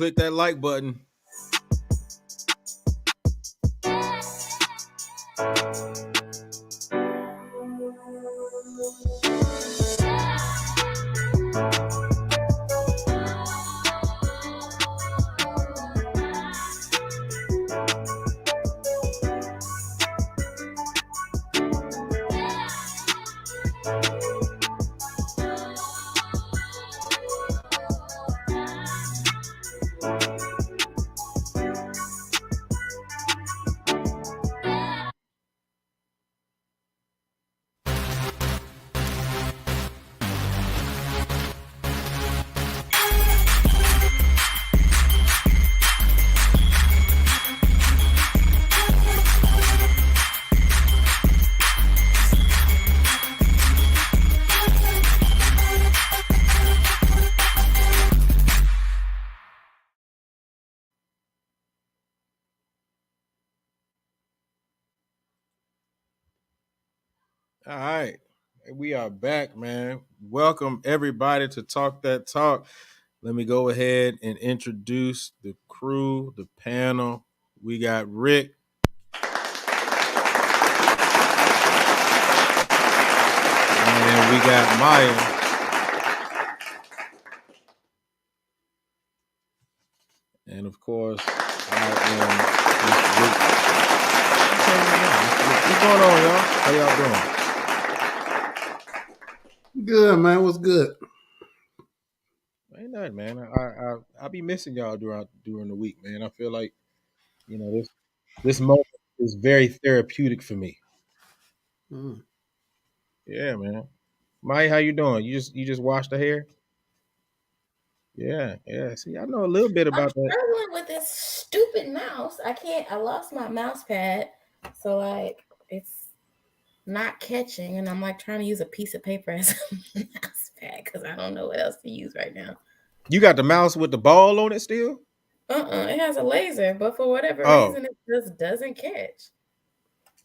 click that like button. All right. We are back, man. Welcome everybody to Talk That Talk. Let me go ahead and introduce the crew, the panel. We got Rick. And we got Maya. And of course, I am Mr. Rick. What's going on, y'all? How y'all doing? Good, man. What's good? Ain't nothing, man. I be missing y'all during the week, man. I feel like, this moment is very therapeutic for me. Yeah, man. Maya, how you doing? You just washed the hair? Yeah. See, I know a little bit about that. I'm struggling with this stupid mouse. I lost my mouse pad, so like it's not catching, and I'm like trying to use a piece of paper as a mouse pad because I don't know what else to use right now. You got the mouse with the ball on it still? It has a laser, but for whatever reason it just doesn't catch.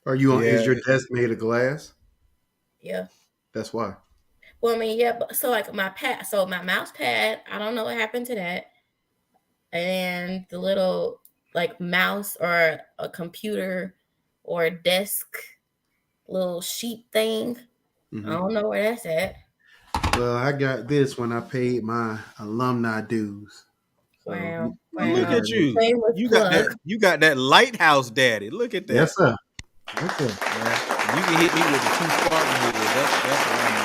Is your desk made of glass? Yeah. That's why. Well, I mean, yeah, but so like my mouse pad, I don't know what happened to that. And the little like mouse or a computer or a desk little sheet thing. Mm-hmm. I don't know where that's at. Well, I got this when I paid my alumni dues. So, wow. Look at you. You got that lighthouse daddy. Look at that. Yes, sir. That's it. You can hit me with the 2 Spartan meters. That's what I'm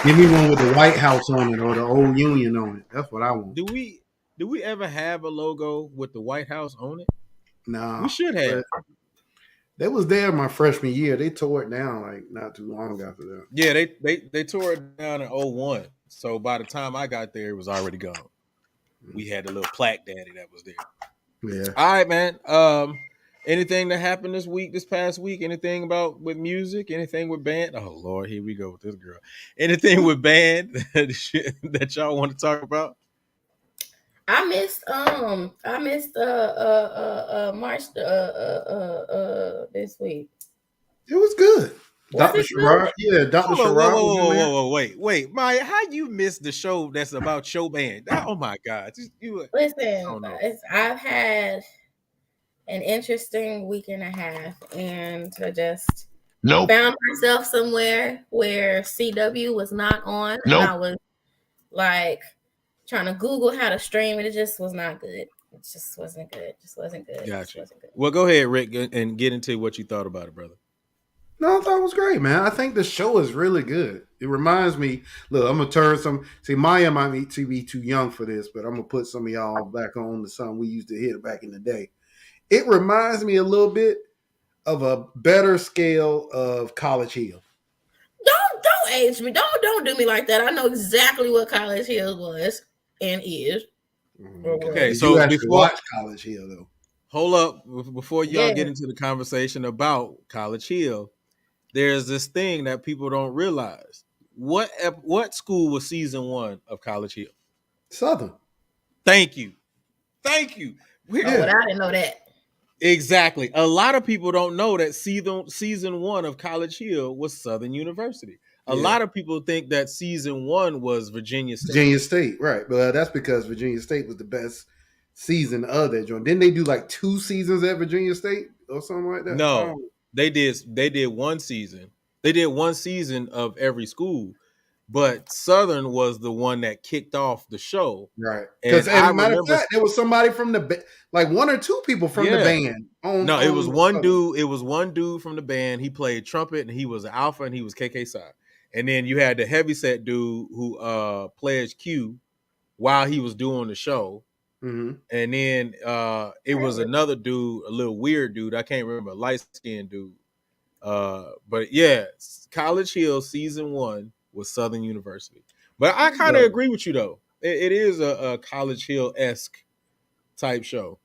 asking. Give me one with the White House on it or the Old Union on it. That's what I want. Do we ever have a logo with the White House on it? No. We should have. That was there my freshman year. They tore it down like not too long after that. Yeah, they tore it down in 2001. So by the time I got there, it was already gone. We had the little plaque daddy that was there. Yeah. All right, man. Anything that happened this past week? Anything with music? Anything with band? Oh Lord, here we go with this girl. Anything with band that y'all want to talk about? I missed March this week. It was good. Dr. Sherrod. Yeah, Dr. Sherrod. Whoa, wait. Maya, how you missed the show that's about show band? Oh my God. Listen, I've had an interesting week and a half, and I just found myself somewhere where CW was not on, and I was like trying to Google how to stream it. It just was not good. It just wasn't good. Gotcha. Well, go ahead, Rick, and get into what you thought about it, brother. No, I thought it was great, man. I think the show is really good. It reminds me, look, I'm going to turn Maya might be too young for this, but I'm going to put some of y'all back on to something we used to hear back in the day. It reminds me a little bit of a better scale of College Hill. Don't age me. Don't do me like that. I know exactly what College Hill was and is. Okay, so before watch College Hill, though. Hold up. Before y'all get into the conversation about College Hill, there's this thing that people don't realize. What school was season 1 of College Hill? Southern. Thank you. I didn't know that. Exactly. A lot of people don't know that season 1 of College Hill was Southern University. a lot of people think that season 1 was Virginia State. Virginia State, right? But that's because Virginia State was the best season of that joint. Didn't they do like 2 seasons at Virginia State or something like that? No, they did one season. They did one season of every school, but Southern was the one that kicked off the show. Right. And Because, as I a matter of remember, fact, there was somebody from like 1 or 2 people from the band. No, it was one dude. It was one dude from the band. He played trumpet, and he was an alpha, and he was KK side. And then you had the heavyset dude who pledged Q while he was doing the show. Mm-hmm. And then it was another dude, a little weird dude. I can't remember, light skinned dude. But yeah, College Hill season 1 was Southern University. But I kind of agree with you though. It is a College Hill-esque type show.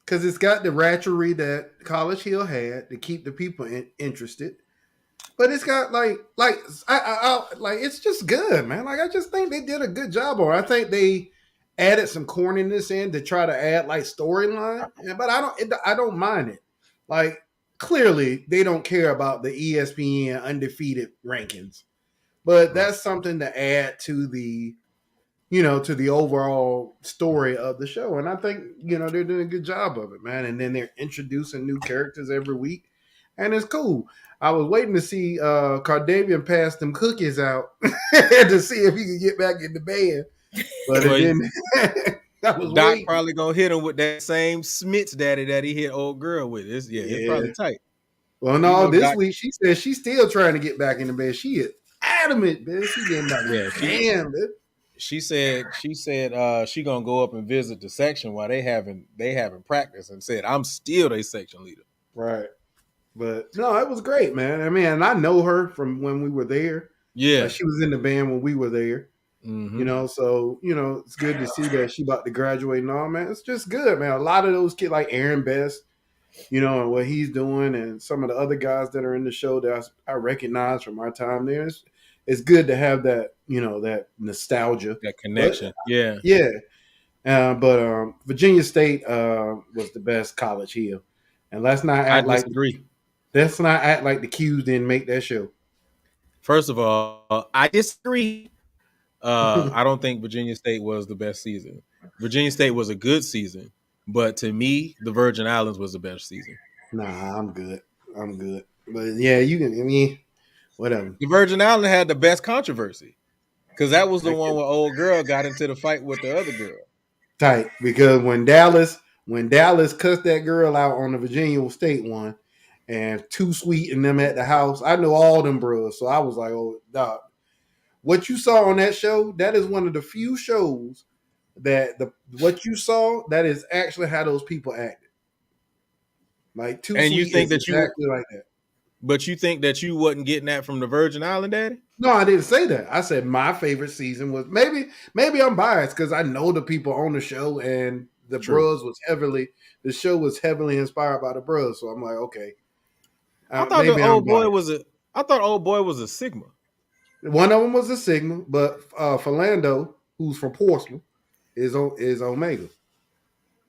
Because it's got the ratchery that College Hill had to keep the people interested. But it's got like it's just good, man. Like I just think they did a good job on it. I think they added some corniness in to try to add like storyline, but I don't mind it. Like clearly they don't care about the ESPN undefeated rankings, but that's something to add to the to the overall story of the show. And I think they're doing a good job of it, man. And then they're introducing new characters every week, and it's cool. I was waiting to see Cardavian pass them cookies out to see if he could get back in the band. But then Doc probably gonna hit him with that same Smith's daddy that he hit old girl with. It's probably tight. Well, no, this week she said she's still trying to get back in the band. She is adamant, man. She getting back in the band, man. She said she gonna go up and visit the section while they having practice, and said I'm still their section leader. Right. But no, it was great, man. I mean, and I know her from when we were there. Yeah. Like she was in the band when we were there. Mm-hmm. So, it's good to see that she about to graduate and all, man. It's just good, man. A lot of those kids like Aaron Best, and what he's doing, and some of the other guys that are in the show that I recognize from our time there. It's good to have that, that nostalgia. That connection. But, yeah. But Virginia State was the best College Hill. And let's not act like the Qs didn't make that show. First of all, I disagree. I don't think Virginia State was the best season. Virginia State was a good season, but to me, the Virgin Islands was the best season. Nah, I'm good. But yeah, you can. I mean, whatever. The Virgin Islands had the best controversy because that was the one where old girl got into the fight with the other girl. Tight, because when Dallas cussed that girl out on the Virginia State one, and Too Sweet and them at the house, I know all them bros, so I was like, oh, dog. What you saw on that show, that is one of the few shows that what you saw, that is actually how those people acted. Like Too Sweet, you think that exactly like that. But you think that you wasn't getting that from the Virgin Island, Daddy? No, I didn't say that. I said my favorite season was maybe I'm biased because I know the people on the show, and the bros the show was heavily inspired by the bros. So I'm like, okay. I thought old boy was a Sigma. One of them was a Sigma, but Philando, who's from Portsmouth, is Omega.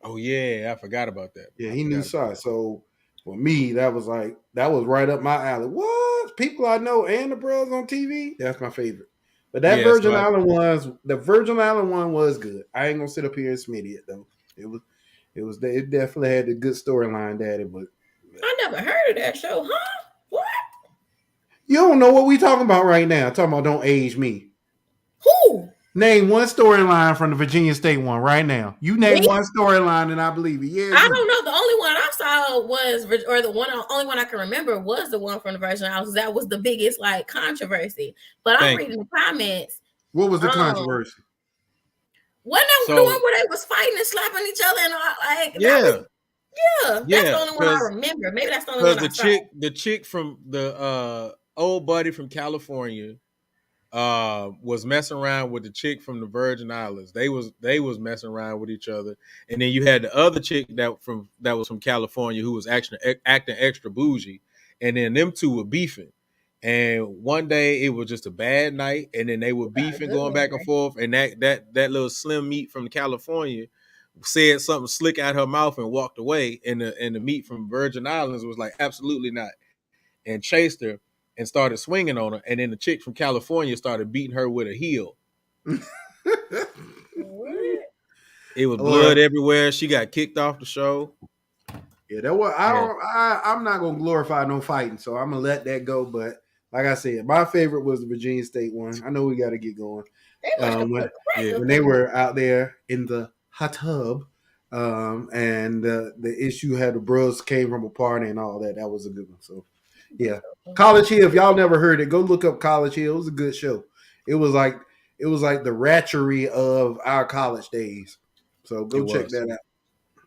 Oh yeah, I forgot about that. Yeah, he knew Psi. So for me, that was right up my alley. What? People I know and the bros on TV, that's my favorite. But that Virgin Island one was good. I ain't gonna sit up here and smitty it though. It definitely had a good storyline, Daddy. But I never heard of that show, huh? What? You don't know what we talking about right now. Talking about don't age me. Who? Name one storyline from the Virginia State one right now. You name one storyline and I believe it. Yeah. I don't know. The only one I saw only one I can remember was the one from the Virgin Islands. That was the biggest controversy. But I'm reading the comments. What was the controversy? Wasn't that the one where they was fighting and slapping each other and all that's the only one I remember. Maybe that's the only one I saw. The chick from the old buddy from California was messing around with the chick from the Virgin Islands. They was messing around with each other, and then you had the other chick that was from California who was actually acting extra bougie, and then them two were beefing. And one day it was just a bad night, and then they were beefing, going back and forth, and that little slim meat from California said something slick out her mouth and walked away, and the meat from Virgin Islands was like, absolutely not, and chased her. and started swinging on her, and then the chick from California started beating her with a heel. What? It was blood everywhere. She got kicked off the show. Yeah, that was I'm not gonna glorify no fighting, so I'm gonna let that go. But like I said, my favorite was the Virginia State one. I know we got to get going. When they were out there in the hot tub, and the issue had the bros came from a party and all that. That was a good one. So yeah, College Hill. If y'all never heard it, go look up College Hill. It was a good show. It was like the ratchery of our college days. So go check that out.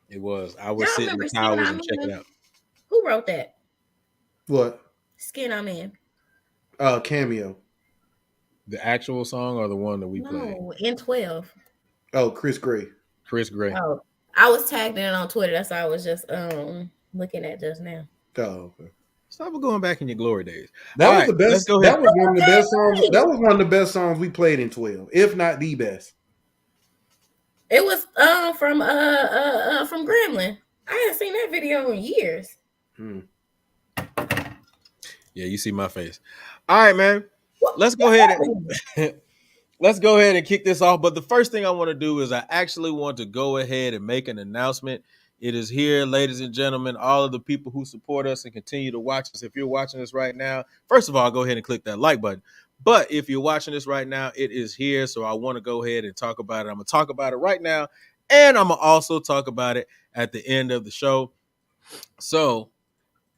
It was. I was sitting in the towers and check it out. Who wrote that? What? Skin I'm in. Cameo. The actual song or the one that we played? No, in 12. Oh, Chris Gray. Chris Gray. Oh, I was tagged in on Twitter. That's what I was just looking at just now. Oh, okay. Stop going back in your glory days. That was the best. That was one of the best songs. That was one of the best songs we played in 12, if not the best. It was from Gremlin. I haven't seen that video in years. Yeah, you see my face. All right, man. Let's go ahead and kick this off. But the first thing I want to do is I actually want to go ahead and make an announcement. It is here, ladies and gentlemen, all of the people who support us and continue to watch us. If you're watching this right now, first of all, go ahead and click that like button. But if you're watching this right now, it is here. So I want to go ahead and talk about it. I'm going to talk about it right now. And I'm going to also talk about it at the end of the show. So,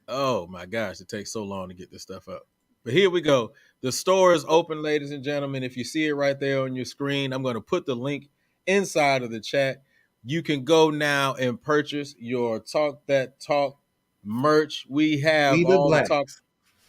oh my gosh, it takes so long to get this stuff up. But here we go. The store is open, ladies and gentlemen. If you see it right there on your screen, I'm going to put the link inside of the chat. You can go now and purchase your Talk That Talk merch. We have all the talk.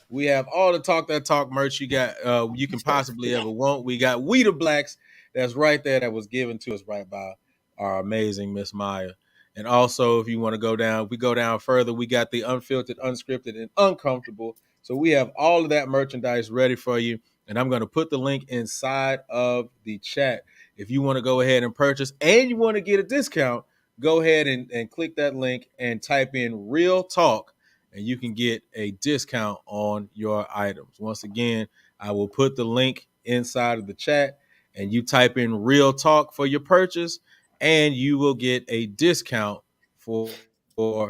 We have all the Talk That Talk merch you got. You can possibly ever want. We got We the Blacks. That's right there. That was given to us right by our amazing Miss Maya. And also, if you want to go down, we go down further. We got the Unfiltered, Unscripted, and Uncomfortable. So we have all of that merchandise ready for you. And I'm going to put the link inside of the chat. If you want to go ahead and purchase and you want to get a discount, go ahead and click that link and type in Real Talk, and you can get a discount on your items. Once again, I will put the link inside of the chat, and you type in Real Talk for your purchase, and you will get a discount for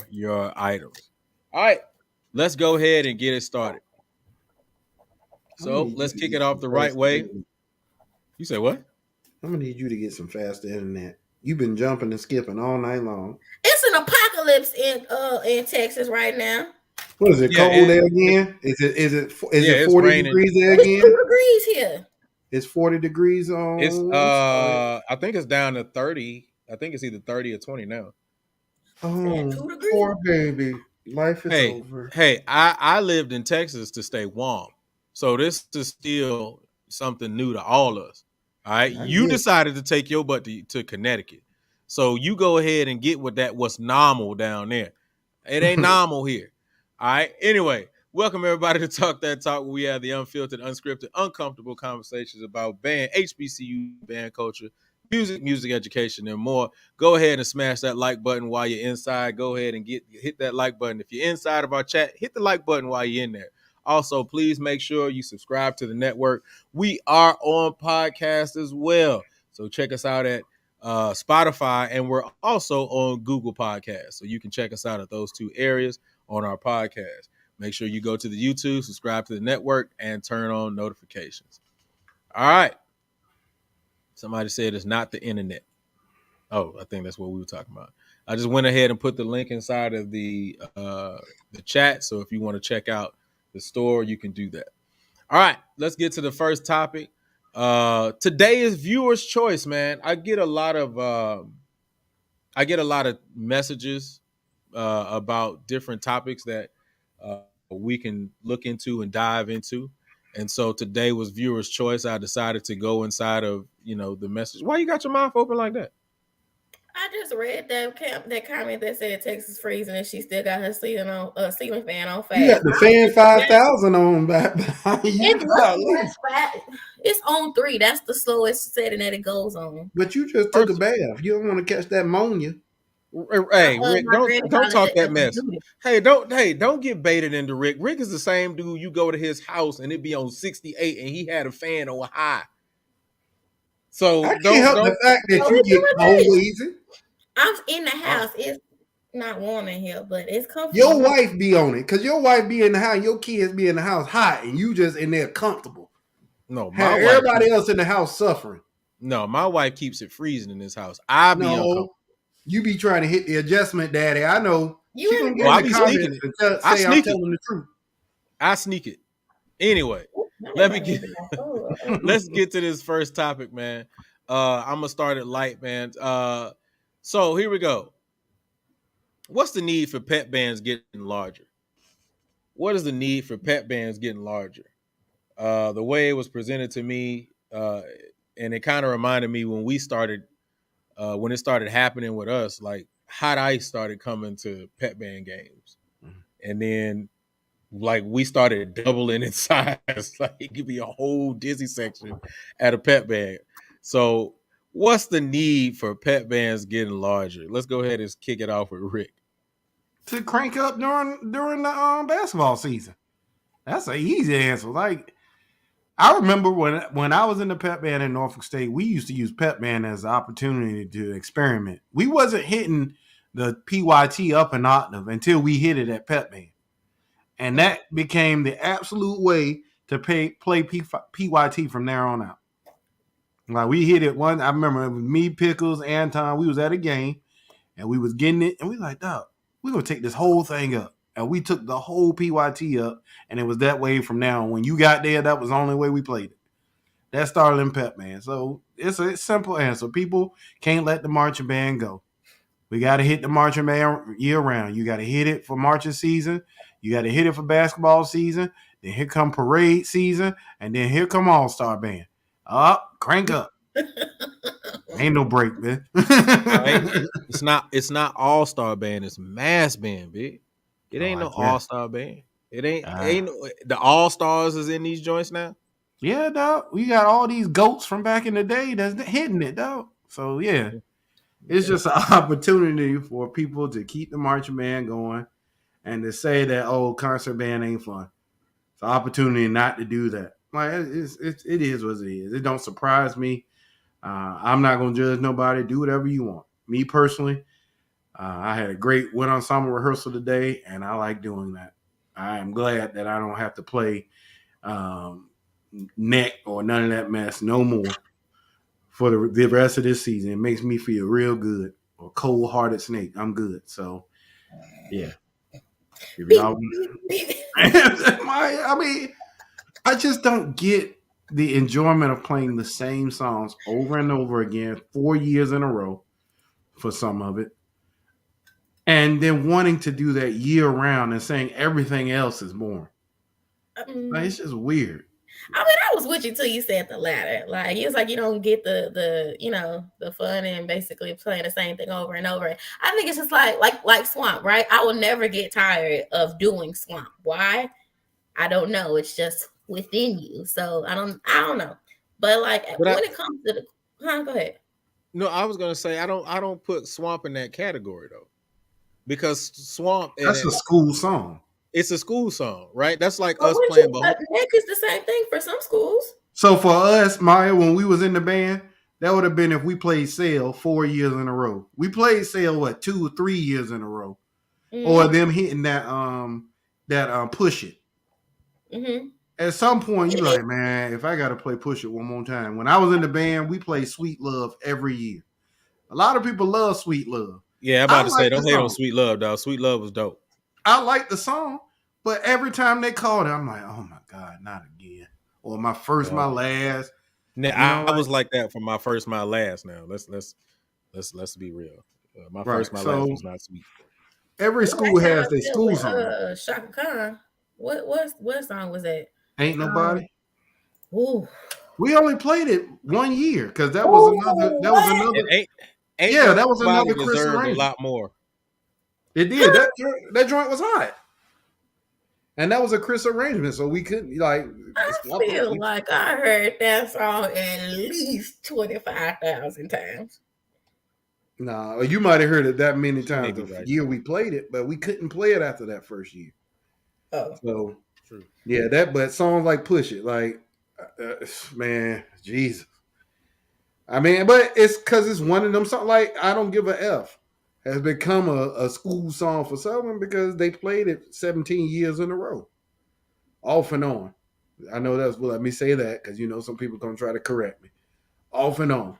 your items. All right, let's go ahead and get it started. So let's kick it off the right way. You say what? I'm gonna need you to get some faster internet. You've been jumping and skipping all night long. It's an apocalypse in Texas right now. What is it? Cold there again? Is it 40 degrees there again? It's 2 degrees here. It's 40 degrees on. It's I think it's down to 30. I think it's either 30 or 20 now. Oh, poor baby. Life is over. Hey, I lived in Texas to stay warm. So this is still something new to all of us. All right. You decided to take your butt to Connecticut. So you go ahead and get what's normal down there. It ain't normal here. All right. Anyway, welcome everybody to Talk That Talk, where we have the unfiltered, unscripted, uncomfortable conversations about band, HBCU band culture, music education, and more. Go ahead and smash that like button while you're inside. Go ahead and hit that like button. If you're inside of our chat, hit the like button while you're in there. Also, please make sure you subscribe to the network. We are on podcast as well. So check us out at Spotify, and we're also on Google Podcasts. So you can check us out at those two areas on our podcast. Make sure you go to the YouTube, subscribe to the network, and turn on notifications. All right. Somebody said it's not the internet. Oh, I think that's what we were talking about. I just went ahead and put the link inside of the chat. So if you want to check out the store, you can do that. All right, let's get to the first topic. Today is viewer's choice, man. I get a lot of messages about different topics that we can look into and dive into. And so today was viewer's choice. I decided to go inside of, the message. Why you got your mouth open like that? I just read that comment that said Texas freezing and she still got her ceiling fan on fast. You got the fan 5,000 on back. It's on 3. That's the slowest setting that it goes on. But you just took a bath. You don't want to catch that ammonia. Hey, Rick, My don't grandfather talk that let me mess. do this. Don't get baited into Rick. Rick is the same dude you go to his house and it be on 68 and he had a fan on high. So I can't help the fact that you get cold easy. I'm in the house. It's not warm in here, but it's comfortable. Your wife be on it because your wife be in the house, your kids be in the house hot, and you just in there comfortable. No, Have everybody else in the house suffering. No, my wife keeps it freezing in this house. I be uncomfortable. You be trying to hit the adjustment, daddy. I know. You she gonna get in the comments and say I'm telling the truth. I sneak it. Anyway, let's get to this first topic, man. I'm gonna start it light, man. So here we go. What's the need for pep bands getting larger? What is the need for pep bands getting larger? The way it was presented to me, and it kind of reminded me when we started, when it started happening with us, like hot ice started coming to pep band games, and then like we started doubling in size. Like it could be a whole Disney section at a pep band. So what's the need for pep bands getting larger? Let's go ahead and kick it off with Rick. To crank up during the basketball season. That's an easy answer. Like I remember when I was in the pep band in Norfolk State, we used to use pep band as an opportunity to experiment. We wasn't hitting the PYT up an octave until we hit it at pep band. And that became the absolute way to play PYT from there on out. Like we hit it one. I remember it was me, Pickles, Anton. We was at a game and we was getting it, and we like, dog, we're gonna take this whole thing up. And we took the whole PYT up, and it was that way from now on. When you got there, that was the only way we played it. That started in pep band. So it's a simple answer. People can't let the marching band go. We got to hit the marching band year round. You got to hit it for marching season. You got to hit it for basketball season. Then here come parade season, and then here come all-star band. Up, crank up. Ain't no break, man. Right? It's not all-star band. It's mass band, big. It ain't no all-star band. It ain't the all-stars is in these joints now. Yeah, dog. We got all these goats from back in the day that's hitting it, dog. So yeah. It's just an opportunity for people to keep the marching band going and to say that, oh, concert band ain't fun. It's an opportunity not to do that. Like it is what it is. It don't surprise me. I'm not going to judge nobody. Do whatever you want. Me personally, I had a great wind ensemble rehearsal today, and I like doing that. I am glad that I don't have to play neck or none of that mess no more. For the rest of this season, it makes me feel real good. Or cold-hearted snake, I'm good. So, yeah. I mean, I just don't get the enjoyment of playing the same songs over and over again, 4 years in a row for some of it, and then wanting to do that year round and saying everything else is boring. Like, it's just weird. I mean, I was with you till you said the latter. Like, it's like you don't get the fun and basically playing the same thing over and over. I think it's just like Swamp, right? I will never get tired of doing Swamp. Why? I don't know. It's just within you. So I don't know. But when it comes to go ahead. No, I was gonna say I don't put Swamp in that category though, because Swamp that's a school song. It's a school song, right? That's like us playing. Neck is the same thing for some schools. So for us, Maya, when we was in the band, that would have been if we played Sail 4 years in a row. We played Sail 2 or 3 years in a row, or them hitting that Push It. Mm-hmm. At some point, you're like, man, if I got to play Push It one more time. When I was in the band, we played Sweet Love every year. A lot of people love Sweet Love. Yeah, I'm about to say, don't hate on Sweet Love, dog. Sweet Love was dope. I like the song, but every time they called it, I'm like, oh my God, not again. Or my first, my last. Now, I was like that for my first, my last. Now let's be real. My first, my last was not sweet. Every school has their school song. Shaka Khan. What song was that? Ain't Nobody. Ooh. We only played it 1 year because that was another. That was another. That was another Chris arrangement. A lot more. It did. That joint was hot. And that was a Chris arrangement, so we couldn't I feel like I heard that song at least 25,000 times. Nah, you might have heard it that many She may times be the right year though. we played it, but we couldn't play it after that first year. Oh, So True. yeah, but songs like "Push It," like man, Jesus. I mean, but it's because it's one of them songs. Like "I Don't Give a F" has become a school song for Southern because they played it 17 years in a row, off and on. I know that's well. Let me say that because some people gonna try to correct me. Off and on.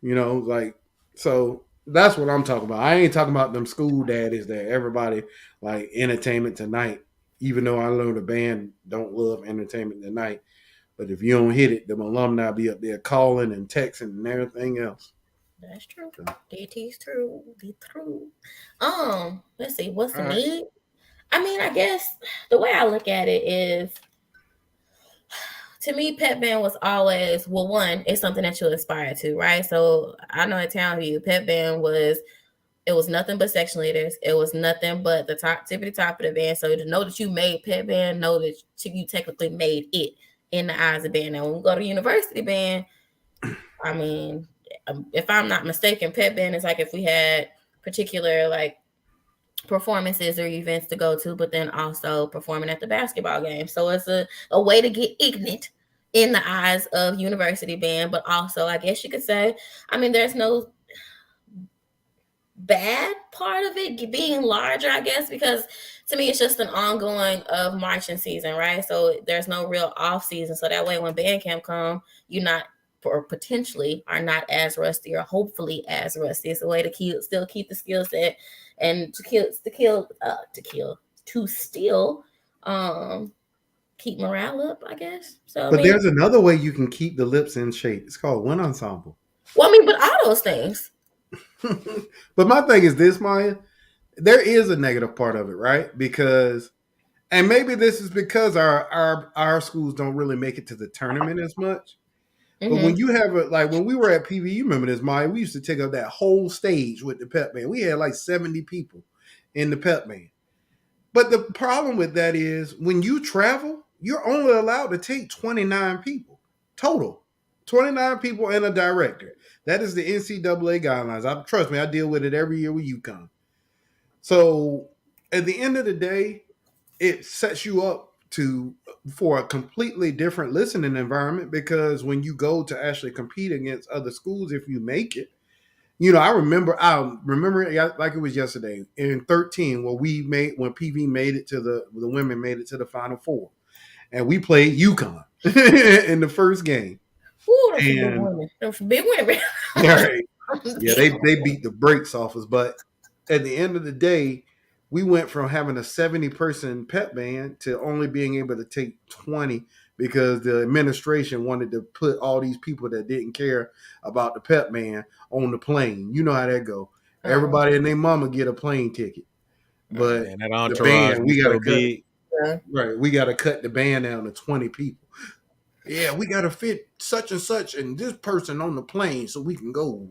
Like so that's what I'm talking about. I ain't talking about them school daddies that everybody like entertainment tonight. Even though I know the band don't love entertainment tonight, but if you don't hit it, them alumni be up there calling and texting and everything else. that's true. So, DT's true. The true. Let's see. What's All the right. need? I mean, I guess the way I look at it is, to me, Pep Band was always, well, one, it's something that you aspire to, right? So I know at Town View, Pep Band was, it was nothing but section leaders. It was nothing but the top of the band. So to know that you made Pep Band, know that you technically made it in the eyes of band. Now, when we go to university band, I mean, if I'm not mistaken, Pep Band is like if we had particular like performances or events to go to, but then also performing at the basketball game. So it's a way to get ignorant in the eyes of university band, but also I guess you could say, I mean, there's no bad part of it being larger, I guess, because to me it's just an ongoing of marching season, right? So there's no real off season. So that way when band camp come, you're not or potentially are not as rusty or hopefully as rusty. It's a way to still keep the skill set and to still keep morale up, I guess. So I but mean, there's another way you can keep the lips in shape. It's called one ensemble. well, I mean, but all those things. But my thing is this, Maya. There is a negative part of it, right? Because and maybe this is because our schools don't really make it to the tournament as much. But when Mm-hmm. you have like when we were at PV, you remember this, Maya? We used to take up that whole stage with the pep band. We had like 70 people in the pep band. But the problem with that is when you travel, you're only allowed to take 29 people total. 29 people and a director. That is the NCAA guidelines. Trust me, I deal with it every year with UConn. So at the end of the day, it sets you up for a completely different listening environment because when you go to actually compete against other schools, if you make it, I remember it like it was yesterday in 13 where when PV made it to the women made it to the Final Four, and we played UConn in the first game, Ooh, those some big and women. Those some big women. all right, yeah, they beat the brakes off us. But at the end of the day, we went from having a 70-person pep band to only being able to take 20 because the administration wanted to put all these people that didn't care about the pep band on the plane. You know how that go. Everybody and their mama get a plane ticket. But And that the entourage band, be we gotta so cut big. Yeah. right. We gotta cut the band down to 20 people. Yeah, we gotta fit such and such and this person on the plane so we can go.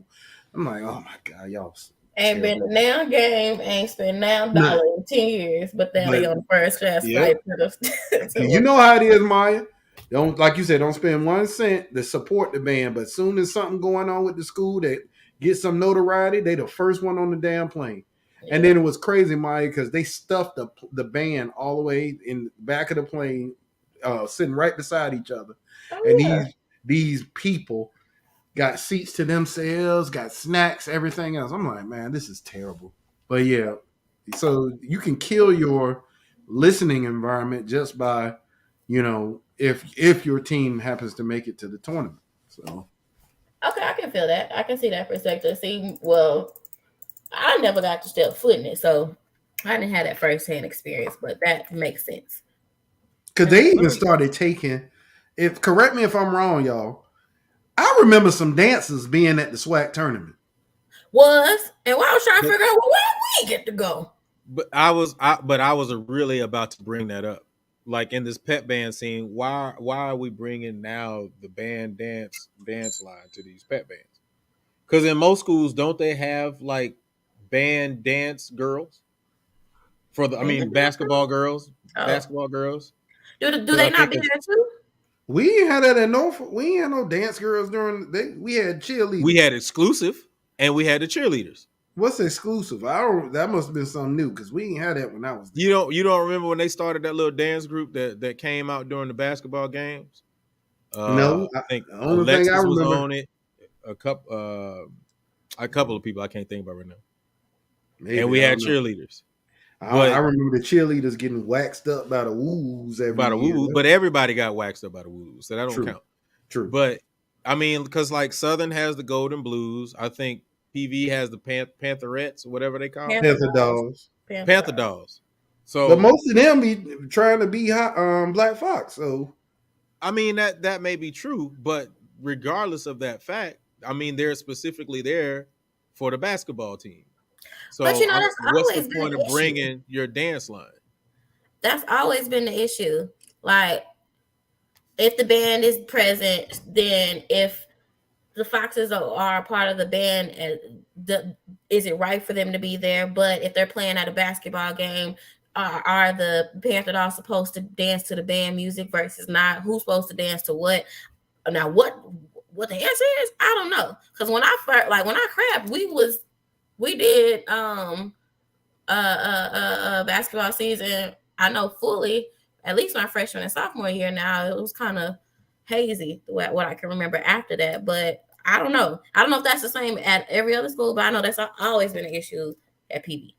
I'm like, oh my God, y'all Ain't been terrible. to now game, ain't spent now Nah, dollar in 10 years, but now they but on the first class Yep. flight to the you know how it is, Maya. Don't like you said, don't spend 1 cent to support the band, but soon as something going on with the school that gets some notoriety, they the first one on the damn plane. And yeah. then it was crazy, Maya, because they stuffed the band all the way in the back of the plane, sitting right beside each other. And Oh yeah. these people got seats to themselves, got snacks, everything else. I'm like, man, this is terrible. But yeah, so you can kill your listening environment just by, if your team happens to make it to the tournament. So Okay, I can feel that. I can see that perspective. See, well, I never got to step foot in it, so I didn't have that firsthand experience, but that makes sense. because That they makes even started taking, if correct me if I'm wrong, y'all. I remember some dancers being at the SWAC tournament. was, and I was trying to But figure out, well, where did we get to go? but I was really about to bring that up. Like in this pep band scene, why are we bringing now the band dance line to these pep bands? Because in most schools, don't they have like band dance girls for the? I Band mean, dancers? Oh, basketball girls. do Because I they not think be it's there too? We ain't had that at Norfolk. We ain't had no dance girls during. We had we cheerleaders. had exclusive. and we had the cheerleaders. What's exclusive? I don't. That must have been something new because we ain't had that when I was there. You don't remember when they started that little dance group that came out during the basketball games? No, I think the only thing I Alexis was remember, on it. A couple of people I can't think about right now. And maybe we I had don't know. cheerleaders. I But remember the cheerleaders getting waxed up by the woos every by the year. woo, but everybody got waxed up by the woo, so that don't True, count. true. But I mean, because like Southern has the Golden Blues, I think PV has the Pantherettes, or whatever they call them. Panther Dolls. Panther Dolls. But So most of them be trying to be Black Fox. So I mean that may be true, but regardless of that fact, I mean they're specifically there for the basketball team. So But that's what's the always been point an of issue. bringing your dance line? That's always been the issue. Like, if the band is present, then if the Foxes are a part of the band, is it right for them to be there? But if they're playing at a basketball game, are the Panther Dolls supposed to dance to the band music versus not? Who's supposed to dance to what? Now, what the answer is, I don't know. Because when I crabbed, we did basketball season. I know fully, at least my freshman and sophomore year. Now it was kind of hazy what I can remember after that, but I don't know. I don't know if that's the same at every other school, but I know that's always been an issue at PB.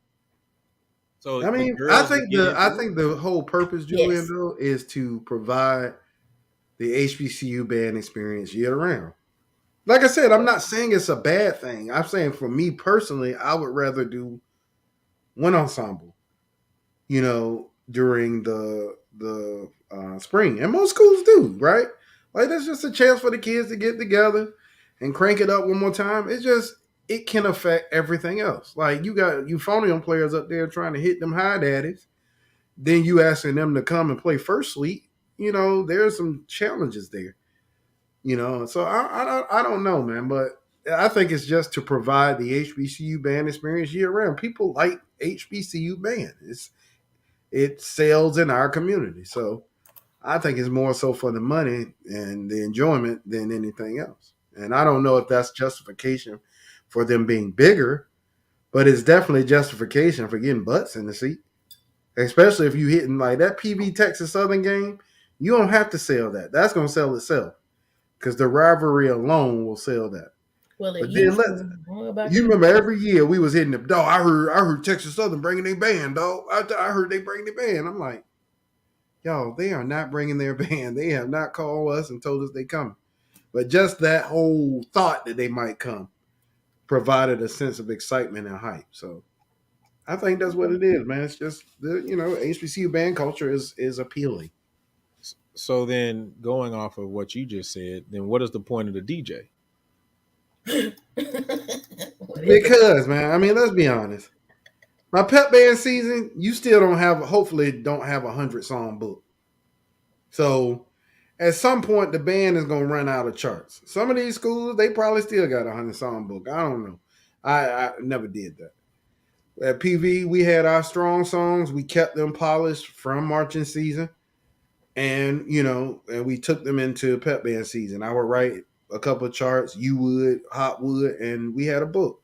So I mean, I think the whole purpose, Julian, though, is to provide the HBCU band experience year round. Like I said, I'm not saying it's a bad thing. I'm saying for me personally, I would rather do one ensemble, during the spring, and most schools do, right? Like that's just a chance for the kids to get together and crank it up one more time. It can affect everything else. Like you got euphonium players up there trying to hit them high daddies, then you asking them to come and play first suite. There's some challenges there. So I don't know, man, but I think it's just to provide the HBCU band experience year round. People like HBCU band. It sells in our community. So I think it's more so for the money and the enjoyment than anything else. And I don't know if that's justification for them being bigger, but it's definitely justification for getting butts in the seat. Especially if you hitting like that PV Texas Southern game, you don't have to sell that. That's going to sell itself because the rivalry alone will sell that. Well, but then you remember every year we was hitting the dog. I heard Texas Southern bringing their band, dog. I heard they bring their band. I'm like, y'all, they are not bringing their band. They have not called us and told us they coming. But just that whole thought that they might come provided a sense of excitement and hype. So I think that's what it is, man. It's just HBCU band culture is appealing. So then, going off of what you just said, then what is the point of the DJ? Because, man, I mean, let's be honest. My pep band season, you still hopefully don't have 100-song book. So at some point, the band is going to run out of charts. Some of these schools, they probably still got a 100-song book. I don't know. I never did that. At PV, we had our strong songs. We kept them polished from marching season. And, and we took them into pep band season. I would write a couple of charts. You would, Hot would, and we had a book.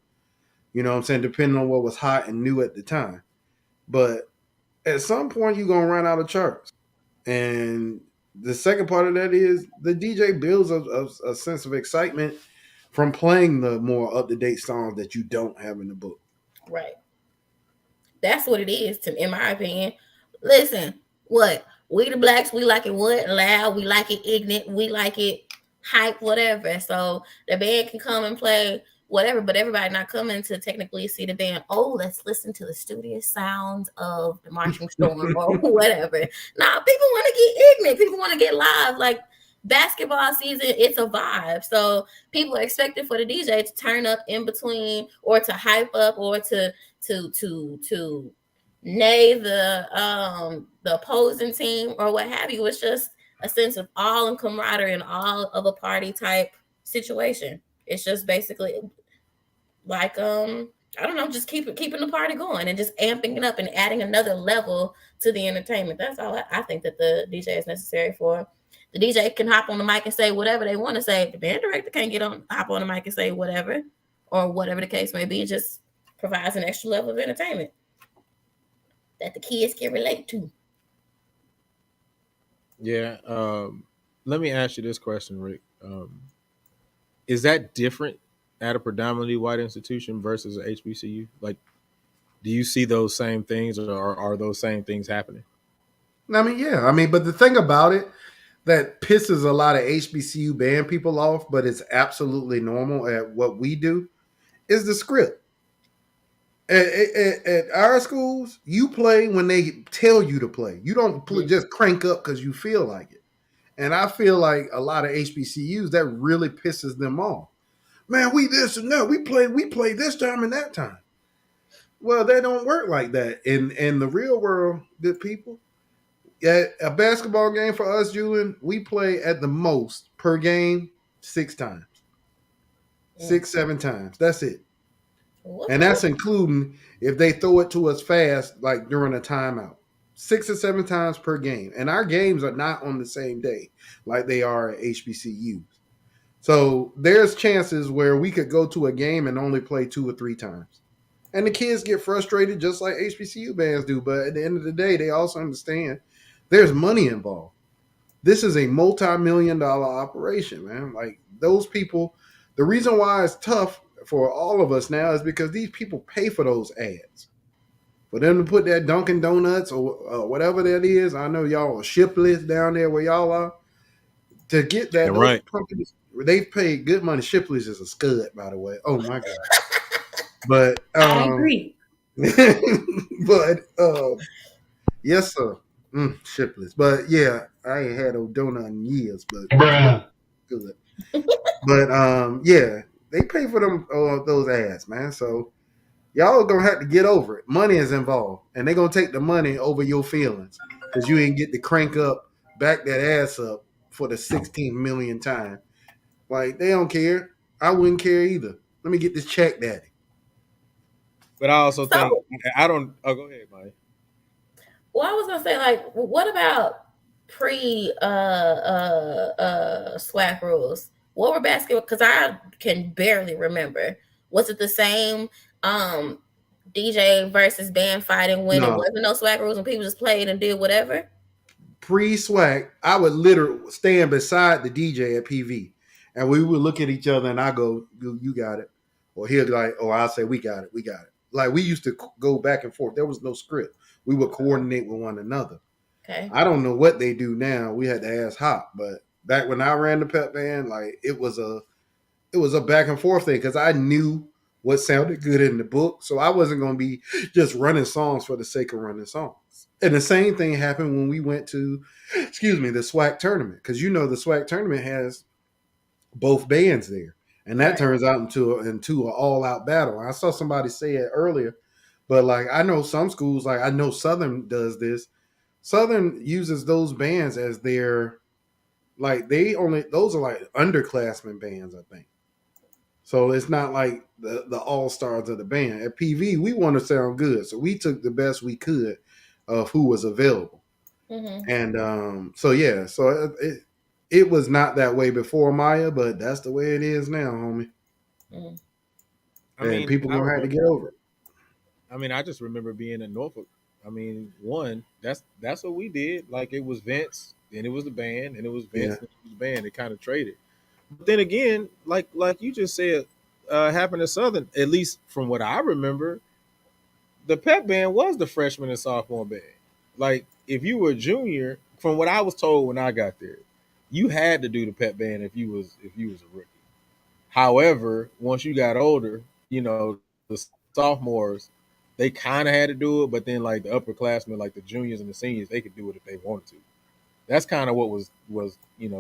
You know what I'm saying? Depending on what was hot and new at the time. But at some point, you're going to run out of charts. And the second part of that is the DJ builds a sense of excitement from playing the more up-to-date songs that you don't have in the book. Right. That's what it is, in my opinion. Listen, what? We the blacks, we like it what? Loud, we like it ignorant, we like it hype, whatever. So the band can come and play whatever, but everybody not coming to technically see the band. Oh, let's listen to the studious sounds of the marching storm or whatever. Now, people want to get ignorant. People want to get live. Like basketball season, it's a vibe. So people are expected for the DJ to turn up in between or to hype up or to nay the opposing team or what have you. It's just a sense of all and camaraderie and all of a party type situation. It's just basically like I don't know, just keeping the party going and just amping it up and adding another level to the entertainment. That's all I think that the DJ is necessary for. The DJ can hop on the mic and say whatever they want to say. The band director can't hop on the mic and say whatever. or whatever the case may be. It just provides an extra level of entertainment that the kids can relate to. Yeah. Let me ask you this question, Rick. Is that different at a predominantly white institution versus a HBCU? Like, do you see those same things, or are those same things happening? I mean, yeah. I mean, but the thing about it that pisses a lot of HBCU band people off, but it's absolutely normal at what we do, is the script. At our schools, you play when they tell you to play. You don't just crank up because you feel like it. And I feel like a lot of HBCUs, that really pisses them off. Man, we this and that. We play this time and that time. Well, they don't work like that. In the real world, good people, at a basketball game for us, Julian, we play at the most per game 6 times. 6, 7 times. That's it. And that's including if they throw it to us fast, like during a timeout. 6 or 7 times per game. And our games are not on the same day like they are at HBCUs. So there's chances where we could go to a game and only play 2 or 3 times. And the kids get frustrated just like HBCU bands do. But at the end of the day, they also understand there's money involved. This is a multi-million-dollar operation, man. Like those people, the reason why it's tough for all of us now is because these people pay for those ads. For them to put that Dunkin' Donuts or whatever that is, I know y'all are Shipley's down there where y'all are. To get that, those right. companies, they've paid good money. Shipley's is a scud, by the way. Oh my god! But I agree. but yes, sir. Shipley's. But yeah, I ain't had a donut in years, but good. But yeah, they pay for them those ads, man. So y'all are gonna have to get over it. Money is involved, and they're gonna take the money over your feelings because you ain't get to crank up, back that ass up for the 16 million time. Like they don't care. I wouldn't care either. Let me get this check, daddy. But I also think I don't. Oh, go ahead, Mike. Well, I was gonna say, like, what about pre SWAC rules? What were basketball? Because I can barely remember. Was it the same DJ versus band fighting when it wasn't no SWAC rules and people just played and did whatever? Pre-SWAC, I would literally stand beside the DJ at PV, and we would look at each other, and I go, "You got it," or he'll be like, "Oh, I'll say, we got it, we got it." Like we used to go back and forth. There was no script. We would coordinate with one another. Okay. I don't know what they do now. We had to ask Hop, but back when I ran the pep band, like it was a back and forth thing because I knew what sounded good in the book, so I wasn't going to be just running songs for the sake of running songs. And the same thing happened when we went to, the SWAC tournament, because the SWAC tournament has both bands there, and that turns out into an all-out battle. I saw somebody say it earlier, but like I know some schools, like I know Southern does this. Southern uses those bands as their, like those are like underclassmen bands, I think. So it's not like the all stars of the band. At PV, we want to sound good, so we took the best we could of who was available. Mm-hmm. And so it was not that way before Maya, but that's the way it is now, homie. Mm. And people gonna have to get over it. I mean, I just remember being in Norfolk. I mean, that's what we did. Like it was Vince, then it was the band, and it was Vince, and it was the band. It kind of traded. But then again, like you just said, happened to Southern. At least from what I remember, the pep band was the freshman and sophomore band. Like if you were a junior, from what I was told when I got there, you had to do the pep band if you was a rookie. However, once you got older, the sophomores, they kind of had to do it, but then like the upperclassmen, like the juniors and the seniors, they could do it if they wanted to. That's kind of what was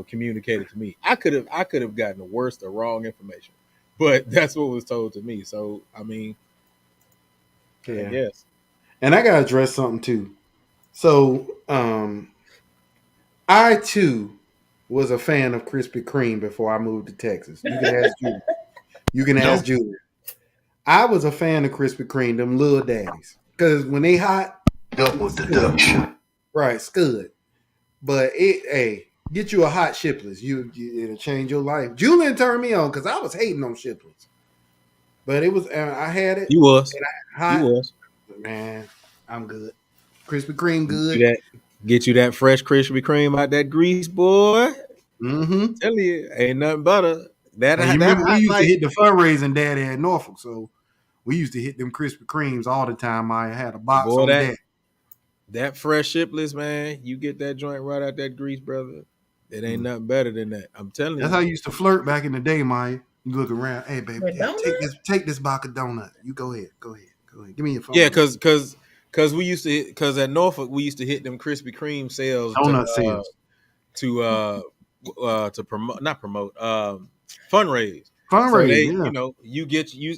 communicated to me. I could have gotten the worst or wrong information, but that's what was told to me. So I mean, yeah. Yes. And I gotta address something too. So I too was a fan of Krispy Kreme before I moved to Texas. You can ask Julie. You can ask Julie. I was a fan of Krispy Kreme, them little daddies, because when they hot, double deduction. Right, scud. But get you a hot Shipley's. It'll change your life. Julian turned me on because I was hating on Shipley's. But it was I had it You was. and You hot. was. Man, I'm good. Krispy Kreme Get good. you that, get you that fresh Krispy Kreme out that grease, boy. Mm-hmm. Tell you, ain't nothing better. That And you that remember we hot used to light, hit the fundraising daddy at Norfolk, so we used to hit them Krispy Kremes all the time. I had a box boy. on deck. That fresh shipless, man. You get that joint right out that grease, brother. It ain't Mm. nothing better than that. I'm telling That's how you. you used to flirt back in the day, Maya. You look around, hey baby, With hey, donut? take this box of donut. You go ahead. Give me your phone Yeah, number. cause we used to cause at Norfolk we used to hit them Krispy Kreme sales Donut sales. to promote not promote fundraise. So Fundraise, they yeah.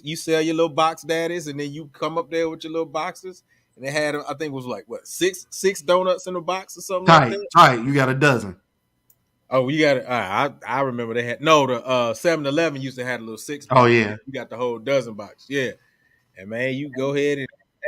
you sell your little box daddies and then you come up there with your little boxes and they had I think it was like what six donuts in a box or something like Tight, that. tight. You got a dozen. Oh, we got it. I remember they had no the 7-Eleven used to have a little six Oh pack. yeah. You got the whole dozen box. Yeah. And man, you go ahead and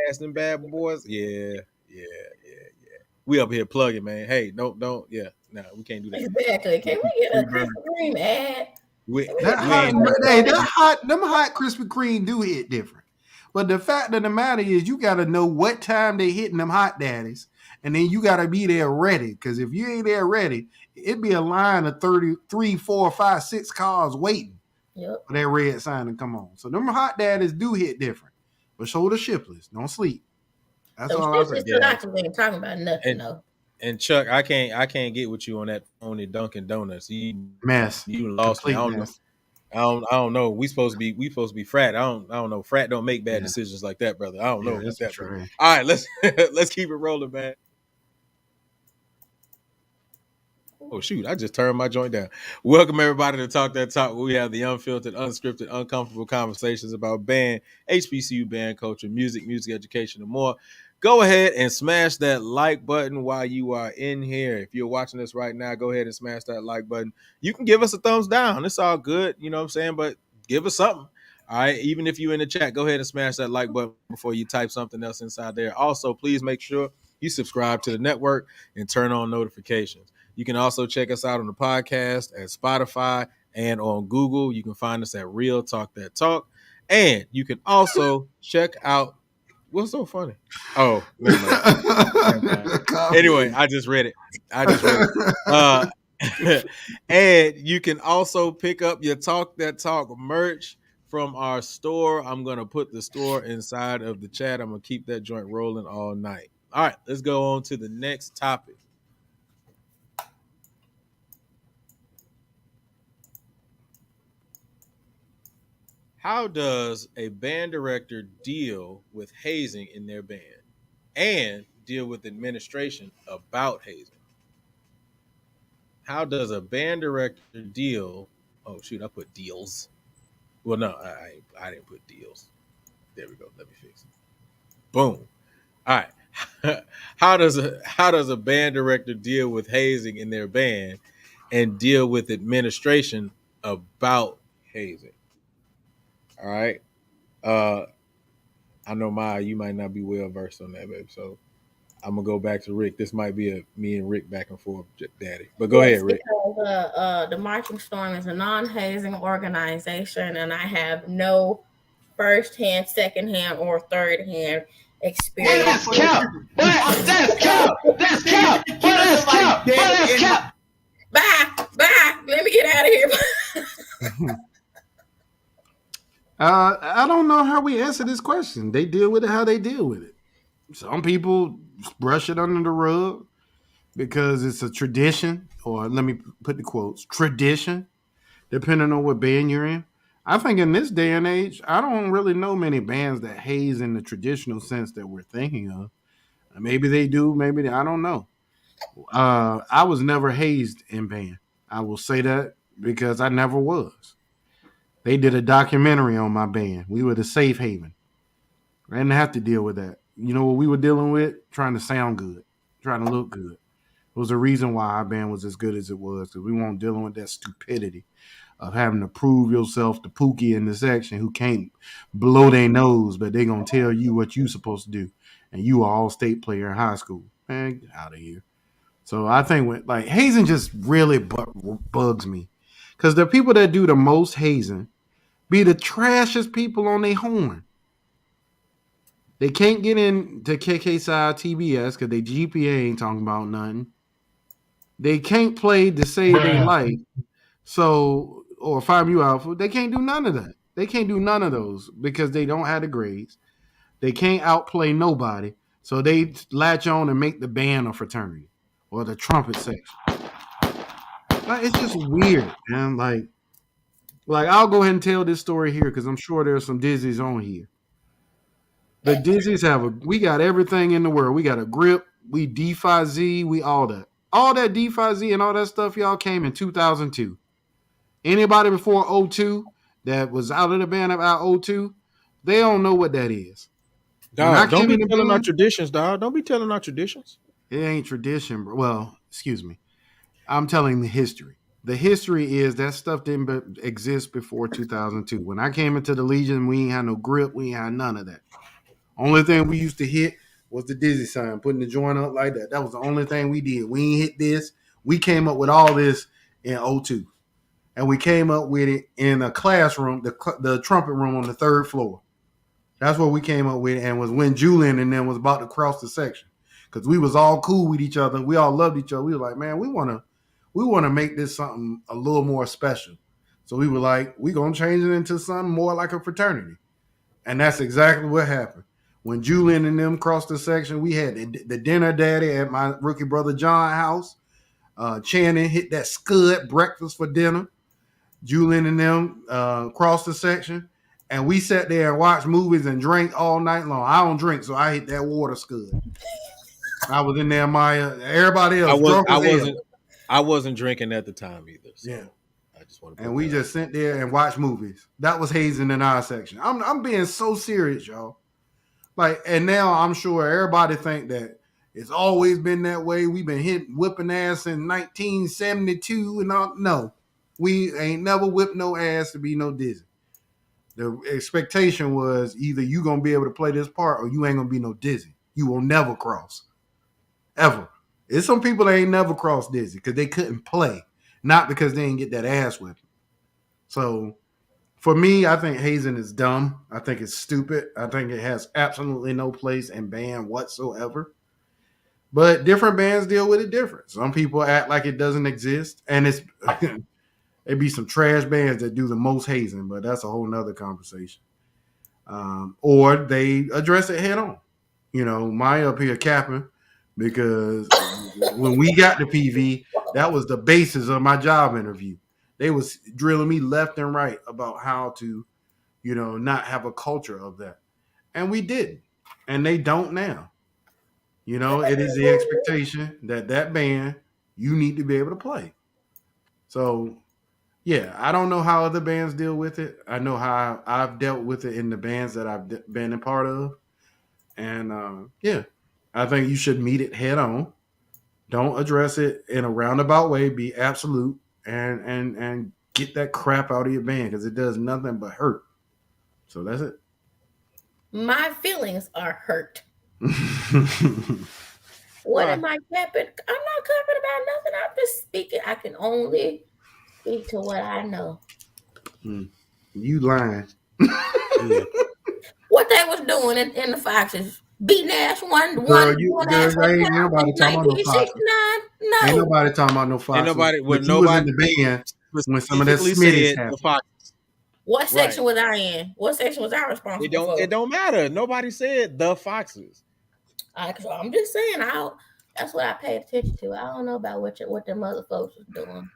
ask them bad boys. Yeah, yeah, yeah. We up here plugging, man. Hey, don't. Yeah, no, we can't do that. Exactly. Can we get a Free burn. Krispy Kreme ad? We Can we That get we hot, ain't doing hey, that. them hot Krispy Kreme do hit different. But the fact of the matter is, you got to know what time they hitting them hot daddies, and then you got to be there ready. Because if you ain't there ready, it'd be a line of 33, 4, 5, 6 cars waiting Yep. for that red sign to come on. So them hot daddies do hit different. But so the shipless. Don't sleep. That's So all I shit say. is Yeah, not ain't talking about nothing and though. and Chuck, I can't get with you on that phony Dunkin' Donuts. Mess. You lost me. I Complete don't know. mess. I don't know. We supposed to be frat. I don't know. Frat don't make bad Yeah. decisions like that, brother. I don't know Yeah, about that's some that, brother. trash. All right, let's let's keep it rolling, man. Oh shoot, I just turned my joint down. Welcome everybody to Talk That Talk, where we have the unfiltered, unscripted, uncomfortable conversations about band, HBCU band culture, music education, and more. Go ahead and smash that like button while you are in here. If you're watching this right now, go ahead and smash that like button. You can give us a thumbs down. It's all good, you know what I'm saying? But give us something. All right. Even if you're in the chat, go ahead and smash that like button before you type something else inside there. Also, please make sure you subscribe to the network and turn on notifications. You can also check us out on the podcast at Spotify and on Google. You can find us at Real Talk That Talk. And you can also check out what's so funny. Oh, never mind. Never mind. Anyway, I just read it. Uh and you can also pick up your Talk That Talk merch from our store. I'm gonna put the store inside of the chat. I'm gonna keep that joint rolling all night. All right, let's go on to the next topic. How does a band director deal with hazing in their band and deal with administration about hazing? How does a band director deal? Oh shoot, I put deals. Well, no, I didn't put deals. There we go. Let me fix it. Boom. All right. How does a band director deal with hazing in their band and deal with administration about hazing? All right. Uh, I know Maya, you might not be well versed on that, baby. So I'm gonna go back to Rick. This might be a me and Rick back and forth, Daddy. But go Yes, ahead, Rick. because the Marching Storm is a non-hazing organization, and I have no first-hand, second-hand, or third-hand experience. Well, that's cap. That's cap. That's cap. That's cap. That's cap. Bye. Let me get out of here. I don't know how we answer this question. They deal with it how they deal with it. Some people brush it under the rug because it's a tradition, or let me put the quotes, tradition, depending on what band you're in. I think in this day and age, I don't really know many bands that haze in the traditional sense that we're thinking of. Maybe they do, I don't know. I was never hazed in band. I will say that because I never was. They did a documentary on my band. We were the safe haven. I didn't have to deal with that. You know what we were dealing with? Trying to sound good, trying to look good. It was the reason why our band was as good as it was, because we weren't dealing with that stupidity of having to prove yourself to Pookie in the section who can't blow their nose, but they're going to tell you what you're supposed to do. And you are all-state player in high school. Man, get out of here. So I think like hazing just really bugs me, because the people that do the most hazing, be the trashiest people on their horn. They can't get into KK side TBS because their GPA ain't talking about nothing. They can't play to save their life. So, or 5U Alpha, they can't do none of that. They can't do none of those because they don't have the grades. They can't outplay nobody. So they latch on and make the band a fraternity or the trumpet section. Like, it's just weird, man. Like I'll go ahead and tell this story here because I'm sure there's some Dizzies on here. The Dizzies we got everything in the world. We got a grip, we D-Phi Z, we all that. All that D-Phi Z and all that stuff, y'all, came in 2002. Anybody before 02 that was out of the band about 02, they don't know what that is. Dog, don't be telling our traditions, dog. Don't be telling our traditions. It ain't tradition, bro. Well, excuse me. I'm telling the history. The history is that stuff didn't exist before 2002. When I came into the Legion, we ain't had no grip. We ain't had none of that. Only thing we used to hit was the dizzy sign, putting the joint up like that. That was the only thing we did. We ain't hit this. We came up with all this in 02. And we came up with it in a classroom, the trumpet room on the 3rd floor. That's what we came up with, and was when Julian and them was about to cross the section. Because we was all cool with each other. We all loved each other. We were like, man, we want to make this something a little more special. So we were like, we're going to change it into something more like a fraternity. And that's exactly what happened. When Julian and them crossed the section, we had the dinner daddy at my rookie brother John's house. Channing hit that scud breakfast for dinner. Julian and them crossed the section. And we sat there and watched movies and drank all night long. I don't drink, so I hit that water scud. I was in there, Maya. Everybody else I wasn't drinking at the time either. So yeah. I just want to. And we just sat there and watched movies. That was hazing in our section. I'm being so serious, y'all. Like, and now I'm sure everybody think that it's always been that way. We've been whipping ass in 1972 and all. No, we ain't never whipped no ass to be no dizzy. The expectation was either you gonna be able to play this part or you ain't gonna be no dizzy. You will never cross. Ever. There's some people that ain't never crossed dizzy because they couldn't play, not because they didn't get that ass whipping. So for me, I think hazing is dumb. I think it's stupid. I think it has absolutely no place in band whatsoever. But different bands deal with it different. Some people act like it doesn't exist, and it's it'd be some trash bands that do the most hazing, but that's a whole nother conversation. Or they address it head on. You know, Maya up here capping because when we got the PV, that was the basis of my job interview. They was drilling me left and right about how to, you know, not have a culture of that. And we didn't. And they don't now. You know, it is the expectation that band, you need to be able to play. So yeah, I don't know how other bands deal with it. I know how I've dealt with it in the bands that I've been a part of. And yeah, I think you should meet it head on. Don't address it in a roundabout way. Be absolute and get that crap out of your band because it does nothing but hurt. So that's it. My feelings are hurt. What am I capping? I'm not capping about nothing. I'm just speaking. I can only speak to what I know. You lying. What they was doing in the Foxes. Beating ass one ain't nobody talking about no Foxes. No. Ain't nobody talking about no Foxes. Nobody was in the band when some of that Smitties happened. What section was I in? What section was I responsible for? It don't matter. Nobody said the Foxes. So I'm just saying, that's what I paid attention to. I don't know about what them other folks was doing.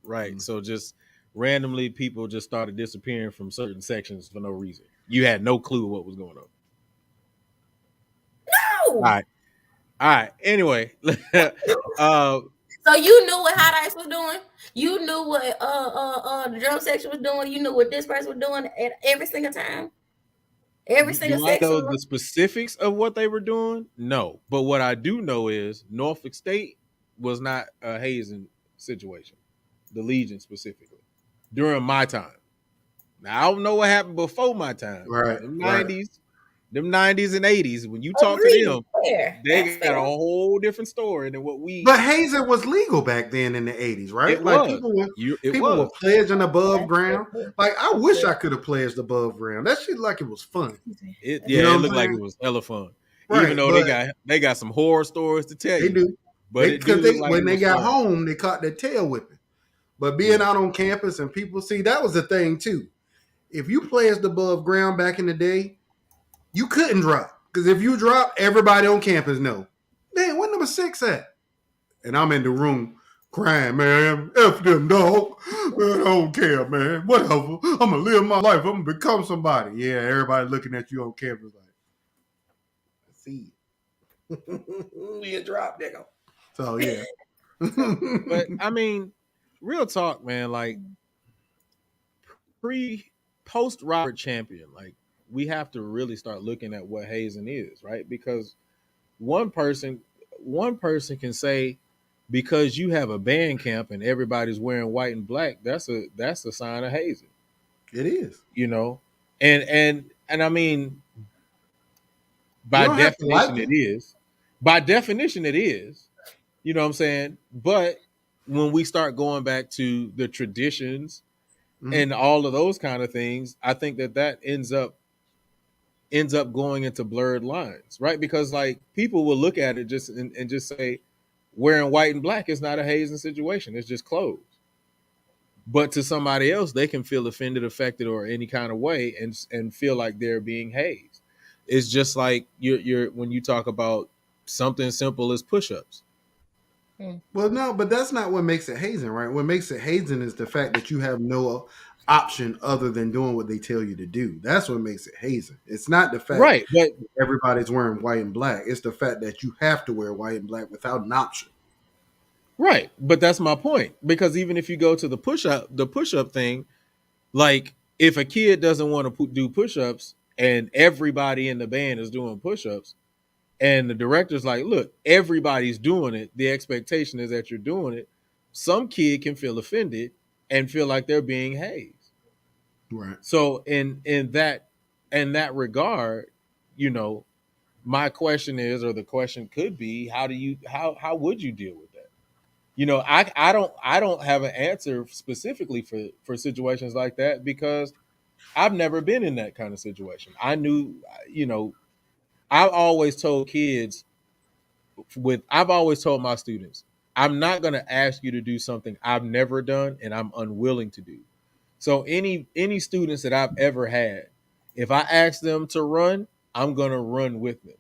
Right. So just randomly, people just started disappearing from certain sections for no reason. You had no clue what was going on. No. All right. Anyway, so you knew what Hot Ice was doing. You knew what the drum section was doing. You knew what this person was doing at every single time. Every single section. I know the specifics of what they were doing? No. But what I do know is Norfolk State was not a hazing situation. The Legion specifically. During my time. Now, I don't know what happened before my time. Right. In the 90s, them 90s and 80s, when you talk to Agreed. them, Fair. they That's got a fair. whole different story than what we. But hazing was legal back then in the 80s, right? It Like was. It people were was. pledging above That's ground. true. Like I That's wish true. I could have pledged above ground. That shit like it was fun. It You know it what I'm looked like saying? it was hella fun. Even Right, though but they got some horror stories to tell they you, do. but it do look like When it they was got fun. home, they caught their tail whipping. But being Yeah. out on campus and people see that was the thing too. If you pledged above ground back in the day, you couldn't drop. Because if you drop, everybody on campus know. Man, what number 6 at? And I'm in the room crying, man. F them, dog. Man, I don't care, man. Whatever. I'm going to live my life. I'm going to become somebody. Yeah, everybody looking at you on campus like, I see you. You drop, nigga. So, yeah. But I mean, real talk, man, like post Robert Champion, like we have to really start looking at what hazing is, right? Because one person one person can say because you have a band camp and everybody's wearing white and black, that's a sign of hazing, It is. you know. And I mean, You by don't have to definition like it it. is. By definition it is. You know what I'm saying? But when we start going back to the traditions and all of those kind of things, I think that ends up going into blurred lines, right? Because like people will look at it just and just say wearing white and black is not a hazing situation. It's just clothes. But to somebody else, they can feel offended, affected, or any kind of way, and feel like they're being hazed. It's just like you're when you talk about something simple as push-ups. Well, no, but that's not what makes it hazing, right? What makes it hazing is the fact that you have no option other than doing what they tell you to do. That's what makes it hazing. It's not the fact Right, but that everybody's wearing white and black. It's the fact that you have to wear white and black without an option. right, but that's my point. Because even if you go to the push up thing, like if a kid doesn't want to do push ups and everybody in the band is doing push ups, and the director's like, "Look, everybody's doing it. The expectation is that you're doing it." Some kid can feel offended and feel like they're being hazed. Right. So in that regard, you know, my question is, or the question could be, how would you deal with that? You know, I don't have an answer specifically for situations like that because I've never been in that kind of situation. I knew, you know, I've always told kids I've always told my students, I'm not going to ask you to do something I've never done and I'm unwilling to do. So any students that I've ever had, if I ask them to run, I'm going to run with them.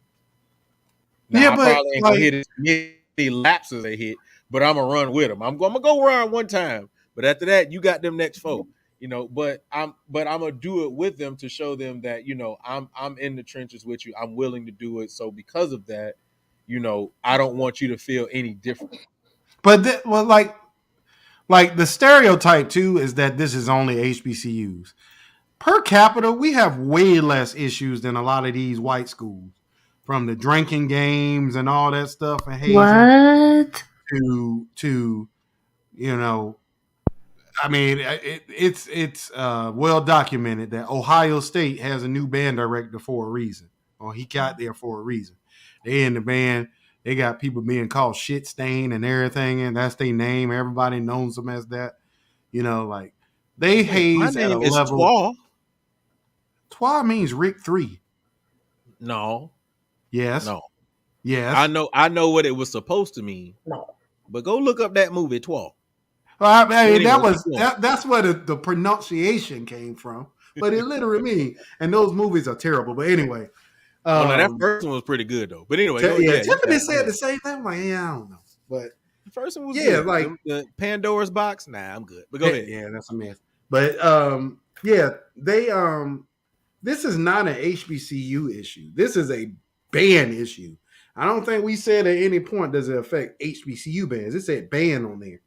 Now Yeah, I but probably ain't gonna like, hit as many laps as they hit, but I'm gonna run with them. I'm gonna go run one time, but after that, you got them next four. You know, but I'm gonna do it with them to show them that you know I'm in the trenches with you. I'm willing to do it. So because of that, you know, I don't want you to feel any different. well, like the stereotype too is that this is only HBCUs. Per capita, we have way less issues than a lot of these white schools, from the drinking games and all that stuff and hazing What? to you know, I mean, it's well documented that Ohio State has a new band director for a reason. Or he got there for a reason. They in the band, they got people being called shit stain and everything, and that's their name. Everybody knows them as that. You know, like they My haze at a name is level. Twa. Twa means Rick 3. No, Yes. no. Yes. I know what it was supposed to mean, No. but go look up that movie Twa. Well, I mean, Anyway, keep going. that's where the pronunciation came from. But it literally means, and those movies are terrible. But anyway, Oh no, that first one was pretty good though. But anyway, yeah, you Tiffany got said the same thing. I'm like, yeah, I don't know, but the first one was yeah, good. like The Pandora's box, nah, I'm good. But go ahead. yeah, that's a mess. But yeah, they this is not an HBCU issue. This is a band issue. I don't think we said at any point does it affect HBCU bands. It said band on there.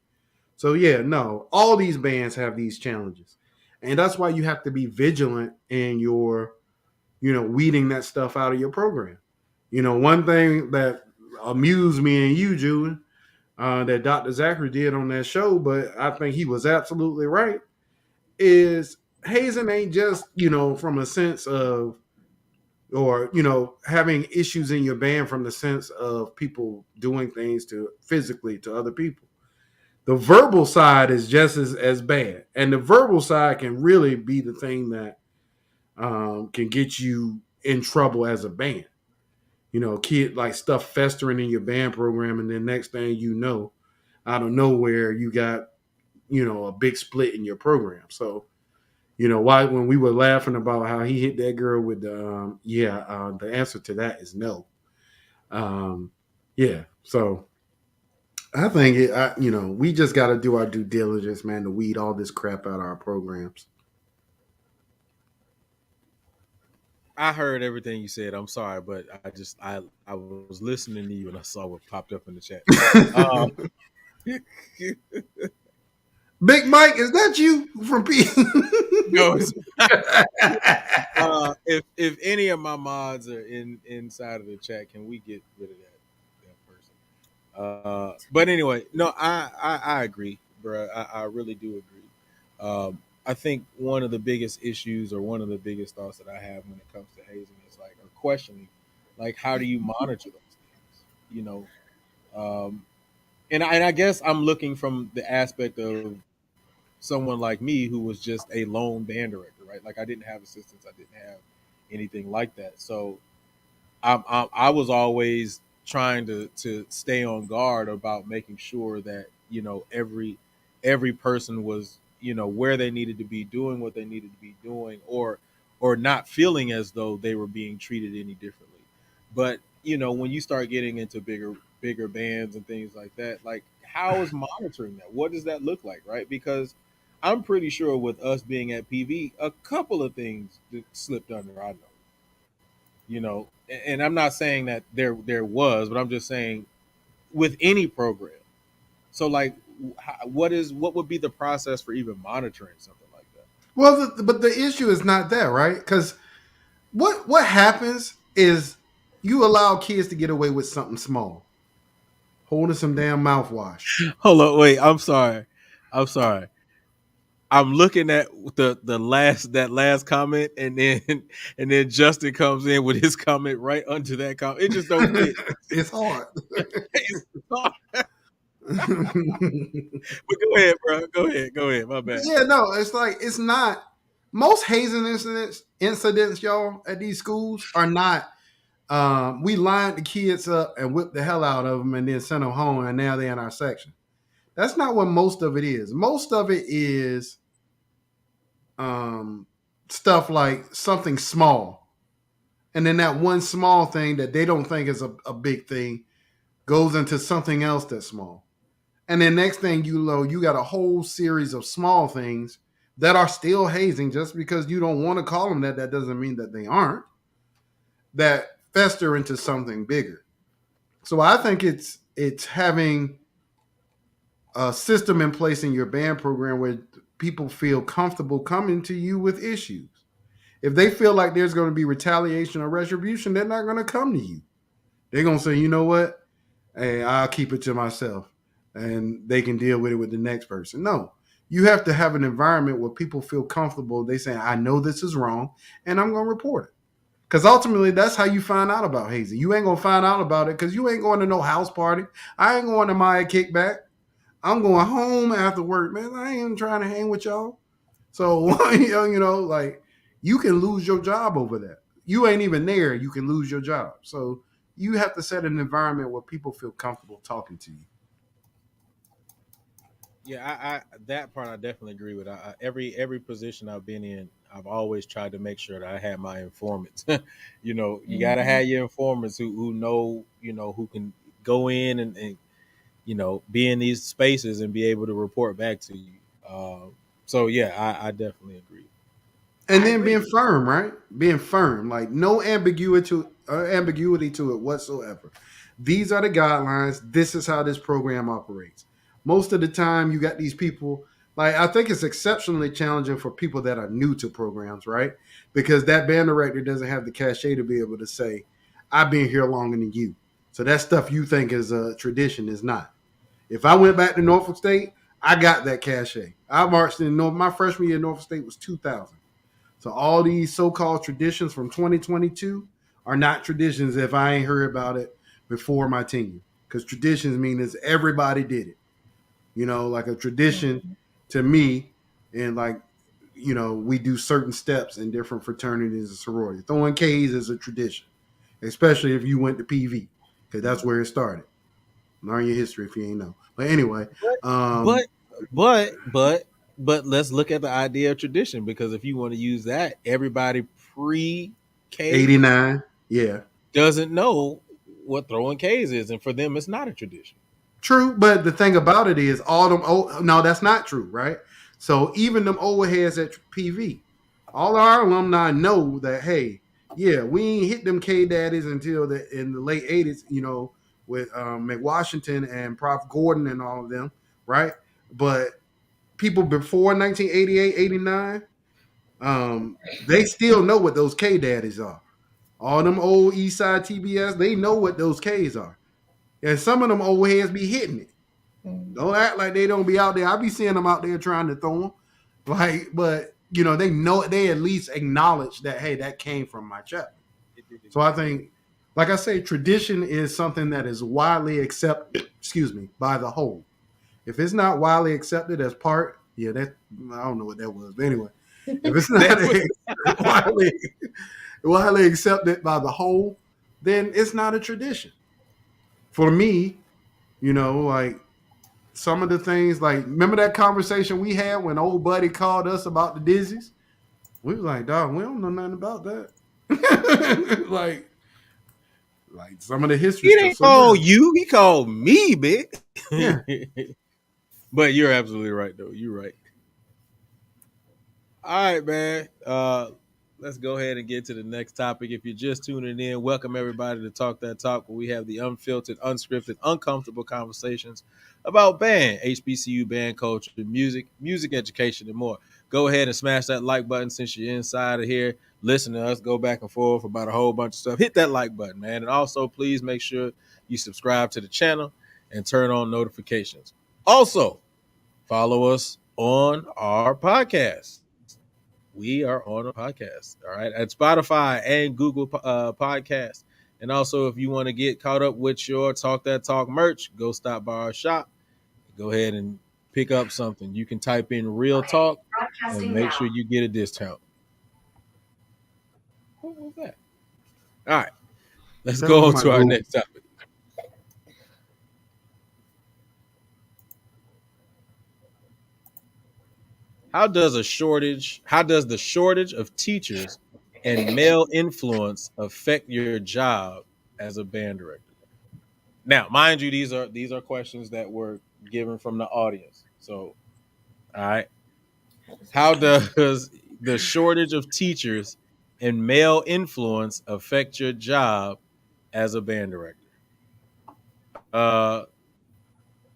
So yeah, no, all these bands have these challenges, and that's why you have to be vigilant in your, you know, weeding that stuff out of your program. You know, one thing that amused me and you, Julian, that Dr. Zachary did on that show, but I think he was absolutely right, is hazing ain't just, you know, from a sense of or having issues in your band from the sense of people doing things to physically to other people. The verbal side is just as bad, and the verbal side can really be the thing that can get you in trouble as a band. Kid like stuff festering in your band program, and then next thing you know, out of nowhere, you got a big split in your program. So why when we were laughing about how he hit that girl with the answer to that is no. Um, yeah, so I think we just got to do our due diligence, man, to weed all this crap out of our programs. I heard everything you said. I'm sorry, but I was listening to you and I saw what popped up in the chat. Um, Big Mike, is that you from P? no, if any of my mods are inside of the chat, can we get rid of that person? But anyway, no, I agree, bro. I really do agree. I think one of the biggest issues or one of the biggest thoughts that I have when it comes to hazing is like or questioning, like how do you monitor those things? Um, and I guess I'm looking from the aspect of someone like me who was just a lone band director, right? Like I didn't have assistants, I didn't have anything like that. So I was always trying to stay on guard about making sure that every person was where they needed to be, doing what they needed to be doing, or not feeling as though they were being treated any differently. But when you start getting into bigger bands and things like that, like how is monitoring that? What does that look like, right? Because I'm pretty sure with us being at PV, a couple of things that slipped under our nose, and I'm not saying that there was, but I'm just saying with any program. So like, what would be the process for even monitoring something like that? Well, but the issue is not that, right? Because what happens is you allow kids to get away with something small, holding some damn mouthwash. Hold on, wait. I'm sorry. I'm looking at the last comment, and then Justin comes in with his comment right under that comment. It just don't fit. It's hard. It's hard. But go ahead, bro. Go ahead. My bad. Yeah, no, it's like it's not. Most hazing incidents, y'all, at these schools are not. We lined the kids up and whipped the hell out of them, and then sent them home, and now they're in our section. That's not what most of it is. Most of it is stuff like something small, and then that one small thing that they don't think is a big thing goes into something else that's small. And then next thing you know, you got a whole series of small things that are still hazing. Just because you don't want to call them that, that doesn't mean that they aren't. That fester into something bigger. So I think it's having a system in place in your band program where people feel comfortable coming to you with issues. If they feel like there's going to be retaliation or retribution, they're not going to come to you. They're going to say, you know what? Hey, I'll keep it to myself, and they can deal with it with the next person. No, you have to have an environment where people feel comfortable. They say, I know this is wrong, and I'm going to report it. Because ultimately, that's how you find out about hazing. You ain't going to find out about it because you ain't going to no house party. I ain't going to my kickback. I'm going home after work, man. I ain't trying to hang with y'all. So, like, you can lose your job over that. You ain't even there. You can lose your job. So you have to set an environment where people feel comfortable talking to you. Yeah, I that part I definitely agree with. Every position I've been in, I've always tried to make sure that I had my informants. You got to have your informants who know, who can go in and be in these spaces and be able to report back to you. So yeah, I definitely agree. And then being firm, right? Being firm, like no ambiguity to it whatsoever. These are the guidelines. This is how this program operates. Most of the time, you got these people. Like I think it's exceptionally challenging for people that are new to programs, right? Because that band director doesn't have the cachet to be able to say, "I've been here longer than you." So that stuff you think is a tradition is not. If I went back to Norfolk State, I got that cachet. I marched in my freshman year in Norfolk State was 2000. So all these so-called traditions from 2022, are not traditions if I ain't heard about it before my tenure. Because traditions mean is everybody did it. Like a tradition to me, and like, we do certain steps in different fraternities and sororities. Throwing K's is a tradition, especially if you went to PV, because that's where it started. Learn your history if you ain't know. But anyway, But but but but let's look at the idea of tradition, because if you want to use that, everybody pre K 89, yeah. doesn't know what throwing K's is, and for them, it's not a tradition. True, but the thing about it is, all them old. No, that's not true, right? So even them old heads at PV, all our alumni know that. Hey, yeah, we ain't hit them K daddies until in the late '80s. With McWashington and Prof Gordon and all of them, right? But people before 1988, 89, they still know what those K daddies are. All them old Eastside TBS, they know what those K's are, and some of them old heads be hitting it. Don't act like they don't be out there. I be seeing them out there trying to throw them. But they know, they at least acknowledge that, hey, that came from my chapter. So I think, like I say, tradition is something that is widely accepted, by the whole. If it's not widely accepted as part, yeah, that, I don't know what that was. But anyway, if it's not widely accepted by the whole, then it's not a tradition. For me, like, some of the things, like, remember that conversation we had when old buddy called us about the dizzies? We was like, dog, we don't know nothing about that. like some of the history He stuff. didn't So yeah, call you; he called me, big. yeah. But you're absolutely right, though. You're right. All right, man. Let's go ahead and get to the next topic. If you're just tuning in, welcome everybody to Talk That Talk, where we have the unfiltered, unscripted, uncomfortable conversations about band, HBCU band culture, music education, and more. Go ahead and smash that like button since you're inside of here. Listen to us go back and forth about a whole bunch of stuff. Hit that like button, man. And also, please make sure you subscribe to the channel and turn on notifications. Also, follow us on our podcast. We are on a podcast, all right, at Spotify and Google Podcasts. And also, if you want to get caught up with your Talk That Talk merch, go stop by our shop. Go ahead and pick up something. You can type in Real Talk and make sure you get a discount. What was that? All right, let's That was go on my to our Google. next topic. How does the shortage of teachers and male influence affect your job as a band director? Now, mind you, these are questions that were given from the audience. So, all right. How does the shortage of teachers and male influence affect your job as a band director? Uh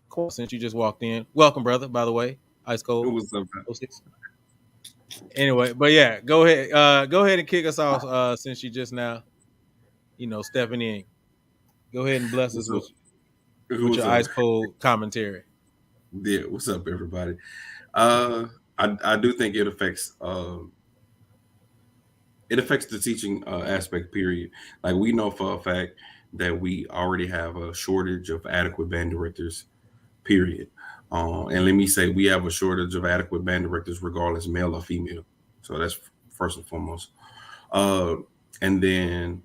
cool, since you just walked in. Welcome, brother, by the way. Ice It cold. was Oh 06. Anyway, but yeah, go ahead. Go ahead and kick us off since you just now, stepping in. Go ahead and bless us what's up? with your What's up? ice cold commentary. Yeah, what's up, everybody? Uh, I do think it affects the teaching aspect. Period. Like, we know for a fact that we already have a shortage of adequate band directors. Period. And let me say, we have a shortage of adequate band directors, regardless male or female. So that's first and foremost. Uh, and then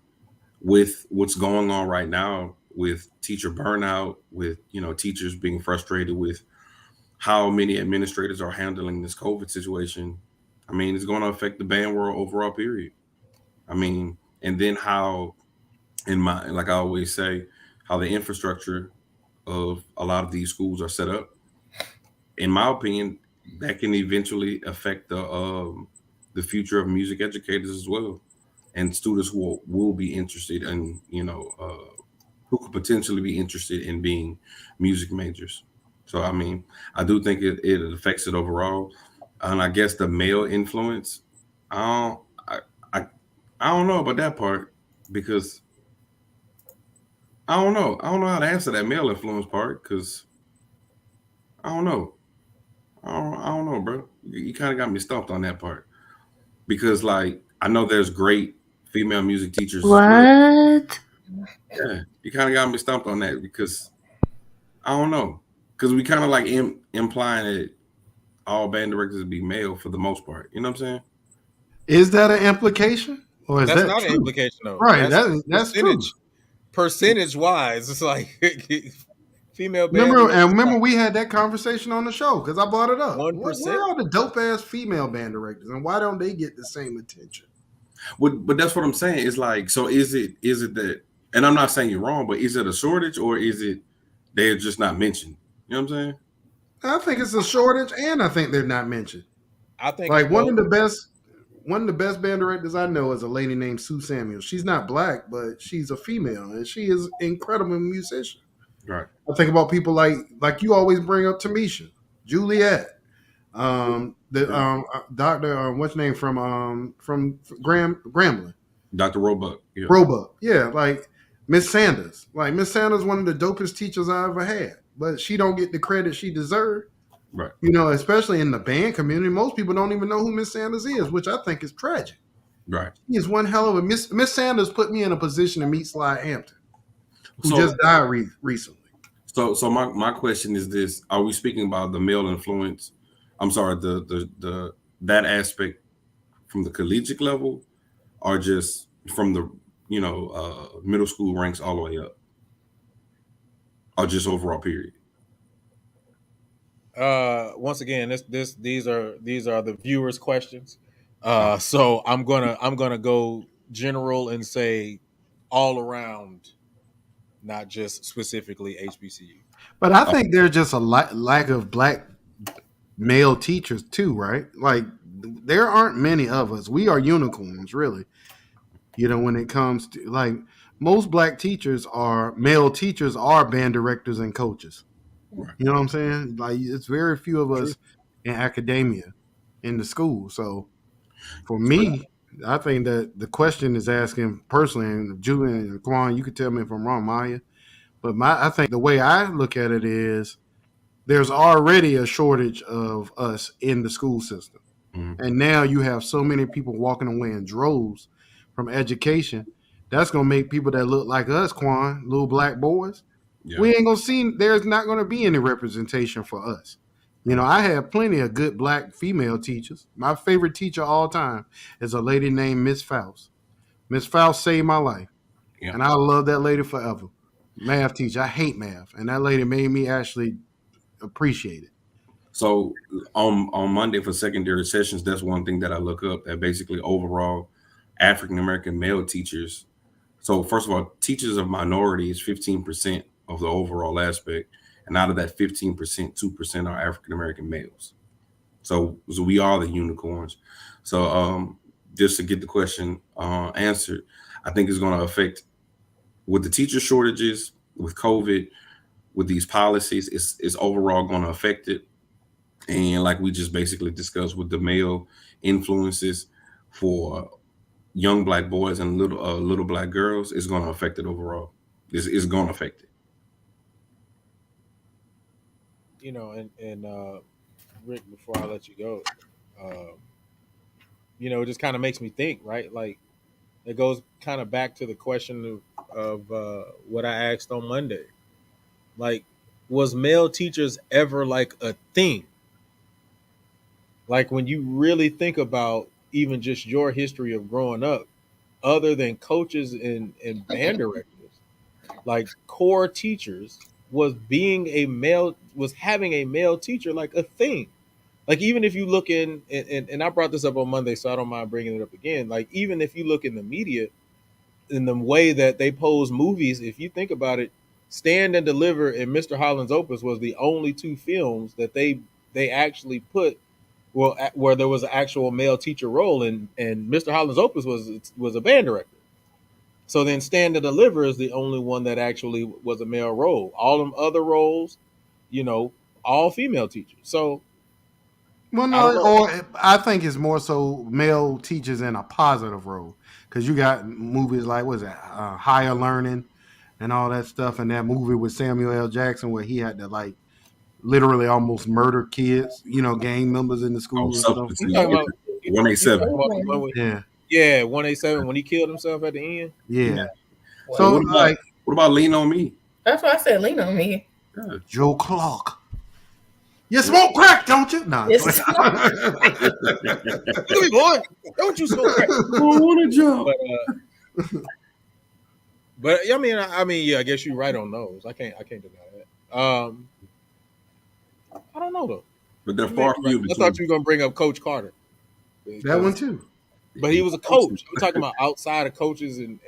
with what's going on right now with teacher burnout, with teachers being frustrated with how many administrators are handling this COVID situation, I mean, it's going to affect the band world overall. Period. I mean, and then how, like I always say, how the infrastructure of a lot of these schools are set up. In my opinion, that can eventually affect the future of music educators as well, and students who will be interested in, who could potentially be interested in being music majors. So I mean, I do think it affects it overall. And I guess the male influence, I don't I, I don't know about that part, because I don't know how to answer that male influence part, because I don't know. I don't know, bro. You kind of got me stumped on that part, because, like, I know there's great female music teachers as well. What? Yeah, you kind of got me stumped on that because I don't know, because we kind of like implying that all band directors be male for the most part. You know what I'm saying? Is that an implication, or is That's that not an true? implication though. Right, That's that's true. percentage wise. It's like female band Remember directors we had that conversation on the show because I brought it up. like Where 1%. are the dope ass female band directors, and why don't they get the same attention? But that's what I'm saying. It's like, so is it that? And I'm not saying you're wrong, but is it a shortage or is it they're just not mentioned? You know what I'm saying? I think it's a shortage, and I think they're not mentioned. I think it's Like one both. of the best band directors I know is a lady named Sue Samuel. She's not black, but she's a female, and she is an incredible musician. Right. I think about people like you always bring up Tamisha, Juliet, Doctor what's her name from Grambling, Dr. Roebuck. Yeah. Roebuck, yeah, like Miss Sanders. Like Miss Sanders, one of the dopest teachers I ever had, but she don't get the credit she deserved. Right. You know, especially in the band community, most people don't even know who Miss Sanders is, which I think is tragic. Right. He is one hell of a Miss Sanders put me in a position to meet Sly Hampton, who just died recently. So my question is this: are we speaking about the male influence? I'm sorry, the that aspect from the collegiate level, or just from the middle school ranks all the way up, or just overall period? Once again, these are the viewers' questions. So I'm gonna go general and say all around, not just specifically HBCU. But I think there's just a lack of black male teachers too, right? Like there aren't many of us. We are unicorns, really. You know, when it comes to like most black teachers are male teachers are band directors and coaches. Right. You know what I'm saying? Like it's very few of True. us in academia in the school. So for me, I think that the question is asking personally, and Julian and Quan, you could tell me if I'm wrong, Maya. But I think the way I look at it is there's already a shortage of us in the school system. Mm-hmm. And now you have so many people walking away in droves from education. That's going to make people that look like us, Quan, little black boys, we ain't going to see, there's not going to be any representation for us. You know, I had plenty of good black female teachers. My favorite teacher all time is a lady named Miss Faust. Miss Faust saved my life. Yeah. And I love that lady forever. Math teacher. I hate math. And that lady made me actually appreciate it. So on Monday for secondary sessions, that's one thing that I look up, that basically overall African American male teachers. So first of all, teachers of minorities, 15% of the overall aspect. And out of that 15%, 2% are African American males. So we are the unicorns. So just to get the question answered, I think it's going to affect with the teacher shortages, with COVID, with these policies, it's overall going to affect it. And like we just basically discussed with the male influences for young black boys and little black girls, it's going to affect it overall. It's going to affect it. You know, and Rick, before I let you go, you know, it just kind of makes me think, right? Like it goes kind of back to the question of what I asked on Monday. Like, was male teachers ever like a thing? Like when you really think about even just your history of growing up, other than coaches and band directors, like core teachers, was having a male teacher like a thing. Like even if you look and I brought this up on Monday, so I don't mind bringing it up again. Like even if you look in the media, in the way that they pose movies, if you think about it, Stand and Deliver and Mr. Holland's Opus was the only two films that they actually put where there was an actual male teacher role, and Mr. Holland's Opus was a band director. So then Stand and Deliver is the only one that actually was a male role. All them other roles, you know, all female teachers. So well, no, or I think it's more so male teachers in a positive role, because you got movies like Higher Learning and all that stuff, and that movie with Samuel L. Jackson where he had to like literally almost murder kids, you know, gang members in the schools and stuff. You talking about 187. Yeah. Yeah, 187 when he killed himself at the end. Yeah. Wow. So what about Lean on Me? That's why I said lean on me. Yeah. Joe Clark. You smoke crack, don't you? Nah. It's Look at me, boy. Don't you smoke crack. I want a job. But I mean, yeah, I guess you're right on those. I can't deny that. I don't know though. But they're far few I between. thought you were gonna bring up Coach Carter. That one too. But he was a coach. We're talking about outside of coaches and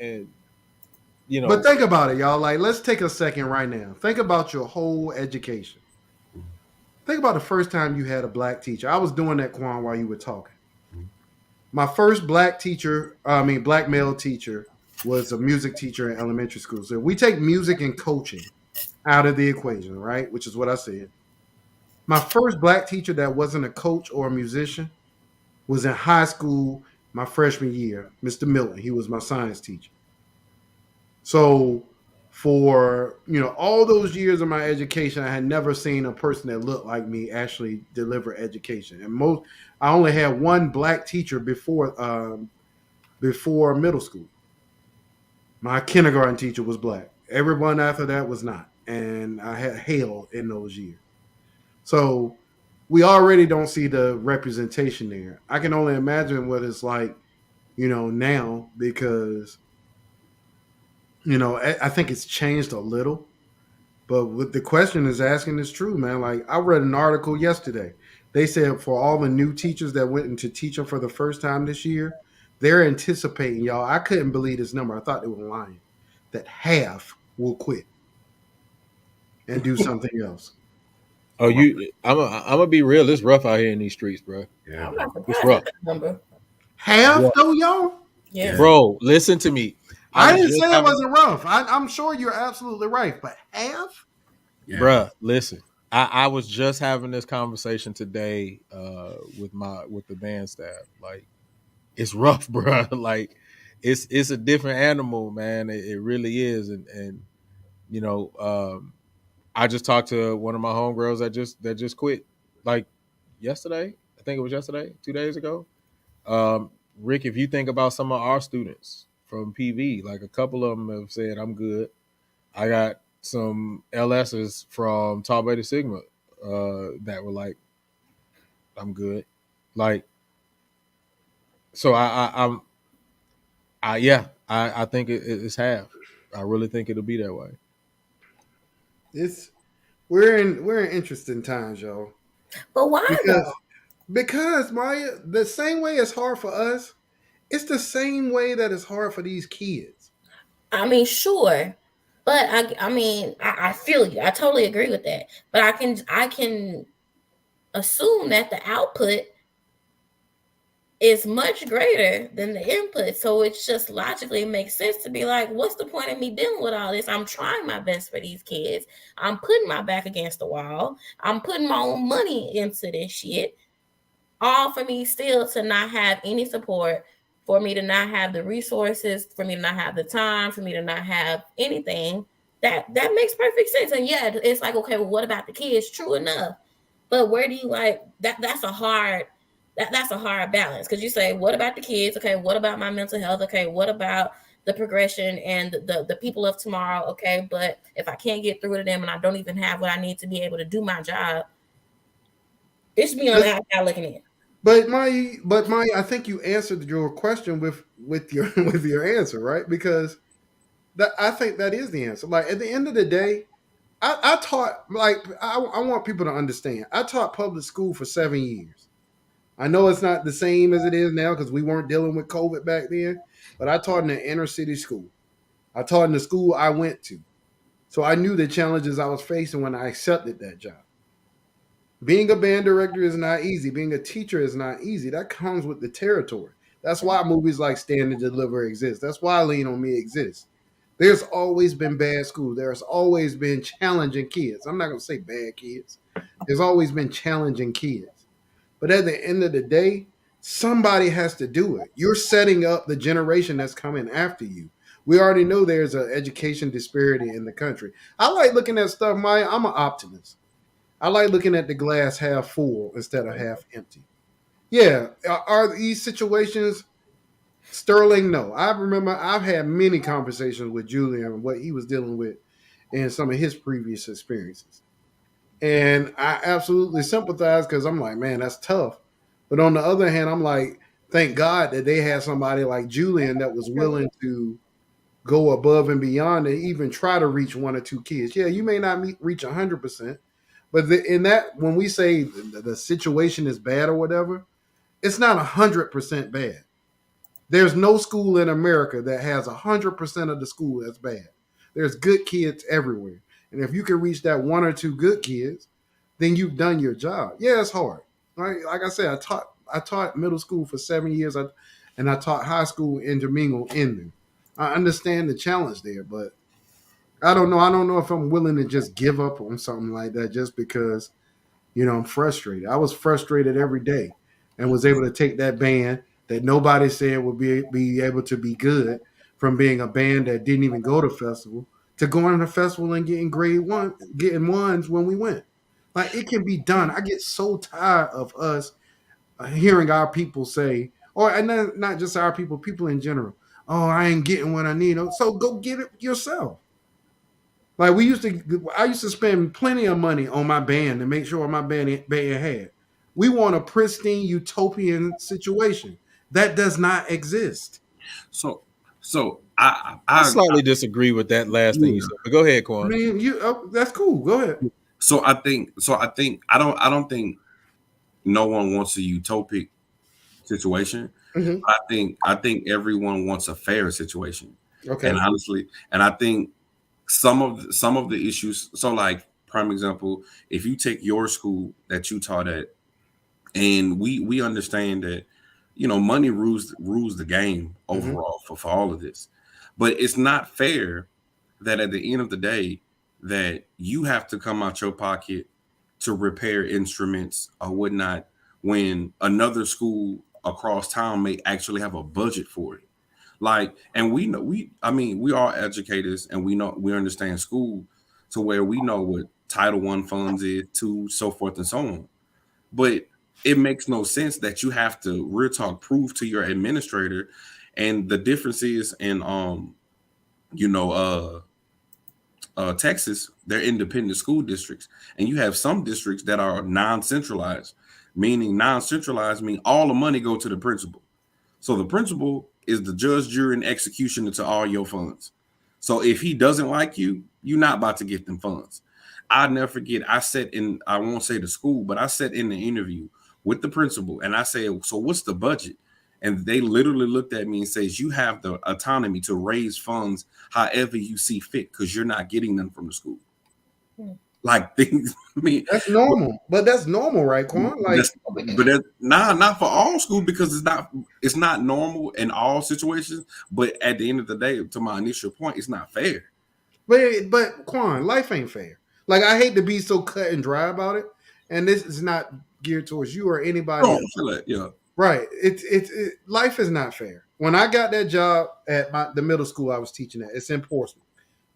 you know. But think about it, y'all. Like, let's take a second right now. Think about your whole education. Think about the first time you had a black teacher. I was doing that, Quan, while you were talking. My first black male teacher was a music teacher in elementary school. So if we take music and coaching out of the equation, right, which is what I said. My first black teacher that wasn't a coach or a musician was in high school my freshman year, Mr. Milton. He was my science teacher. So for all those years of my education, I had never seen a person that looked like me actually deliver education. And I only had one black teacher before middle school. My kindergarten teacher was black. Everyone after that was not, and I had hell in those years. So we already don't see the representation there. I can only imagine what it's like, now, because I think it's changed a little. But what the question is asking is true, man. Like, I read an article yesterday. They said for all the new teachers that went into teaching for the first time this year, they're anticipating, y'all. I couldn't believe this number. I thought they were lying. That half will quit and do something else. Oh, I'm gonna be real. It's rough out here in these streets, bro. Yeah, it's rough. Half though, y'all. Yeah, bro. Listen to me. I didn't say it wasn't rough. I'm sure you're absolutely right, but half, bruh. Listen, I was just having this conversation today with the band staff. Like, it's rough, bruh. Like, it's a different animal, man. It really is, and I just talked to one of my homegirls that just quit, like yesterday. I think it was yesterday, 2 days ago. Rick, if you think about some of our students from PV, like a couple of them have said, I'm good. I got some LSs from Tau Beta Sigma that were like, I'm good. Like, so I think it's half. I really think it'll be that way. We're in interesting times, y'all. But why though? Because Maya, the same way it's hard for us, it's the same way that it's hard for these kids. I mean, sure, but I feel you. I totally agree with that. But I can assume that the output is much greater than the input. So it's just logically makes sense to be like, what's the point of me dealing with all this? I'm trying my best for these kids. I'm putting my back against the wall. I'm putting my own money into this shit. All for me still to not have any support, for me to not have the resources, for me to not have the time, for me to not have anything. That makes perfect sense. And yeah, it's like, okay, well, what about the kids? True enough. But where do you that's a hard balance, because you say, what about the kids? Okay, what about my mental health? Okay, what about the progression and the people of tomorrow? Okay, but if I can't get through to them and I don't even have what I need to be able to do my job, it's me on the outside looking in. But I think you answered your question with your answer, right? Because I think that is the answer. Like, at the end of the day, I taught, like, I want people to understand. I taught public school for 7 years. I know it's not the same as it is now because we weren't dealing with COVID back then, but I taught in an inner city school. I taught in the school I went to. So I knew the challenges I was facing when I accepted that job. Being a band director is not easy. Being a teacher is not easy. That comes with the territory. That's why movies like Stand and Deliver exist. That's why Lean on Me exists. There's always been bad schools. There's always been challenging kids. I'm not going to say bad kids. There's always been challenging kids. But at the end of the day, somebody has to do it. You're setting up the generation that's coming after you. We already know there's an education disparity in the country. I like looking at stuff, Maya. I'm an optimist. I like looking at the glass half full instead of half empty. Yeah, are these situations Sterling, no. I remember I've had many conversations with Julian and what he was dealing with in some of his previous experiences. And I absolutely sympathize because I'm like, man, that's tough. But on the other hand, I'm like, thank God that they had somebody like Julian that was willing to go above and beyond and even try to reach one or two kids. Yeah, you may not reach 100%, but in that, when we say the situation is bad or whatever, it's not 100% bad. There's no school in America that has 100% of the school that's bad. There's good kids everywhere. And if you can reach that one or two good kids, then you've done your job. Yeah, it's hard. Like I said, I taught middle school for 7 years, and I taught high school intermingled in there. I understand the challenge there, but I don't know. I don't know if I'm willing to just give up on something like that just because I'm frustrated. I was frustrated every day and was able to take that band that nobody said would be able to be good from being a band that didn't even go to festival to going to festival and getting grade one, getting ones when we went. Like it can be done. I get so tired of us hearing our people say, or and not just our people, people in general. Oh, I ain't getting what I need. So go get it yourself. Like I used to spend plenty of money on my band to make sure my band had. We want a pristine utopian situation that does not exist. So, so I slightly disagree with that last thing you yeah. said, but go ahead, I Quan. mean, that's cool. Go ahead. I don't think no one wants a utopic situation. Mm-hmm. I think everyone wants a fair situation. And Okay. honestly, and I think some of the issues. So, like prime example, if you take your school that you taught at, and we understand that money rules the game Mm-hmm. overall for all of this, but it's not fair that at the end of the day that you have to come out your pocket to repair instruments or whatnot when another school across town may actually have a budget for it. Like, and we know we are educators and we understand school to where we know what Title One funds is to so forth and so on. But it makes no sense that you have to real talk prove to your administrator, and the difference is in you know Texas, they're independent school districts, and you have some districts that are non-centralized. Meaning non-centralized mean all the money go to the principal. So the principal is the judge, jury, and executioner to all your funds. So if he doesn't like you, you're not about to get them funds. I'll never forget. I won't say the school, but I sat in the interview with the principal, and I said, "So what's the budget?" And they literally looked at me and says, "You have the autonomy to raise funds however you see fit, because you're not getting them from the school." Hmm. Like things, I mean, That's normal, but that's normal, right, Quan? Like, not for all schools, because it's not normal in all situations. But at the end of the day, to my initial point, it's not fair. but Quan, life ain't fair. Like, I hate to be so cut and dry about it, and this is not geared towards you or anybody Oh, else. yeah. Right. Life is not fair. When I got that job at the middle school I was teaching at, it's in Portsmouth.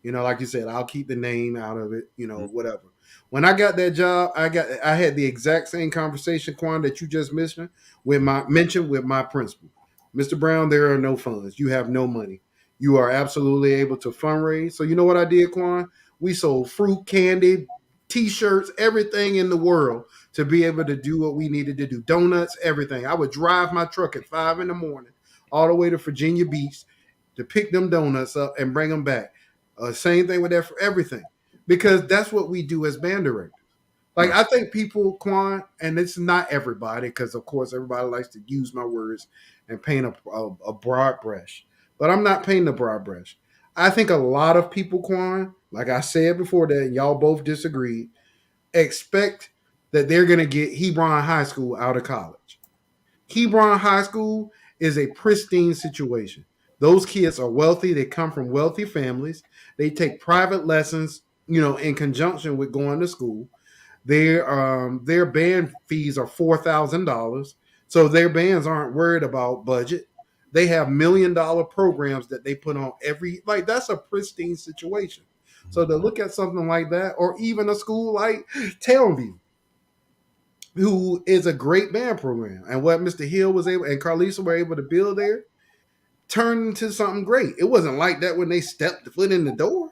Like you said, I'll keep the name out of it, whatever. When I got that job, I had the exact same conversation, Quan, that you just mentioned with my principal. Mr. Brown, there are no funds. You have no money. You are absolutely able to fundraise. So you know what I did, Quan? We sold fruit, candy, t-shirts, everything in the world to be able to do what we needed to do. Donuts, everything. I would drive my truck at 5 in the morning all the way to Virginia Beach to pick them donuts up and bring them back. Same thing with that for everything, because that's what we do as band directors. Like, Right. I think people, Quan, and it's not everybody, because of course everybody likes to use my words and paint a broad brush, but I'm not painting a broad brush. I think a lot of people, Quan, like I said before that, and y'all both disagreed, expect that they're going to get Hebron High School out of college. Hebron High School is a pristine situation. Those kids are wealthy. They come from wealthy families. They take private lessons, in conjunction with going to school. Their band fees are $4,000, so their bands aren't worried about budget. They have $1 million programs that they put on like that's a pristine situation. So to look at something like that, or even a school like Townview, who is a great band program, and what Mr. Hill was able and Carlisa were able to build there, turned into something great. It wasn't like that when they stepped the foot in the door.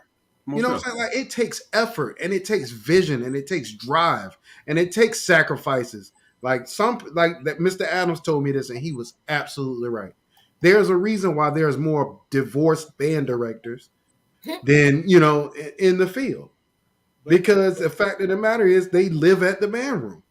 You Most know what I'm definitely. saying? Like, it takes effort and it takes vision and it takes drive and it takes sacrifices. Like that Mr. Adams told me this and he was absolutely right. There's a reason why there's more divorced band directors than, in the field. But Because the fact of the matter is they live at the band room.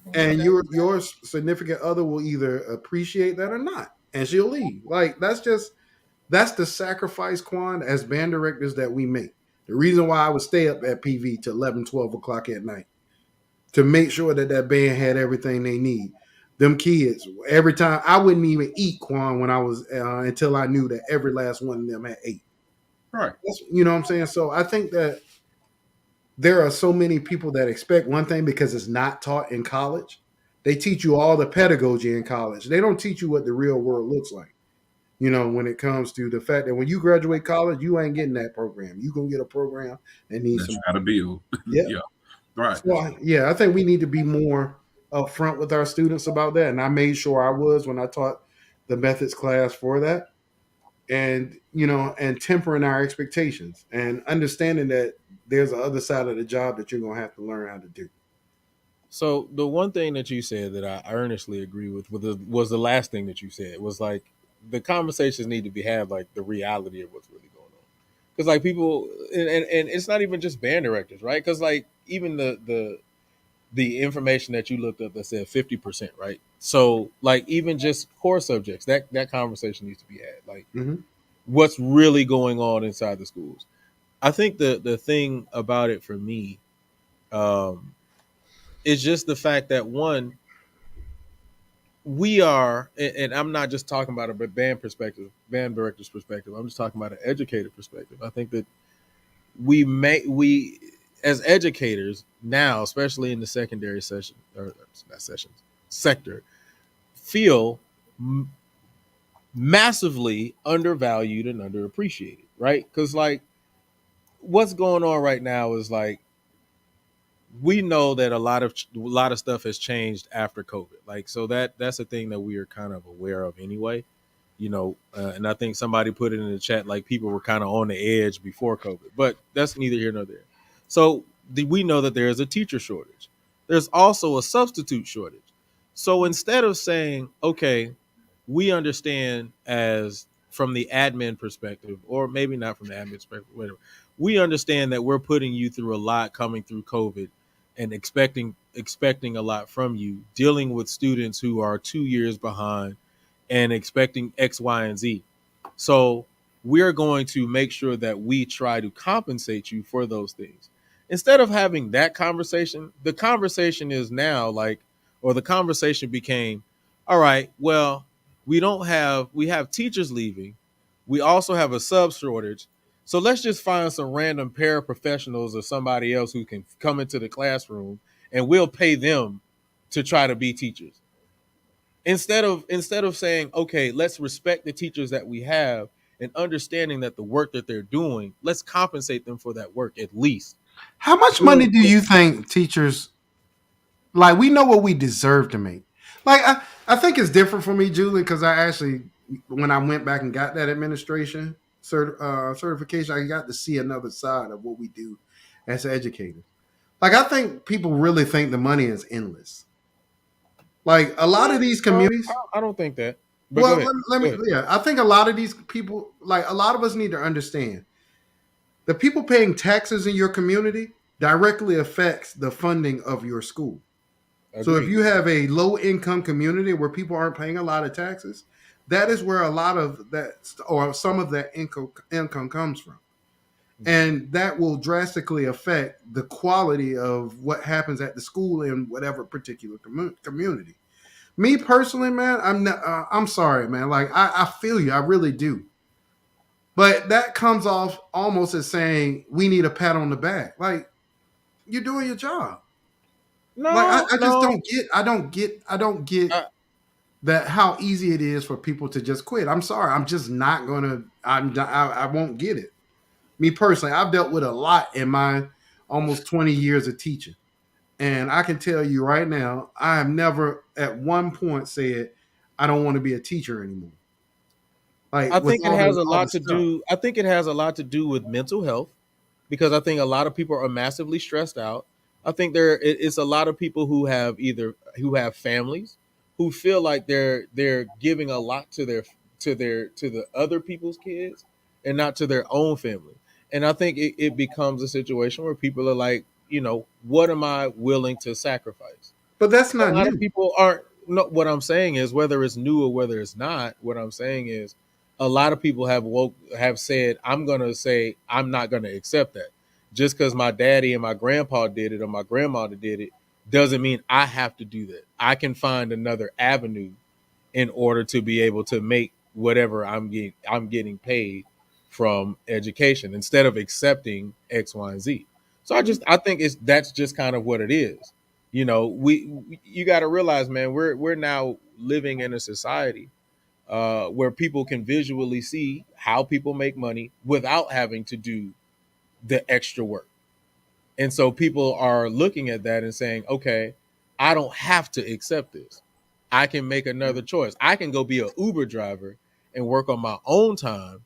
but And your significant other will either appreciate that or not. And she'll leave. Like that's the sacrifice, Quan, as band directors that we make. The reason why I would stay up at PV to 11, 12 o'clock at night to make sure that that band had everything they need. Them kids, every time I wouldn't even eat, Quan, when I was until I knew that every last one of them had ate. Right. You know what I'm saying? So I think that there are so many people that expect one thing because it's not taught in college. They teach you all the pedagogy in college. They don't teach you what the real world looks like. When it comes to the fact that when you graduate college, you ain't getting that program. You gonna get a program that needs That you some. got to build. Yeah. Yeah. Right. So I think we need to be more upfront with our students about that. And I made sure I was when I taught the methods class for that. And and tempering our expectations and understanding that there's a other side of the job that you're gonna have to learn how to do. So the one thing that you said that I earnestly agree with was the last thing that you said was like the conversations need to be had like the reality of what's really going on. Because like people and it's not even just band directors, right? Because like even the information that you looked up that said 50%, right? So like even just core subjects, that conversation needs to be had. Like Mm-hmm. what's really going on inside the schools. I think the thing about it for me, um, is just the fact that one, we are, and I'm not just talking about a band perspective, band director's perspective. I'm just talking about an educator perspective. I think that we as educators now, especially in the secondary session or not sessions sector, feel massively undervalued and underappreciated, right? Because like what's going on right now is like we know that a lot of stuff has changed after COVID. Like so that's a thing that we are kind of aware of anyway. And I think somebody put it in the chat like people were kind of on the edge before COVID, but that's neither here nor there. So we know that there is a teacher shortage. There's also a substitute shortage. So instead of saying, okay, we understand as from the admin perspective, or maybe not from the admin perspective, whatever, we understand that we're putting you through a lot coming through COVID and expecting a lot from you, dealing with students who are 2 years behind and expecting X, Y, and Z. So we're going to make sure that we try to compensate you for those things. Instead of having that conversation, the conversation is now like, or the conversation became, all right, well, we have teachers leaving. We also have a sub shortage. So let's just find some random paraprofessionals or somebody else who can come into the classroom and we'll pay them to try to be teachers instead of saying, okay, let's respect the teachers that we have and understanding that the work that they're doing, let's compensate them for that work at least. How much money We'll, do you think teachers like? We know what we deserve to make. Like I think it's different for me, Julie, because I actually when I went back and got that administration certification, I got to see another side of what we do as educators. Like I think people really think the money is endless. Like a lot of these no, communities. I don't think that. But go Well, ahead. let Go me. ahead. Yeah, I think a lot of these people, like a lot of us, need to understand the people paying taxes in your community directly affects the funding of your school. So if Agreed. you have a low income community where people aren't paying a lot of taxes, that is where a lot of that or some of that income comes from. And that will drastically affect the quality of what happens at the school in whatever particular community. Me personally, man, I'm sorry, man. Like I feel you, I really do. But that comes off almost as saying we need a pat on the back. Like you're doing your job. Like No, I just no. I don't get I, that how easy it is for people to just quit. I'm sorry. I'm just not gonna. I won't get it. Me personally, I've dealt with a lot in my almost 20 years of teaching, and I can tell you right now, I have never at one point said I don't want to be a teacher anymore. Like I with think it has a all the lot to stuff. do. I think it has a lot to do with mental health because I think a lot of people are massively stressed out. I think it's a lot of people who have who have families who feel like they're giving a lot to to the other people's kids and not to their own family. And I think it becomes a situation where people are like, what am I willing to sacrifice? But that's A not lot of new. people aren't. No, what I'm saying is, whether it's new or whether it's not, what I'm saying is, a lot of people have said, I'm not gonna accept that. Just because my daddy and my grandpa did it or my grandmother did it doesn't mean I have to do that. I can find another avenue in order to be able to make whatever I'm getting paid from education instead of accepting X, Y, and Z. So I think that's just kind of what it is. You got to realize, man, we're now living in a society where people can visually see how people make money without having to do the extra work. And so people are looking at that and saying, okay, I don't have to accept this. I can make another choice. I can go be an Uber driver and work on my own time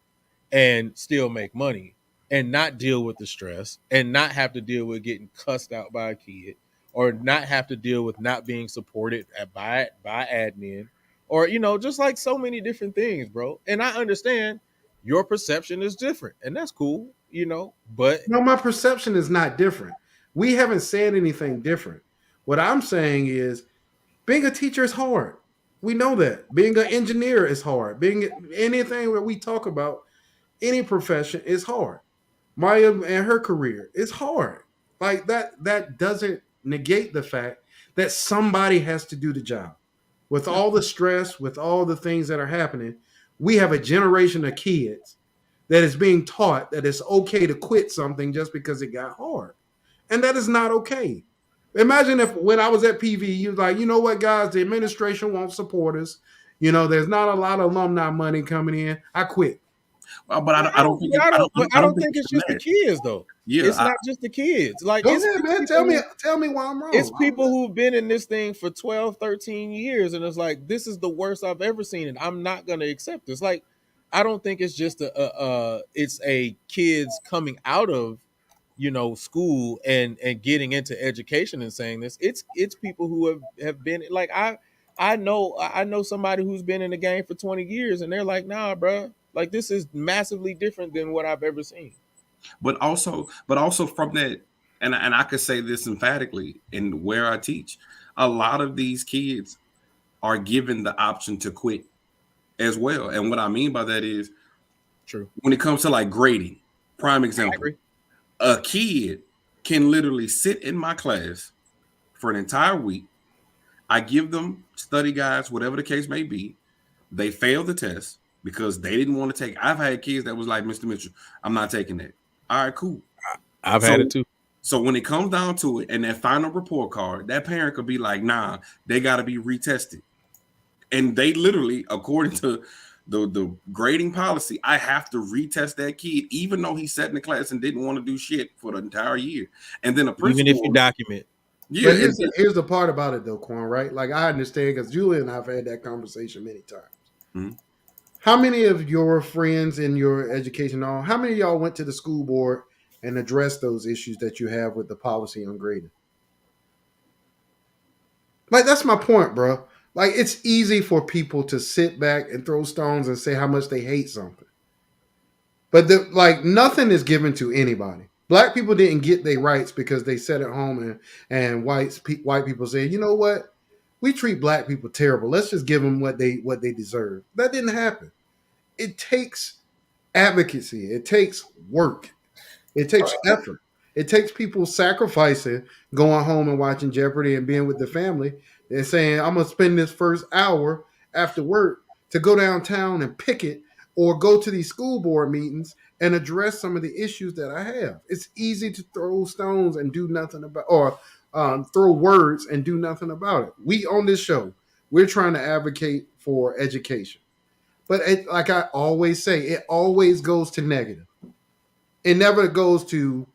and still make money and not deal with the stress and not have to deal with getting cussed out by a kid or not have to deal with not being supported by admin or just like so many different things, bro. And I understand your perception is different and that's cool, but No, my perception is not different. We haven't said anything different. What I'm saying is being a teacher is hard. We know that. Being an engineer is hard. Being anything that we talk about, any profession is hard. Maya and her career is hard. Like that doesn't negate the fact that somebody has to do the job. With all the stress, with all the things that are happening, we have a generation of kids that is being taught that it's okay to quit something just because it got hard. And that is not okay. Imagine if when I was at PV, you was like, you know what, guys, the administration won't support us. There's not a lot of alumni money coming in. I quit. But I don't think I I don't don't think think it's it's from just the that. kids though. Yeah, It's not just the kids. Like Go it's, ahead, it's man. people who Tell me why I'm it's wrong. people who've been in this thing for 12, 13 years and it's like this is the worst I've ever seen and I'm not going to accept this. Like I don't think it's just it's a kids coming out of school and getting into education and saying this. It's people who have been like I know somebody who's been in the game for 20 years and they're like, "Nah, bro. Like this is massively different than what I've ever seen." but also from that, and I could say this emphatically in where I teach, a lot of these kids are given the option to quit as well. And what I mean by that is True. when it comes to like grading, prime I example, agree. a kid can literally sit in my class for an entire week. I give them study guides, whatever the case may be. They fail the test because they didn't want to take. I've had kids that was like, Mr. Mitchell, I'm not taking that. All right, cool. I've had it So too. so when it comes down to it and that final report card, that parent could be like, nah, they got to be retested. And they literally, according to the grading policy, I have to retest that kid, even though he sat in the class and didn't want to do shit for the entire year. And then a Even if you principal, document. yeah, But here's the part about it though, Quan, right? Like I understand because Julia and I've had that conversation many times. Mhm. How many of your friends in your education how many of y'all went to the school board and addressed those issues that you have with the policy on grading? Like that's my point, bro. Like it's easy for people to sit back and throw stones and say how much they hate something. But like nothing is given to anybody. Black people didn't get their rights because they sat at home and white people said, you know what, we treat black people terrible. Let's just give them what they deserve. That didn't happen. It takes advocacy. It takes work. It takes effort. It takes people sacrificing, going home and watching Jeopardy and being with the family and saying, I'm going to spend this first hour after work to go downtown and picket or go to these school board meetings and address some of the issues that I have. It's easy to throw stones and do nothing about, or throw words and do nothing about it. We on this show, we're trying to advocate for education. But like I always say, it always goes to negative. It never goes to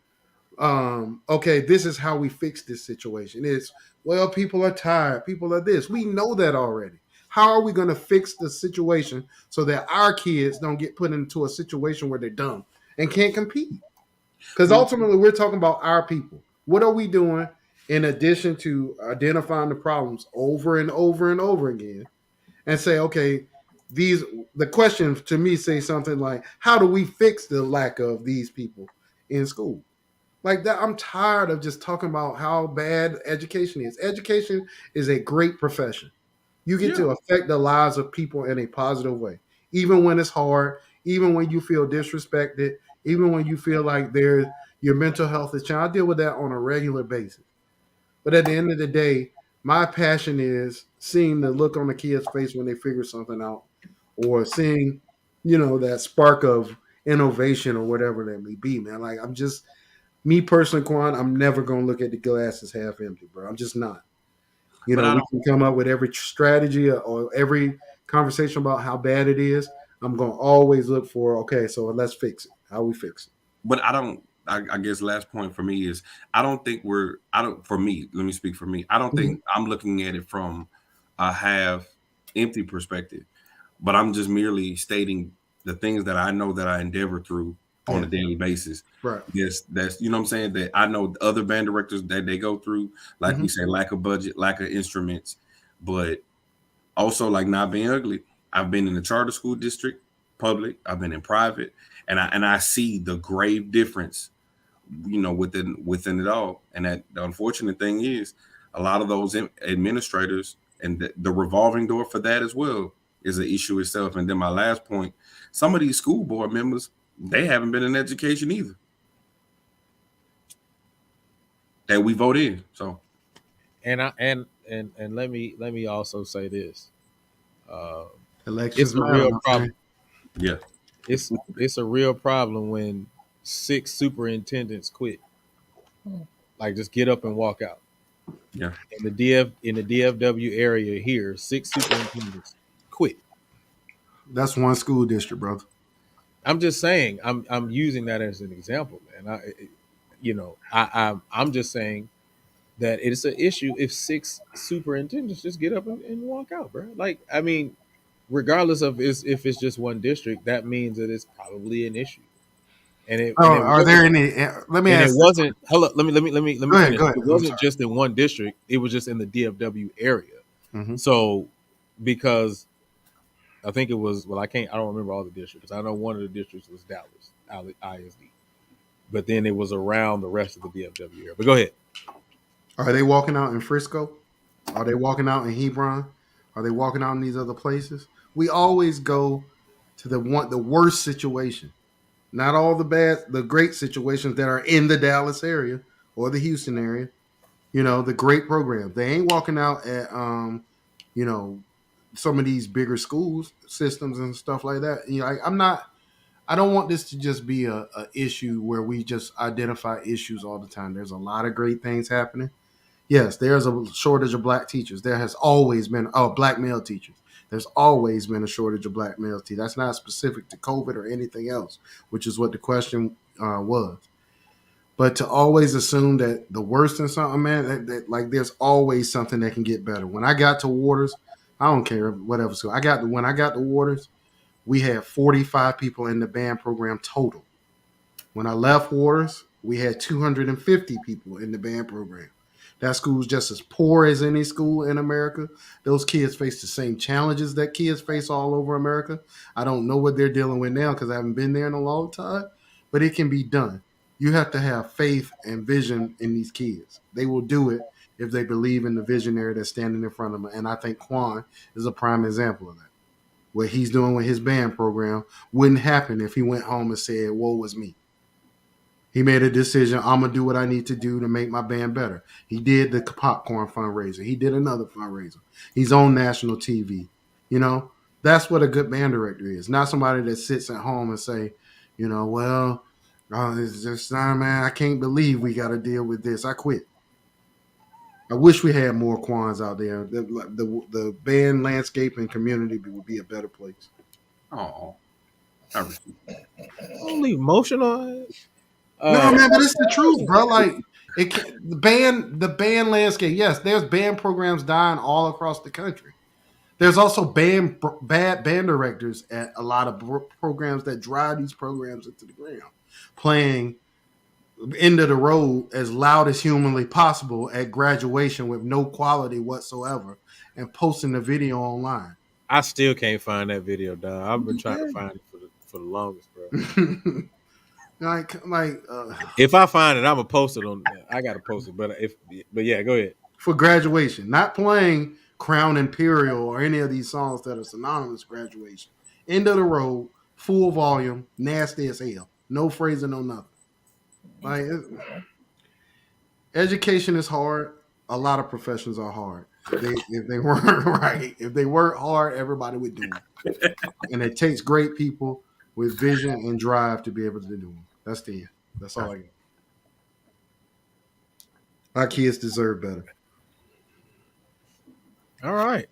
okay, this is how we fix this situation. It's well, people are tired, people are this. We know that already. How are we going to fix the situation so that our kids don't get put into a situation where they're dumb and can't compete? Because ultimately, we're talking about our people. What are we doing in addition to identifying the problems over and over and over again and say, okay, the question to me say something like, how do we fix the lack of these people in school? Like that, I'm tired of just talking about how bad education is. Education is a great profession. You get to affect the lives of people in a positive way, even when it's hard, even when you feel disrespected, even when you feel like your mental health is challenged. I deal with that on a regular basis. But at the end of the day, my passion is seeing the look on the kid's face when they figure something out, or seeing, that spark of innovation or whatever that may be, man. Like I'm just me personally, Quan, I'm never gonna look at the glass as half empty, bro. I'm just not. But I We don't. can come up with every strategy or every conversation about how bad it is. I'm gonna always look for, okay, so let's fix it. How we fix it? But I don't. I guess last point for me is I don't think we're. I don't. For me, let me speak for me. I don't think I'm looking at it from a half empty perspective, but I'm just merely stating the things that I know that I endeavor through on a daily basis. Right. Yes, that's what I'm saying, that I know other band directors that they go through, like we say, lack of budget, lack of instruments, but also like not being ugly. I've been in the charter school district, public. I've been in private, and I see the grave difference, within it all. And that the unfortunate thing is, a lot of those administrators and the revolving door for that as well is an issue itself. And then my last point, some of these school board members, they haven't been in education either, that we vote in. So, And let me also say this. Elections It's a matter, real my friend. problem. yeah, It's a real problem when 6 superintendents quit. Like just get up and walk out. yeah. In the DFW area here, 6 superintendents quit. That's one school district, brother. I'm just saying. I'm using that as an example, man. I'm just saying that it's an issue if 6 superintendents just get up and walk out, bro. Like, I mean, regardless of if it's just one district, that means that it's probably an issue. Oh, And it are wasn't there any? Let me and it ask. wasn't. Hold up, let me Go ahead. finish. Go ahead. It I'm wasn't sorry. just in one district. It was just in the DFW area. Mm-hmm. So because I think it was, well, I don't remember all the districts. I know one of the districts was Dallas ISD, but then it was around the rest of the DFW area. But go ahead. Are they walking out in Frisco? Are they walking out in Hebron? Are they walking out in these other places? We always go to the worst situation. Not all the great situations that are in the Dallas area or the Houston area. The great programs. They ain't walking out at you know, some of these bigger schools systems and stuff like that. I'm not. I don't want this to just be a issue where we just identify issues all the time. There's a lot of great things happening. Yes, there's a shortage of black teachers. There has always been black male teachers. There's always been a shortage of black male teachers. That's not specific to COVID or anything else, which is what the question was. But to always assume that the worst in something, man, that like there's always something that can get better. When I got to Waters, I don't care whatever school. When I got to Waters, we had 45 people in the band program total. When I left Waters, we had 250 people in the band program. That school's just as poor as any school in America. Those kids face the same challenges that kids face all over America. I don't know what they're dealing with now because I haven't been there in a long time, but it can be done. You have to have faith and vision in these kids. They will do it if they believe in the visionary that's standing in front of them. And I think Quan is a prime example of that. What he's doing with his band program wouldn't happen if he went home and said, woe was me. He made a decision. I'm going to do what I need to do to make my band better. He did the popcorn fundraiser. He did another fundraiser. He's on national TV. That's what a good band director is. Not somebody that sits at home and say, well, it's just, man, I can't believe we got to deal with this. I quit. I wish we had more Quans out there. The band landscape and community would be a better place. Oh, Only emotional. No, man, but it's the truth, bro. Like the band landscape. Yes, there's band programs dying all across the country. There's also bad band directors at a lot of programs that drive these programs into the ground, playing end of the road as loud as humanly possible at graduation with no quality whatsoever, and posting the video online. I still can't find that video, dog. I've been trying to find it for the longest, bro. like If I find it, I'm gonna post it on. I gotta post it, but yeah, go ahead. for graduation, not playing Crown Imperial or any of these songs that are synonymous with graduation. End of the road, full volume, nasty as hell, no phrasing, no nothing. Like education is hard. A lot of professions are hard. If they weren't right, if they weren't hard, everybody would do them. And it takes great people with vision and drive to be able to do them. That's the end. That's all I got. Our kids deserve better. All right.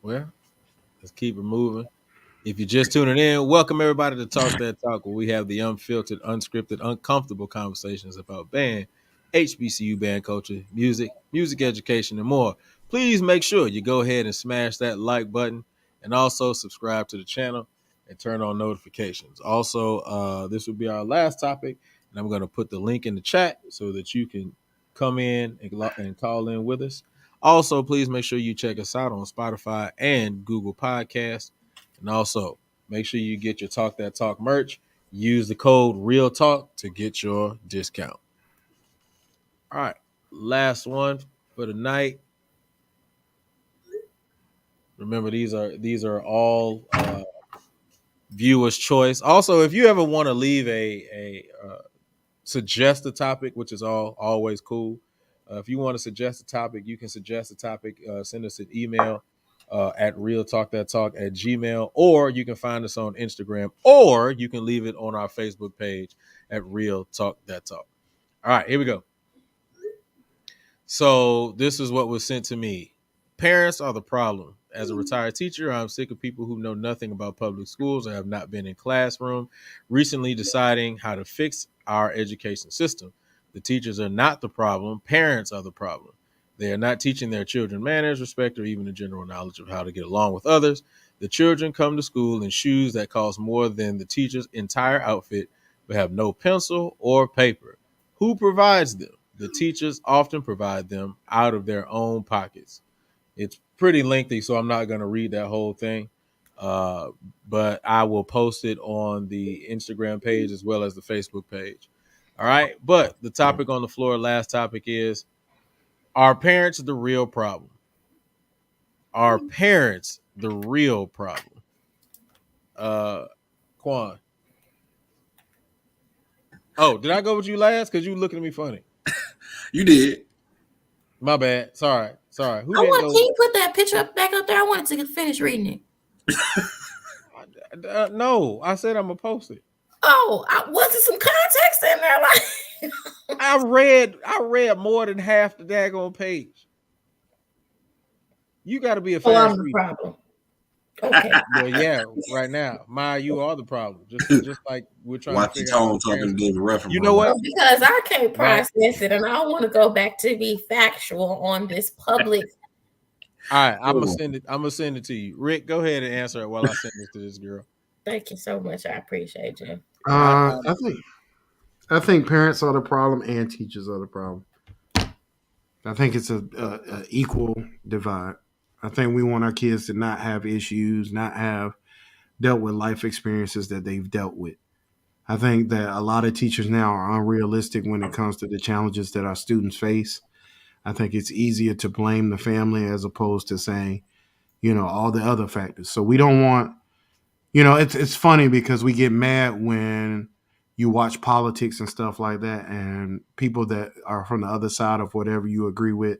Well, let's keep it moving. If you're just tuning in, welcome everybody to Talk That Talk, where we have the unfiltered, unscripted, uncomfortable conversations about band, HBCU band culture, music education, and more. Please make sure you go ahead and smash that like button and also subscribe to the channel and turn on notifications. Also, this will be our last topic, and I'm going to put the link in the chat so that you can come in and call in with us. Also, please make sure you check us out on Spotify and Google Podcasts. And also, make sure you get your Talk That Talk merch. Use the code REALTALK to get your discount. All right, last one for the night. Remember, these are all viewers' choice. Also, if you ever want to leave a suggest a topic, which is always cool. If you want to suggest a topic, you can suggest a topic. Send us an email at realtalkthattalk@gmail, or you can find us on Instagram, or you can leave it on our Facebook page at Real Talk That Talk. All right, here we go. So this is what was sent to me. Parents are the problem. As a retired teacher, I'm sick of people who know nothing about public schools or have not been in classroom recently deciding how to fix our education system. The teachers are not the problem. Parents are the problem. They are not teaching their children manners, respect, or even the general knowledge of how to get along with others. The children come to school in shoes that cost more than the teacher's entire outfit, but have no pencil or paper. Who provides them? The teachers often provide them out of their own pockets. It's pretty lengthy, so I'm not going to read that whole thing. But I will post it on the Instagram page as well as the Facebook page. All right. But the topic on the floor, last topic is, are parents the real problem? Are parents the real problem? Quan. Oh, did I go with you last? Because you looking at me funny. You did. My bad. Sorry. Who Can didn't go? you put that picture back up there? I wanted to finish reading it. No, I said I'm gonna post it. Oh, wasn't some context in there? Like I read more than half the daggone page. You got to be a fast I'm the reader. problem. Okay. Well, yeah, right now, Maya, you are the problem. Just like we're trying Watch to figure your tone out. talking to David Ruffin. You know what? Because I can't process it, and I want to go back to be factual on this public. All right, I'm gonna send it to you. Rick, go ahead and answer it while I send this to this girl. Thank you so much. I appreciate you. I think parents are the problem and teachers are the problem. I think it's a equal divide. I think we want our kids to not have issues, not have dealt with life experiences that they've dealt with. I think that a lot of teachers now are unrealistic when it comes to the challenges that our students face. I think it's easier to blame the family as opposed to saying, all the other factors. So we don't want, it's funny because we get mad when you watch politics and stuff like that, and people that are from the other side of whatever you agree with,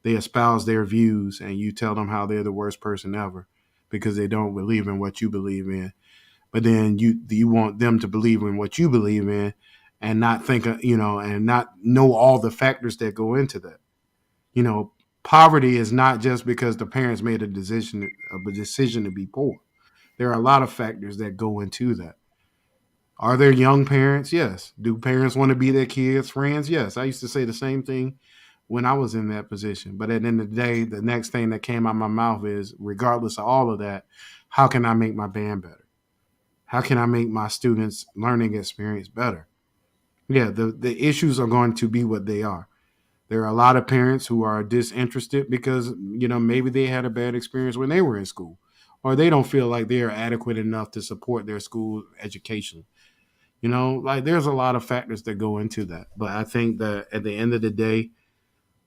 they espouse their views and you tell them how they're the worst person ever because they don't believe in what you believe in. But then you want them to believe in what you believe in and not think, and not know all the factors that go into that. Poverty is not just because the parents made a decision to be poor. There are a lot of factors that go into that. Are there young parents? Yes. Do parents want to be their kids' friends? Yes. I used to say the same thing when I was in that position. But at the end of the day, the next thing that came out of my mouth is, regardless of all of that, how can I make my band better? How can I make my students' learning experience better? Yeah, the issues are going to be what they are. There are a lot of parents who are disinterested because, maybe they had a bad experience when they were in school, or they don't feel like they are adequate enough to support their school education. Like there's a lot of factors that go into that. But I think that at the end of the day,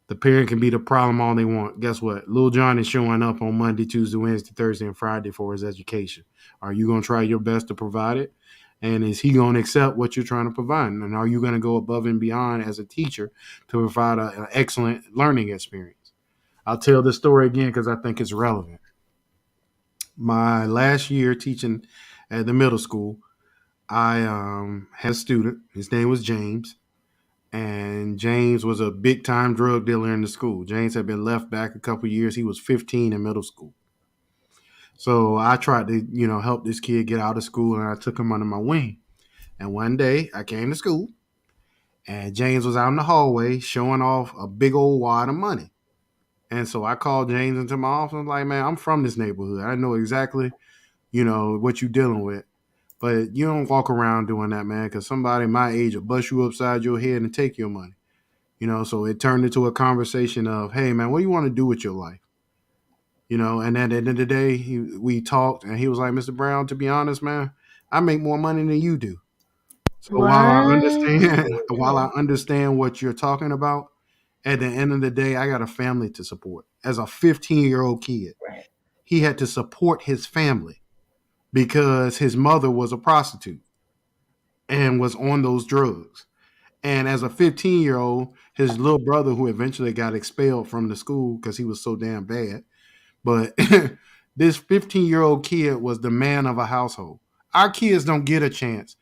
the parent can be the problem all they want. Guess what? Lil John is showing up on Monday, Tuesday, Wednesday, Thursday, and Friday for his education. Are you going to try your best to provide it? And is he going to accept what you're trying to provide? And are you going to go above and beyond as a teacher to provide an excellent learning experience? I'll tell this story again because I think it's relevant. My last year teaching at the middle school, I had a student. His name was James. And James was a big time drug dealer in the school. James had been left back a couple years. He was 15 in middle school. So I tried to, help this kid get out of school, and I took him under my wing. And one day I came to school, and James was out in the hallway showing off a big old wad of money. And so I called James into my office. I'm like, man, I'm from this neighborhood. I know exactly, what you're dealing with. But you don't walk around doing that, man, because somebody my age will bust you upside your head and take your money. So it turned into a conversation of, hey, man, what do you want to do with your life? And at the end of the day, we talked, and he was like, Mr. Brown, to be honest, man, I make more money than you do. So while I understand, while I understand what you're talking about, at the end of the day, I got a family to support. As a 15-year-old kid, Right. he had to support his family because his mother was a prostitute and was on those drugs. And as a 15-year-old, his little brother, who eventually got expelled from the school because he was so damn bad, but this 15-year-old kid was the man of a household. Our kids don't get a chance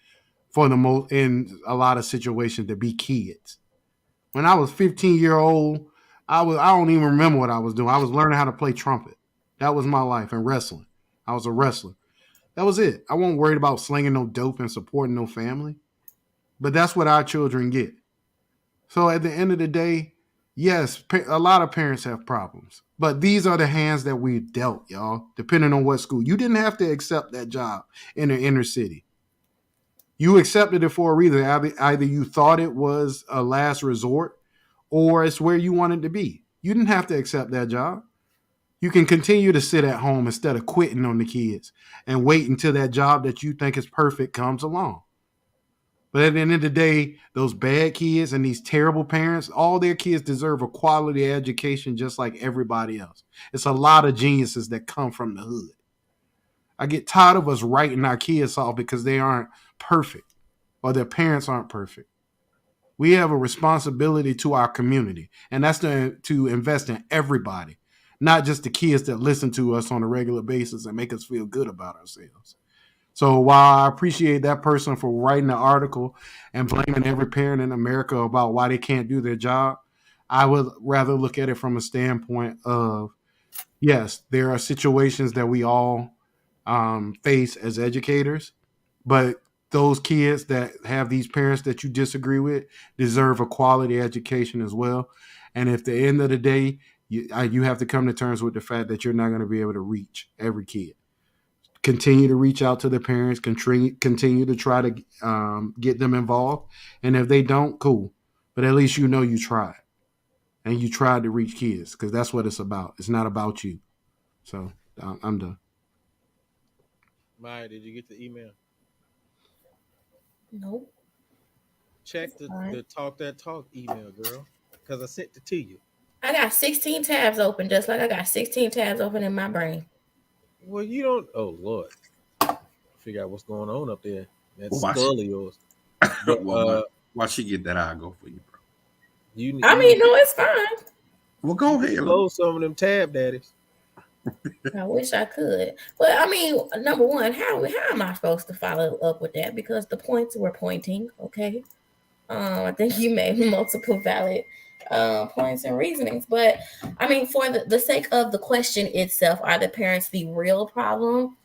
for the most in a lot of situations to be kids. When I was 15-year-old, I don't even remember what I was doing. I was learning how to play trumpet. That was my life, and wrestling. I was a wrestler. That was it. I wasn't worried about slinging no dope and supporting no family. But that's what our children get. So at the end of the day, yes, a lot of parents have problems, but these are the hands that we dealt, y'all, depending on what school. You didn't have to accept that job in the inner city. You accepted it for a reason. Either you thought it was a last resort or it's where you wanted to be. You didn't have to accept that job. You can continue to sit at home instead of quitting on the kids and wait until that job that you think is perfect comes along. But at the end of the day, those bad kids and these terrible parents, all their kids deserve a quality education just like everybody else. It's a lot of geniuses that come from the hood. I get tired of us writing our kids off because they aren't perfect or their parents aren't perfect. We have a responsibility to our community, and that's to invest in everybody, not just the kids that listen to us on a regular basis and make us feel good about ourselves. So while I appreciate that person for writing the article and blaming every parent in America about why they can't do their job, I would rather look at it from a standpoint of, yes, there are situations that we all face as educators, but those kids that have these parents that you disagree with deserve a quality education as well. And if at the end of the day, you have to come to terms with the fact that you're not going to be able to reach every kid. Continue to reach out to the parents, continue to try to get them involved. And if they don't, cool. But at least you tried. And you tried to reach kids because that's what it's about. It's not about you. So I'm done. Maya, did you get the email? Nope. Check the Talk That Talk email, girl, because I sent it to you. I got 16 tabs open, just like I got 16 tabs open in my brain. Well, you don't. Oh Lord, figure out what's going on up there. That's Well, skull of yours. But, why she get that? I'll go for you, bro. No, it's fine. Well, go ahead. Close some of them tab daddies. I wish I could. But I mean, number one, how am I supposed to follow up with that? Because the points were pointing, okay? I think you made multiple valid points and reasonings. But I mean, for the sake of the question itself, are the parents the real problem?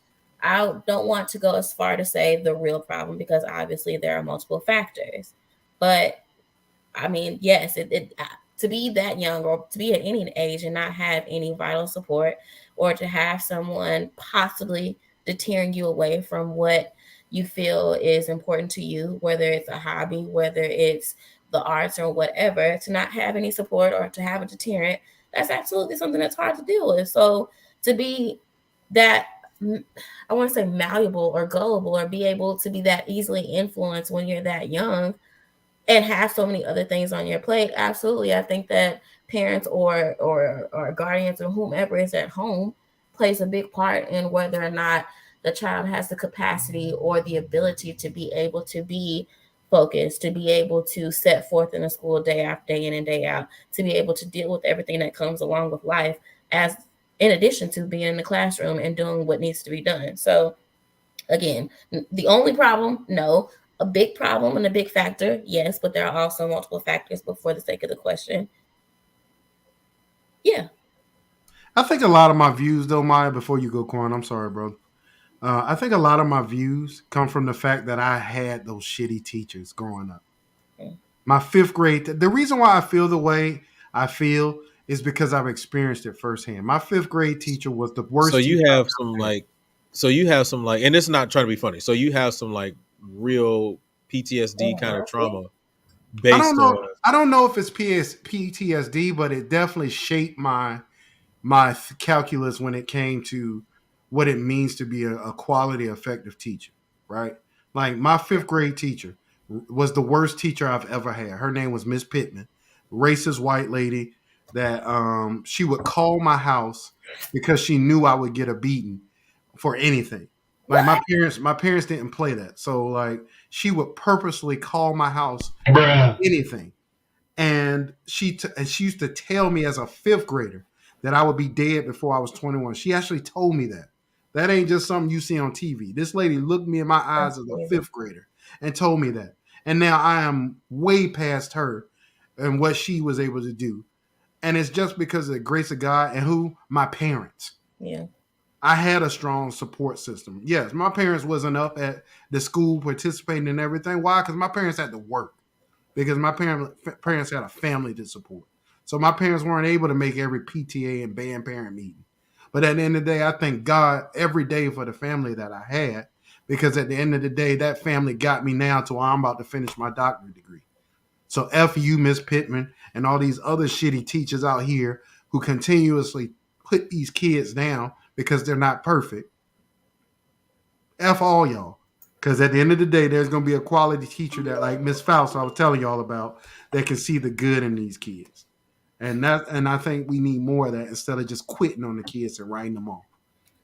I don't want to go as far to say the real problem because obviously there are multiple factors. But I mean, yes, to be that young or to be at any age and not have any vital support, or to have someone possibly deterring you away from what you feel is important to you, whether it's a hobby, whether it's the arts or whatever, to not have any support or to have a deterrent, that's absolutely something that's hard to deal with. So to be that, I want to say malleable or gullible, or be able to be that easily influenced when you're that young and have so many other things on your plate, absolutely. I think that parents or guardians or whomever is at home plays a big part in whether or not the child has the capacity or the ability to be able to be focused, to be able to set forth in a school day after day in and day out, to be able to deal with everything that comes along with life, as in addition to being in the classroom and doing what needs to be done. So again, the only problem, no. A big problem and a big factor, yes, but there are also multiple factors. But for the sake of the question, yeah. I think a lot of my views, though, Maya, before you go, Quan, I'm sorry, bro. I think a lot of my views come from the fact that I had those shitty teachers growing up. My fifth grade, the reason why I feel the way I feel is because I've experienced it firsthand. My fifth grade teacher was the So worst teacher you I've have some ever had. like, so you have some like, and it's not trying to be funny. So you have some like real PTSD kind of trauma based on. I don't know if it's PTSD, but it definitely shaped my calculus when it came to what it means to be a quality, effective teacher, right? Like my fifth grade teacher was the worst teacher I've ever had. Her name was Miss Pittman, racist white lady that she would call my house because she knew I would get a beating for anything. Like What? my parents didn't play that. So like she would purposely call my house for Bruh. anything. And she used to tell me as a fifth grader that I would be dead before I was 21. She actually told me that. That ain't just something you see on TV. This lady looked me in my eyes as a fifth grader and told me that. And now I am way past her and what she was able to do. And it's just because of the grace of God and who? My parents. Yeah. I had a strong support system. Yes, my parents wasn't up at the school participating in everything. Why? Because my parents had to work. Because my parents had a family to support. So my parents weren't able to make every PTA and band parent meeting. But at the end of the day, I thank God every day for the family that I had. Because at the end of the day, that family got me now to where I'm about to finish my doctorate degree. So F you, Miss Pittman, and all these other shitty teachers out here who continuously put these kids down because they're not perfect. F all y'all. Because at the end of the day, there's going to be a quality teacher that, like Miss Faust, I was telling y'all about, that can see the good in these kids. And I think we need more of that instead of just quitting on the kids and writing them off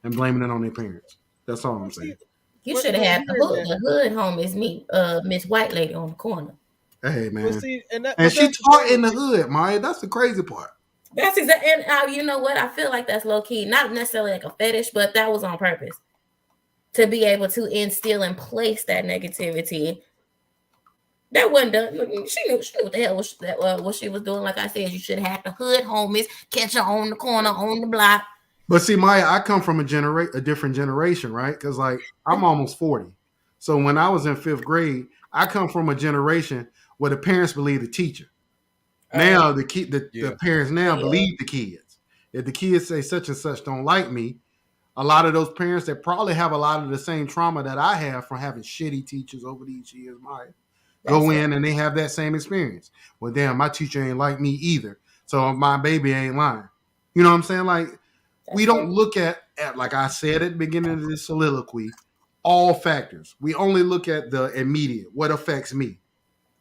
and blaming it on their parents. That's all I'm saying. You should have had the hood homies meet Miss White Lady on the corner. Hey man. Well, see, and she taught in the hood, Maya. That's the crazy part. That's exactly, and you know what? I feel like that's low key, not necessarily like a fetish, but that was on purpose to be able to instill and place that negativity. That wasn't done. She knew what the hell what she was doing. Like I said, you should have the hood homies catch her on the corner, on the block. But see, Maya, I come from a different generation, right? Because like I'm almost 40. So when I was in fifth grade, I come from a generation where the parents believe the teacher. Now the parents now believe the kids. If the kids say such and such don't like me, a lot of those parents that probably have a lot of the same trauma that I have from having shitty teachers over these years, Maya, go in and they have that same experience. Well, damn, my teacher ain't like me either. So my baby ain't lying. You know what I'm saying? Like we don't look at like I said at the beginning of this soliloquy, all factors. We only look at the immediate, what affects me,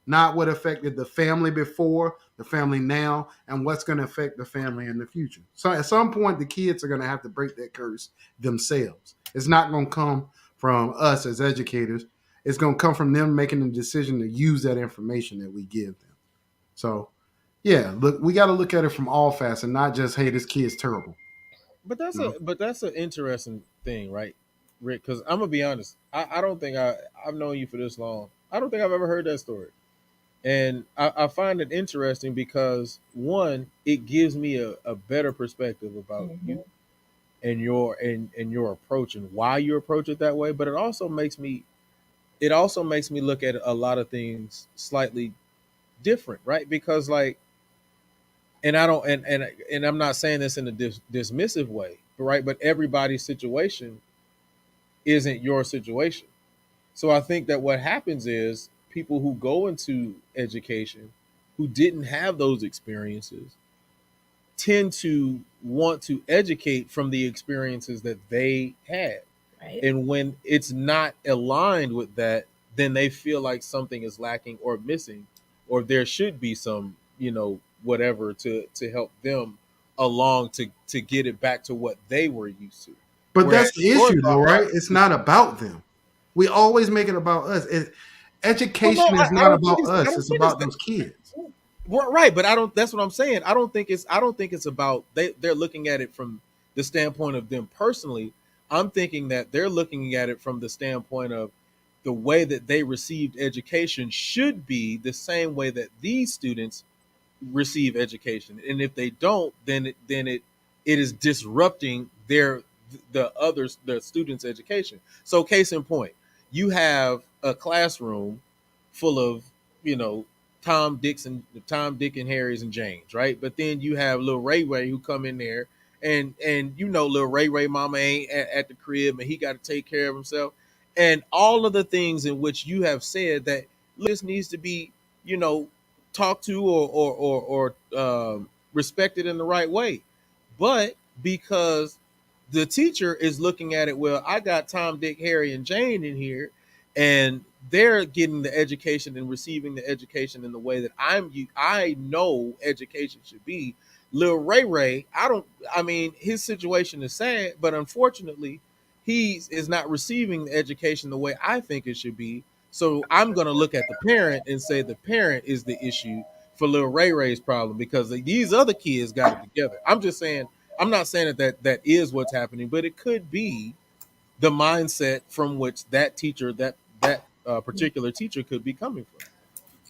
not what affected the family before, the family now, and what's going to affect the family in the future. So at some point, the kids are going to have to break that curse themselves. It's not going to come from us as educators. It's going to come from them making the decision to use that information that we give them. So, yeah, look, we got to look at it from all facets and not just, hey, this kid's terrible. But that's an interesting thing, right, Rick? Because I'm gonna be honest. I don't think I've known you for this long. I don't think I've ever heard that story, and I find it interesting because one, it gives me a better perspective about you and your approach and why you approach it that way. But it also makes me look at a lot of things slightly different, right? Because like And I don't, and I'm not saying this in a dismissive way, right? But everybody's situation isn't your situation. So I think that what happens is people who go into education who didn't have those experiences tend to want to educate from the experiences that they had. Right. And when it's not aligned with that, then they feel like something is lacking or missing, or there should be some, whatever to help them along to get it back to what they were used to. But Whereas that's the yours issue, though, are right? It's not about them. We always make it about us. well, no, Education is I not don't think about I us. don't It's think it's about that. those kids. Well, right, but I don't. That's what I'm saying. I don't think it's about they're looking at it from the standpoint of them personally. I'm thinking that they're looking at it from the standpoint of the way that they received education should be the same way that these students receive education, and if they don't, then it is disrupting the students' education. So, case in point, you have a classroom full of you know Tom, Dick, and Harry's and James, right? But then you have little Ray Ray who come in there, and little Ray Ray mama ain't at the crib, and he got to take care of himself, and all of the things in which you have said that this needs to be you know talked to or respected in the right way. But because the teacher is looking at it, well, I got Tom, Dick, Harry, and Jane in here, and they're getting the education and receiving the education in the way that I know education should be. Lil Ray Ray, I mean, his situation is sad, but unfortunately, he is not receiving the education the way I think it should be. So I'm going to look at the parent and say the parent is the issue for Lil Ray Ray's problem because these other kids got it together. I'm just saying, I'm not saying that is what's happening, but it could be the mindset from which that teacher, that particular teacher, could be coming from.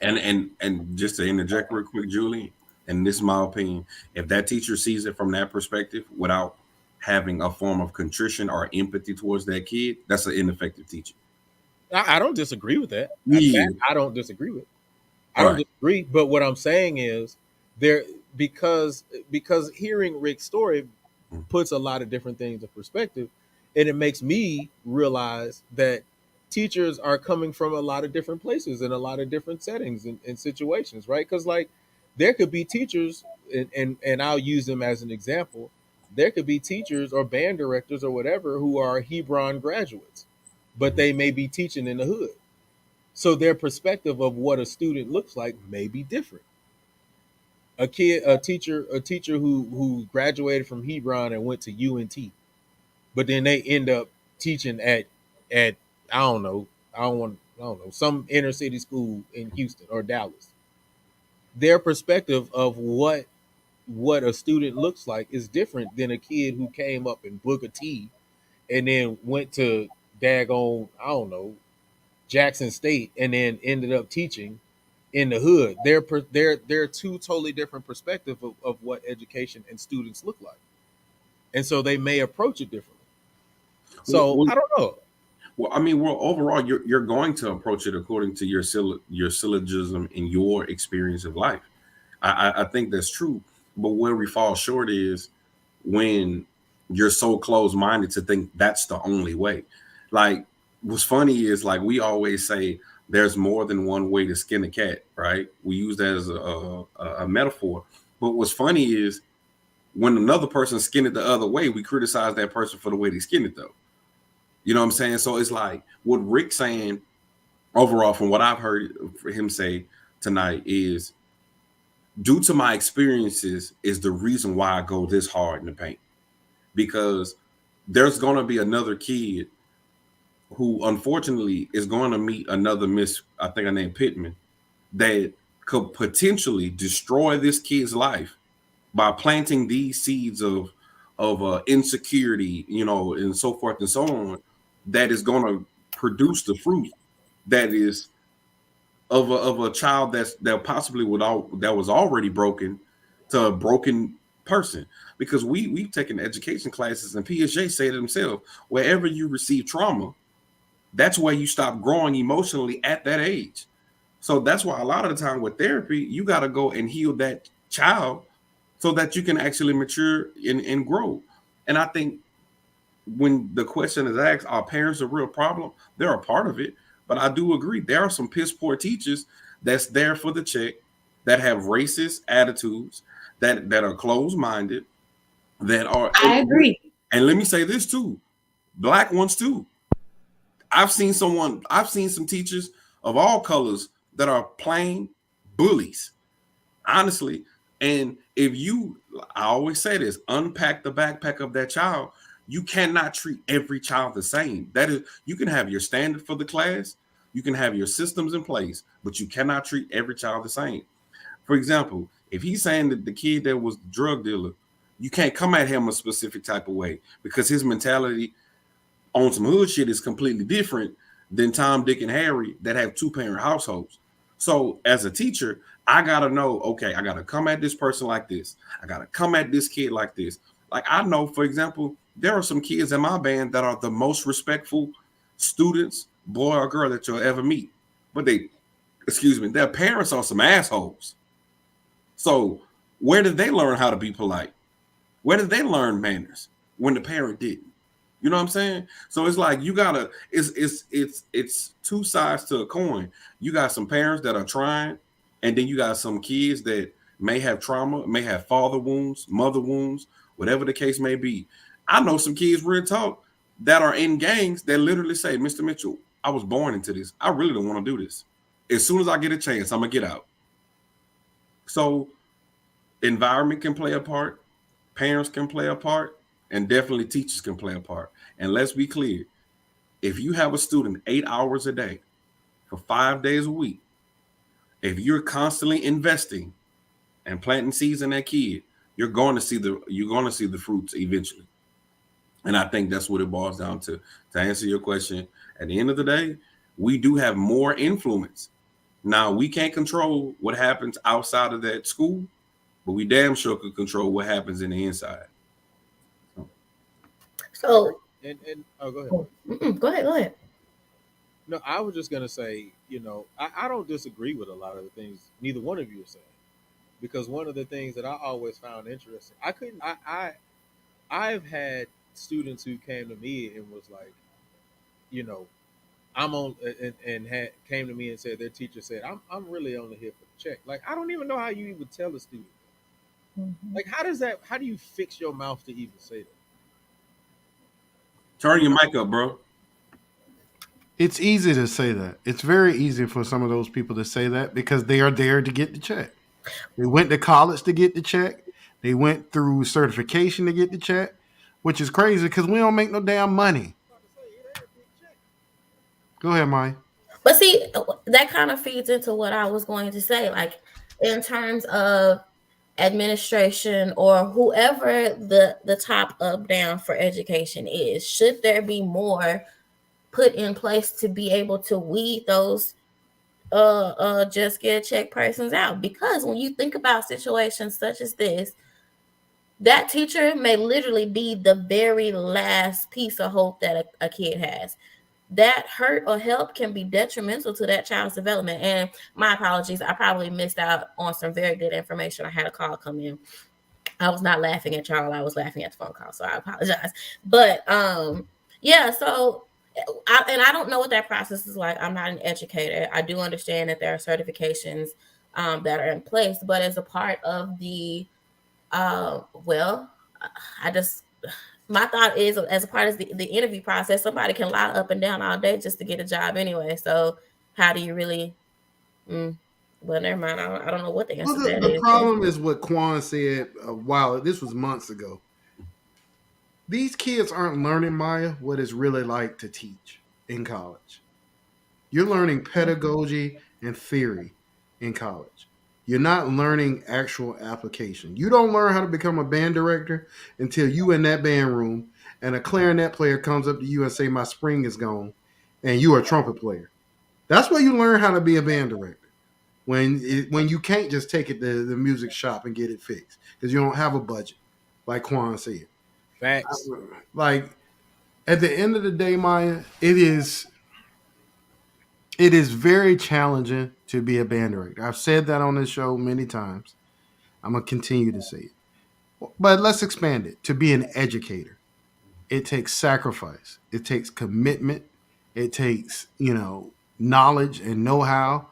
And just to interject real quick, Julie, and this is my opinion, if that teacher sees it from that perspective without having a form of contrition or empathy towards that kid, that's an ineffective teacher. I don't disagree with that. Yeah. I don't disagree with. I All don't right. disagree, but what I'm saying is there because hearing Rick's story puts a lot of different things in perspective, and it makes me realize that teachers are coming from a lot of different places and a lot of different settings and situations, right? Because like there could be teachers, and I'll use them as an example. There could be teachers or band directors or whatever who are Hebron graduates, but they may be teaching in the hood. So their perspective of what a student looks like may be different. A teacher who graduated from Hebron and went to UNT, but then they end up teaching at I don't know, I don't know, some inner city school in Houston or Dallas. Their perspective of what a student looks like is different than a kid who came up in Booker T and then went to daggone, I don't know, Jackson State and then ended up teaching in the hood. They're two totally different perspectives of what education and students look like, and so they may approach it differently. So Well, I don't know. well, I mean, well, overall, you're going to approach it according to your syllogism and your experience of life. I think that's true. But where we fall short is when you're so close minded to think that's the only way. Like, what's funny is like we always say there's more than one way to skin a cat, right? We use that as a metaphor. But what's funny is when another person skinned it the other way, we criticize that person for the way they skinned it, though. You know what I'm saying? So it's like what Rick's saying overall, from what I've heard for him say tonight, is due to my experiences is the reason why I go this hard in the paint. Because there's going to be another kid who unfortunately is going to meet another Miss, I think her name Pittman, that could potentially destroy this kid's life by planting these seeds of insecurity, and so forth and so on, that is going to produce the fruit that is of a child that possibly that was already broken to a broken person. Because we've taken education classes and Piaget said it himself, wherever you receive trauma, that's where you stop growing emotionally at that age. So that's why a lot of the time with therapy, you got to go and heal that child so that you can actually mature and grow. And I think when the question is asked, are parents a real problem? They're a part of it. But I do agree, there are some piss poor teachers that's there for the check, that have racist attitudes, that are closed minded, that are. I agree. And let me say this too, black ones too. I've seen some teachers of all colors that are plain bullies, honestly. And if you, I always say this, unpack the backpack of that child, you cannot treat every child the same. That is, you can have your standard for the class, you can have your systems in place, but you cannot treat every child the same. For example, if he's saying that the kid that was the drug dealer, you can't come at him a specific type of way because his mentality on some hood shit is completely different than Tom, Dick, and Harry that have two-parent households. So as a teacher, I gotta know, okay, I gotta come at this person like this. I gotta come at this kid like this. Like I know, for example, there are some kids in my band that are the most respectful students, boy or girl, that you'll ever meet. But their parents are some assholes. So where did they learn how to be polite? Where did they learn manners when the parent didn't? You know what I'm saying? So it's like you gotta. It's two sides to a coin. You got some parents that are trying, and then you got some kids that may have trauma, may have father wounds, mother wounds, whatever the case may be. I know some kids, real talk, that are in gangs that literally say, "Mr. Mitchell, I was born into this. I really don't want to do this. As soon as I get a chance, I'm gonna get out." So environment can play a part, parents can play a part, and definitely teachers can play a part. And let's be clear, if you have a student 8 hours a day for 5 days a week, if you're constantly investing and planting seeds in that kid, you're going to see the fruits eventually. And I think that's what it boils down to. To answer your question, at the end of the day, we do have more influence. Now, we can't control what happens outside of that school, but we damn sure could control what happens in the inside. So, oh, go ahead. Go ahead. No, I was just gonna say, I don't disagree with a lot of the things neither one of you are saying, because one of the things that I always found interesting, I've had students who came to me and was like, you know, I'm on and had came to me and said their teacher said I'm really only here for the check. Like I don't even know how you even tell a student. Mm-hmm. Like how do you fix your mouth to even say that? Turn your mic up, bro. It's easy to say that. It's very easy for some of those people to say that because they are there to get the check. They went to college to get the check. They went through certification to get the check, which is crazy because we don't make no damn money. Go ahead, Maya. But see, that kind of feeds into what I was going to say. Like in terms of administration or whoever the top up down for education is, should there be more put in place to be able to weed those just get a check persons out? Because when you think about situations such as this, that teacher may literally be the very last piece of hope that a kid has. That hurt or help can be detrimental to that child's development. And my apologies, I probably missed out on some very good information. I had a call come in. I was not laughing at Charles. I was laughing at the phone call, so I apologize. But yeah, so I don't know what that process is like. I'm not an educator. I do understand that there are certifications that are in place, but as a part of the my thought is, as a part of the interview process, somebody can lie up and down all day just to get a job anyway. So how do you really? Well, never mind. I don't know what the answer to that is. The problem is what Quan said a while. This was months ago. These kids aren't learning, Maya, what it's really like to teach in college. You're learning pedagogy and theory in college. You're not learning actual application. You don't learn how to become a band director until you in that band room and a clarinet player comes up to you and say, "My spring is gone," and you're a trumpet player. That's where you learn how to be a band director. When you can't just take it to the music shop and get it fixed because you don't have a budget, like Quan said. Facts. Like at the end of the day, Maya, it is very challenging to be a band director. I've said that on this show many times. I'm gonna continue to say it. But let's expand it. To be an educator, it takes sacrifice. It takes commitment. It takes, knowledge and know-how.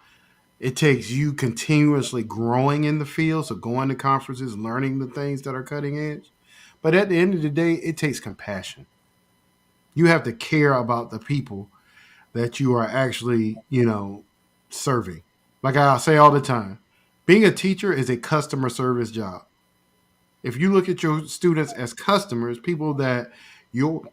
It takes you continuously growing in the field, so going to conferences, learning the things that are cutting edge. But at the end of the day, it takes compassion. You have to care about the people that you are actually, serving. Like I say all the time, being a teacher is a customer service job. If you look at your students as customers, people that your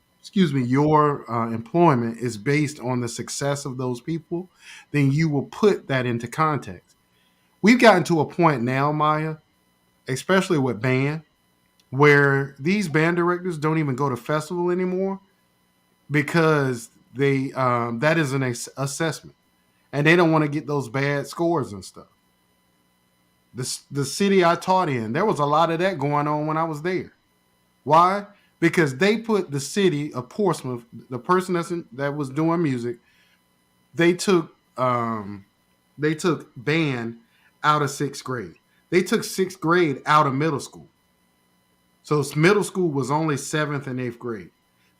employment is based on the success of those people, then you will put that into context. We've gotten to a point now, Maya, especially with band, where these band directors don't even go to festival anymore because they that is an assessment, and they don't want to get those bad scores and stuff. The city I taught in, there was a lot of that going on when I was there. Why? Because they put the city of Portsmouth, the person that was doing music, they took band out of sixth grade. They took sixth grade out of middle school. So middle school was only seventh and eighth grade.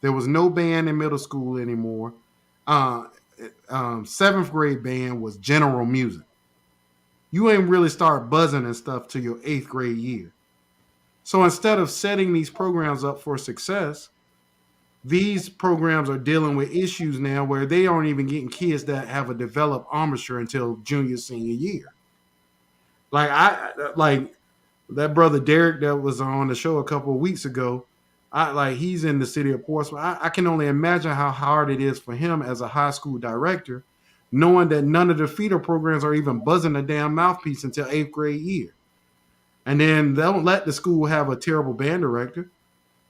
There was no band in middle school anymore. Uh, Seventh grade band was general music. You ain't really start buzzing and stuff to your eighth grade year. So instead of setting these programs up for success, these programs are dealing with issues now where they aren't even getting kids that have a developed armature until junior, senior year. Like that brother Derek that was on the show a couple of weeks ago. He's in the city of Portsmouth. I can only imagine how hard it is for him as a high school director, knowing that none of the feeder programs are even buzzing a damn mouthpiece until eighth grade year. And then they don't let the school have a terrible band director.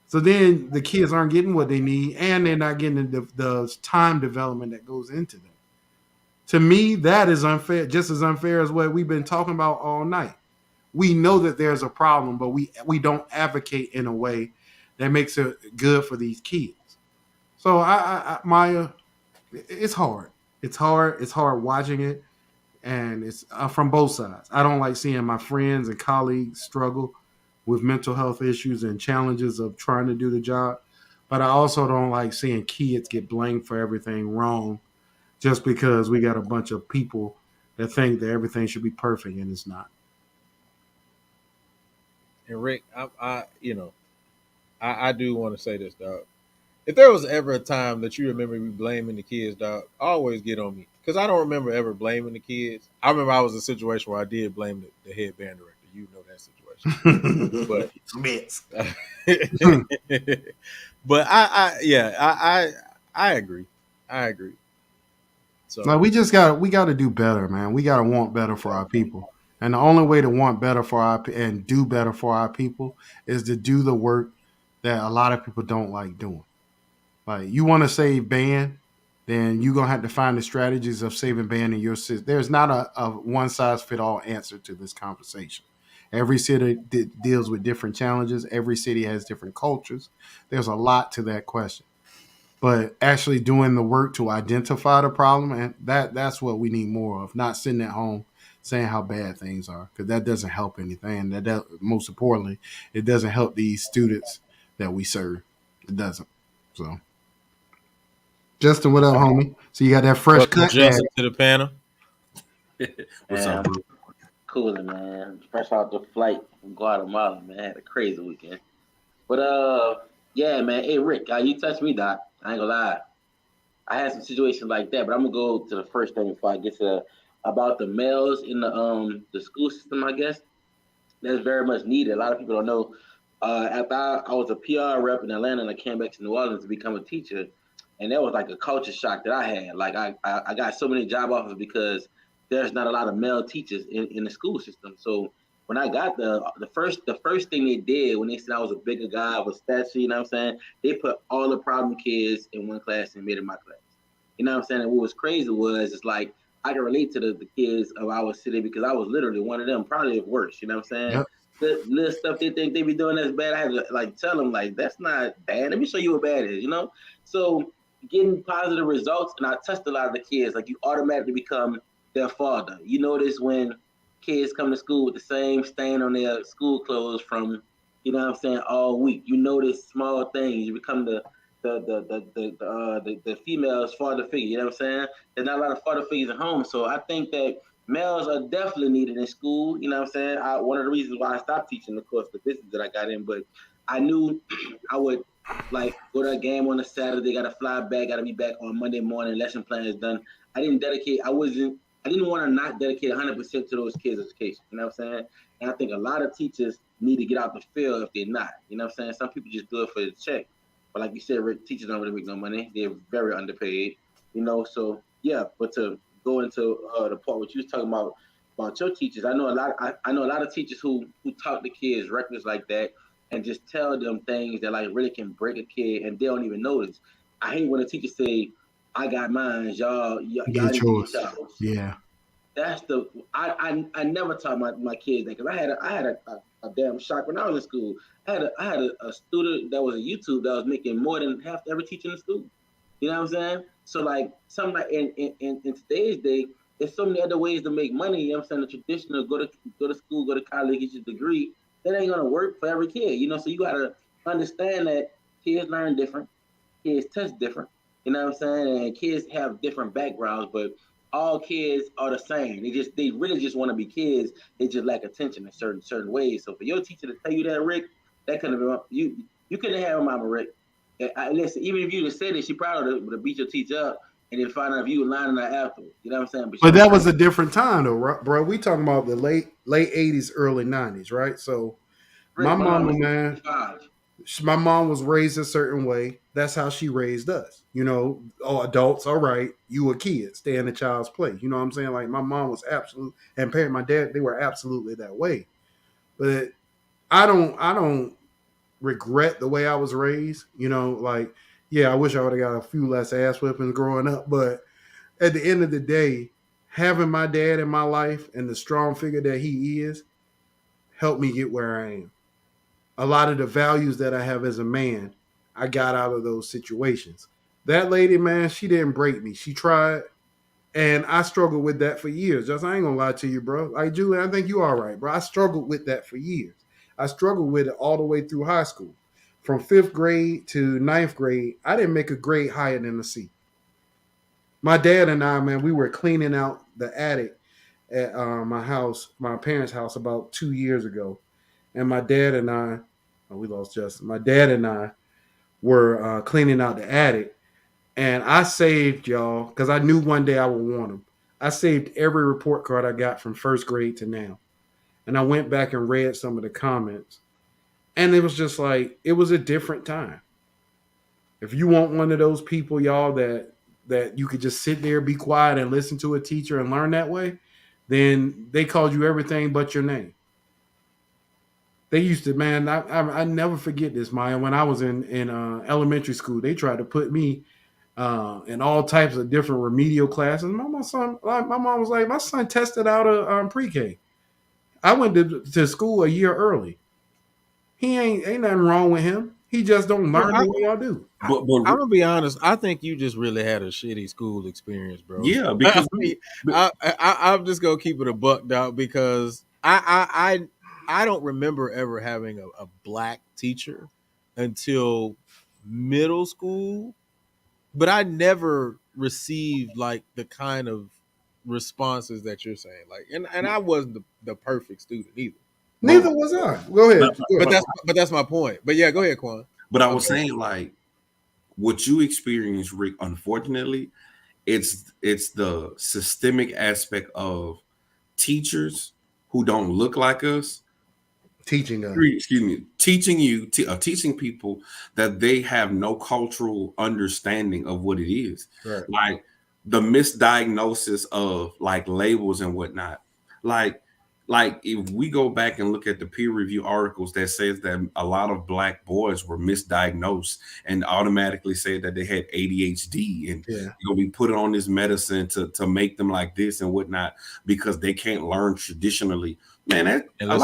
So then the kids aren't getting what they need, and they're not getting the time development that goes into that. To me, that is unfair, just as unfair as what we've been talking about all night. We know that there's a problem, but we don't advocate in a way that makes it good for these kids. So Maya, it's hard. It's hard. It's hard watching it, and it's from both sides. I don't like seeing my friends and colleagues struggle with mental health issues and challenges of trying to do the job, but I also don't like seeing kids get blamed for everything wrong just because we got a bunch of people that think that everything should be perfect and it's not. And Rick, I do want to say this, dog. If there was ever a time that you remember me blaming the kids, dog, always get on me because I don't remember ever blaming the kids. I remember I was in a situation where I did blame the head band director. You know that situation, but but I agree. I agree. So No, we got to do better, man. We got to want better for our people. And the only way to want better for and do better for our people is to do the work that a lot of people don't like doing. Like you want to save band, then you're gonna have to find the strategies of saving band in your city. There's not a one size fit all answer to this conversation. Every city deals with different challenges. Every city has different cultures. There's a lot to that question. But actually doing the work to identify the problem, and that's what we need more of. Not sitting at home saying how bad things are, because that doesn't help anything. And that most importantly, it doesn't help these students that we serve. It doesn't. So, Justin, what up, homie? So you got that fresh welcome, cut, Justin, to the panel. What's up, bro? Cooling, man. Fresh out the flight from Guatemala, man. Had a crazy weekend. But yeah, man. Hey, Rick, you touched me, Doc. I ain't gonna lie. I had some situations like that, but I'm gonna go to the first thing before I get to about the males in the school system. I guess that's very much needed. A lot of people don't know. After I was a PR rep in Atlanta, and I came back to New Orleans to become a teacher, and that was like a culture shock that I had. Like I got so many job offers because there's not a lot of male teachers in the school system. So when I got the first thing they did when they said I was a bigger guy, I was stature, you know what I'm saying? They put all the problem kids in one class and made it my class. You know what I'm saying? And what was crazy was it's like I can relate to the kids of our city because I was literally one of them, probably worse. You know what I'm saying? Yep. The little stuff they think they be doing that's bad, I had to like tell them like that's not bad. Let me show you what bad is, you know? So getting positive results, and I touched a lot of the kids, like you automatically become their father. You notice when kids come to school with the same stain on their school clothes from you know what I'm saying, all week. You notice small things. You become the female's father figure. You know what I'm saying? There's not a lot of father figures at home, so I think that males are definitely needed in school. You know what I'm saying? One of the reasons why I stopped teaching, of course, the business that I got in, but I knew I would like go to a game on a Saturday, got to fly back, got to be back on Monday morning. Lesson plan is done. I didn't dedicate. I didn't want to not dedicate 100% to those kids' education. You know what I'm saying? And I think a lot of teachers need to get out the field if they're not. You know what I'm saying? Some people just do it for the check. But like you said, Rick, teachers don't really make no money. They're very underpaid. You know, so yeah. But to go into the part what you was talking about your teachers, I know a lot. I know a lot of teachers who talk to kids reckless like that and just tell them things that like really can break a kid and they don't even notice. I hate when a teacher say, "I got mine, y'all Get need to yours. get y'all." Yeah. That's the I never taught my kids that because I had a damn shock when I was in school. I had a student that was a YouTube that was making more than half every teacher in the school. You know what I'm saying? So like something like in today's day, there's so many other ways to make money. You know what I'm saying? The traditional go to school, go to college, get your degree. That ain't gonna work for every kid. You know, so you gotta understand that kids learn different, kids test different. You know what I'm saying? And kids have different backgrounds, but all kids are the same. They really just want to be kids. They just lack attention in certain ways. So for your teacher to tell you that, Rick, that could have been you couldn't have Mama Rick. Listen, even if you just said it, she probably would have beat your teacher up and then find out if you were lying or afterwards. You know what I'm saying? But that was a different time, though, bro. We talking about the late '80s, early '90s, right? So my mama, man, my mom was raised a certain way. That's how she raised us. You know, oh, adults, all right, you a kid, stay in the child's place. You know what I'm saying? Like my mom was absolute, and my dad, they were absolutely that way. But I don't regret the way I was raised. You know, like yeah, I wish I would have got a few less ass whippings growing up, but at the end of the day, having my dad in my life and the strong figure that he is helped me get where I am. A lot of the values that I have as a man, I got out of those situations. That lady, man, she didn't break me. She tried, and I struggled with that for years. Just I ain't gonna lie to you, bro. Like Julie, I think you all right, bro. I struggled with that for years. I struggled with it all the way through high school. From 5th grade to 9th grade, I didn't make a grade higher than a C. My dad and I, man, we were cleaning out the attic at my house, my parents' house, about 2 years ago. And my dad and I, oh, we lost Justin. My dad and I were cleaning out the attic, and I saved y'all because I knew one day I would want them. I saved every report card I got from 1st grade to now, and I went back and read some of the comments, and it was just like it was a different time. If you want one of those people, y'all, that you could just sit there, be quiet, and listen to a teacher and learn that way, then they called you everything but your name. They used to, man. I never forget this, Maya. When I was in elementary school, they tried to put me in all types of different remedial classes. My mom was like, my son tested out of pre-K. I went to school a year early. He ain't nothing wrong with him. He just don't learn the way y'all do. I'm gonna be honest. I think you just really had a shitty school experience, bro. Yeah, because I'm just gonna keep it a bucked out because I don't remember ever having a black teacher until middle school, but I never received like the kind of responses that you're saying. Like, and I wasn't the perfect student either. Neither was I. Go ahead. But that's my point. But yeah, go ahead, Quan. But I was saying, like, what you experienced, Rick, unfortunately, it's the systemic aspect of teachers who don't look like us Teaching us. teaching people that they have no cultural understanding of what it is. Right. Like the misdiagnosis of like labels and whatnot. Like if we go back and look at the peer review articles that says that a lot of black boys were misdiagnosed and automatically said that they had ADHD and we put on this medicine to make them like this and whatnot because they can't learn traditionally. Man, let's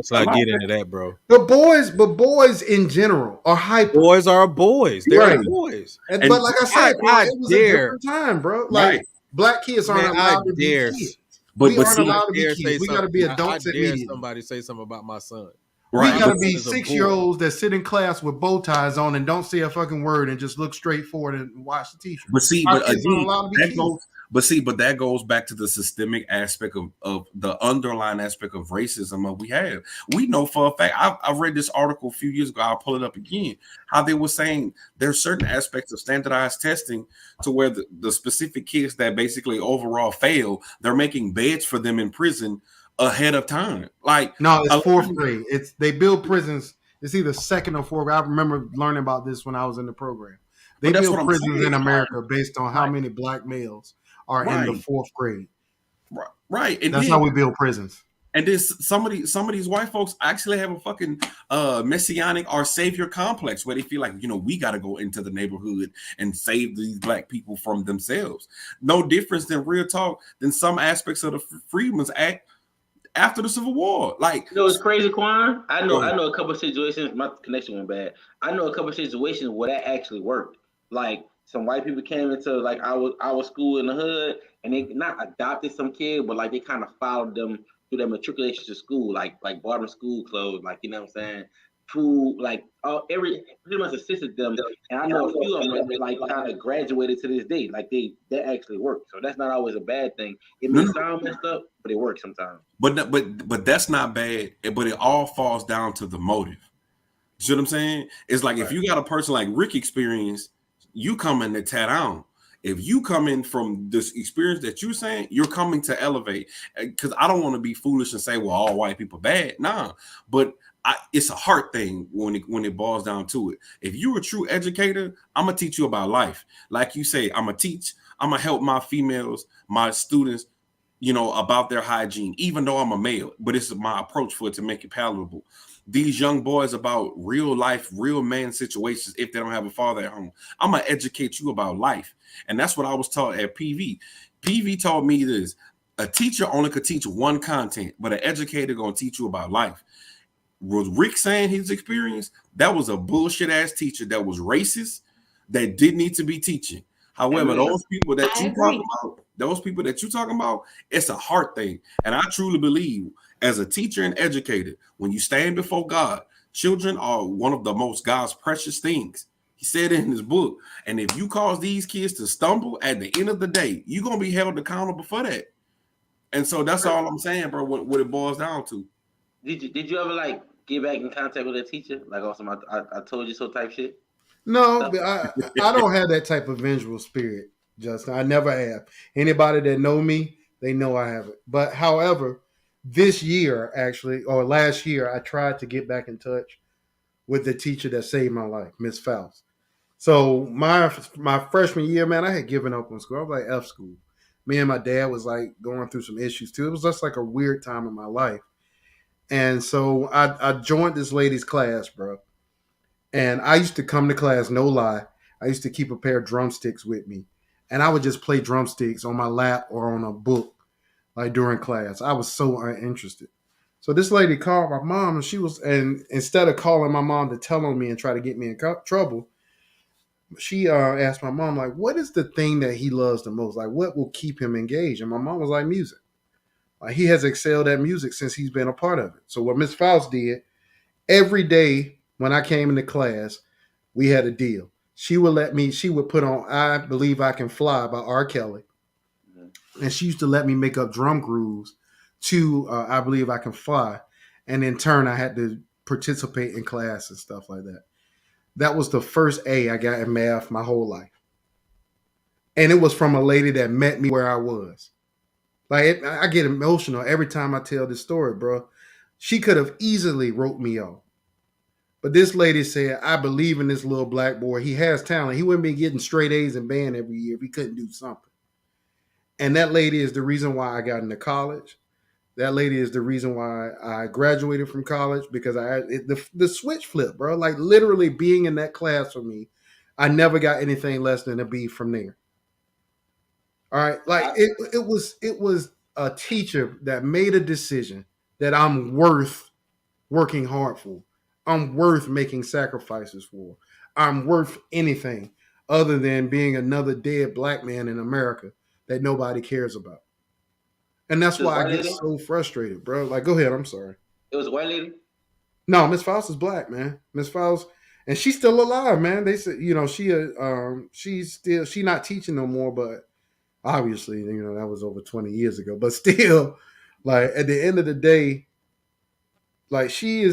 not get into that, bro. But boys in general are hyper. Boys are boys. They're boys. But like I said, it was a different time, bro. Like black kids aren't allowed to be kids. But we aren't allowed to be kids. We got to be adults. I dare somebody say something about my son. We Right. gotta be 6-year-olds that sit in class with bow ties on and don't say a fucking word and just look straight forward and watch the teacher. But see, Our but kids aren't again, allowed to be that kids. goes. But that goes back to the systemic aspect of the underlying aspect of racism that we have. We know for a fact. I read this article a few years ago. I'll pull it up again. How they were saying there's certain aspects of standardized testing to where the specific kids that basically overall fail, they're making beds for them in prison ahead of time. Like no, it's fourth grade. It's they build prisons. It's either second or fourth. I remember learning about this when I was in the program. They build prisons in America based on how many black males are in the fourth grade. Right. And that's how we build prisons. And then some of these white folks actually have a fucking messianic or savior complex where they feel like, we got to go into the neighborhood and save these black people from themselves. No difference than real talk than some aspects of the Freedmen's Act after the Civil War. Like, it's crazy, Quan. I know a couple of situations. My connection went bad. I know a couple of situations where that actually worked. Like some white people came into like our school in the hood, and they not adopted some kid, but like they kind of followed them through their matriculation to school, like bought them school clothes, like you know what I'm saying, food, like pretty much assisted them. And I know a few of them like kind of graduated to this day, like that actually worked. So that's not always a bad thing. It may sound messed up, but it works sometimes. But that's not bad. But it all falls down to the motive. You see what I'm saying? It's like if you got a person like Rick experienced, you coming to tear down. If you come in from this experience that you're saying, you're coming to elevate. Because I don't want to be foolish and say, well, all white people bad. Nah, but it's a heart thing when it boils down to it. If you're a true educator, I'm gonna teach you about life. Like you say, I'm gonna help my females, my students, about their hygiene, even though I'm a male. But it's my approach for it to make it palatable. These young boys about real life, real man situations. If they don't have a father at home, I'm gonna educate you about life, and that's what I was taught at PV. PV taught me this: a teacher only could teach one content, but an educator gonna teach you about life. Was Rick saying his experience? That was a bullshit ass teacher that was racist, that didn't need to be teaching. However, those people that you're talking about, it's a heart thing, and I truly believe, as a teacher and educator, when you stand before God, children are one of the most God's precious things. He said it in his book. And if you cause these kids to stumble, at the end of the day, you're going to be held accountable for that. And so that's all I'm saying, bro, what it boils down to. Did you ever like get back in contact with a teacher? Like also I told you so type shit? No, I don't have that type of vengeful spirit, Justin. I never have. Anybody that know me, they know I have it. But however, this year, actually, or last year, I tried to get back in touch with the teacher that saved my life, Miss Faust. So my freshman year, man, I had given up on school. I was like F school. Me and my dad was like going through some issues too. It was just like a weird time in my life. And so I joined this lady's class, bro. And I used to come to class, no lie. I used to keep a pair of drumsticks with me. And I would just play drumsticks on my lap or on a book, like during class. I was so uninterested. So this lady called my mom, and instead of calling my mom to tell on me and try to get me in trouble, she asked my mom, like, what is the thing that he loves the most? Like, what will keep him engaged? And my mom was like, music. Like, he has excelled at music since he's been a part of it. So what Miss Faust did, every day when I came into class, we had a deal. She would put on I Believe I Can Fly by R. Kelly. And she used to let me make up drum grooves to I Believe I Can Fly. And in turn, I had to participate in class and stuff like that. That was the first A I got in math my whole life. And it was from a lady that met me where I was. Like, I get emotional every time I tell this story, bro. She could have easily wrote me off. But this lady said, I believe in this little black boy. He has talent. He wouldn't be getting straight A's in band every year if he couldn't do something. And that lady is the reason why I got into college. That lady is the reason why I graduated from college, because the switch flipped, bro. Like literally being in that class for me, I never got anything less than a B from there. All right. Like it was a teacher that made a decision that I'm worth working hard for. I'm worth making sacrifices for. I'm worth anything other than being another dead black man in America that nobody cares about. And that's why I get so frustrated, bro. Like, go ahead. I'm sorry. It was a white lady? No, Miss Faust is black, man. Miss Faust, and she's still alive, man. They said, she's not teaching no more, but obviously, that was over 20 years ago. But still, like at the end of the day, like she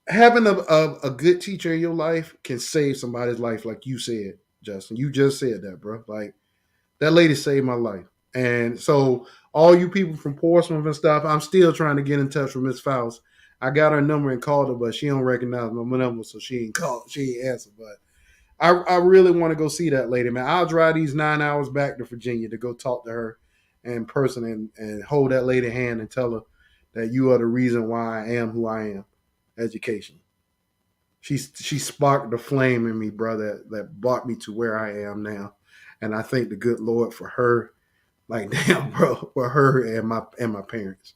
having a good teacher in your life can save somebody's life, like you said, Justin. You just said that, bro. Like that lady saved my life. And so all you people from Portsmouth and stuff, I'm still trying to get in touch with Miss Faust. I got her number and called her, but she don't recognize my number, so she ain't called. She ain't answered. But I really want to go see that lady, man. I'll drive these 9 hours back to Virginia to go talk to her in person and hold that lady hand and tell her that you are the reason why I am who I am. Education. She sparked the flame in me, brother, that brought me to where I am now. And I thank the good Lord for her. Like, damn, bro, for her and my parents.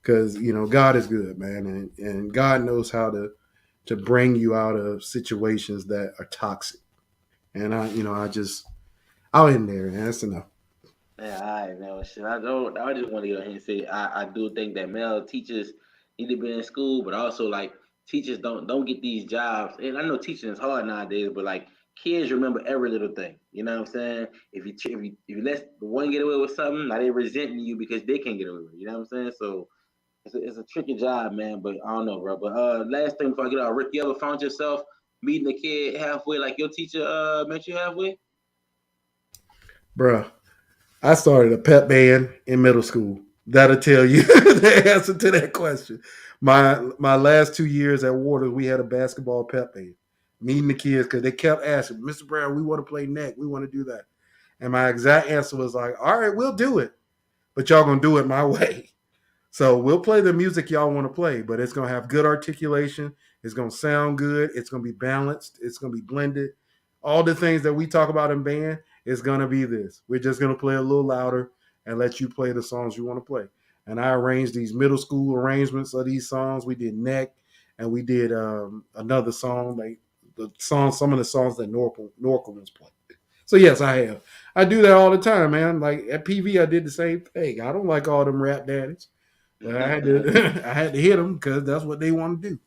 Because, God is good, man. And God knows how to bring you out of situations that are toxic. And I'll end there, man. That's enough. Yeah, all right, man. Well, shit, I don't. I just want to go ahead and say I do think that male teachers need to be in school, but also like teachers don't get these jobs. And I know teaching is hard nowadays, but like kids remember every little thing. You know what I'm saying? If you let the one get away with something, now they resenting you because they can't get away with it. You know what I'm saying? So it's a tricky job, man. But I don't know, bro. But last thing before I get out, Rick, you ever found yourself meeting a kid halfway, like your teacher met you halfway? Bruh, I started a pep band in middle school. That'll tell you the answer to that question. My last 2 years at Waters, we had a basketball pep band. Meeting the kids because they kept asking, Mr. Brown, we want to play neck. We want to do that. And my exact answer was like, all right, we'll do it. But y'all gonna do it my way. So we'll play the music y'all want to play, but it's gonna have good articulation. It's gonna sound good. It's gonna be balanced. It's gonna be blended. All the things that we talk about in band is gonna be this. We're just gonna play a little louder and let you play the songs you want to play. And I arranged these middle school arrangements of these songs. We did Neck, and we did another song, like some of the songs that Norco was playing. So yes, I have. I do that all the time, man. Like at PV, I did the same thing. I don't like all them rap daddies. But I had to I had to hit them because that's what they want to do.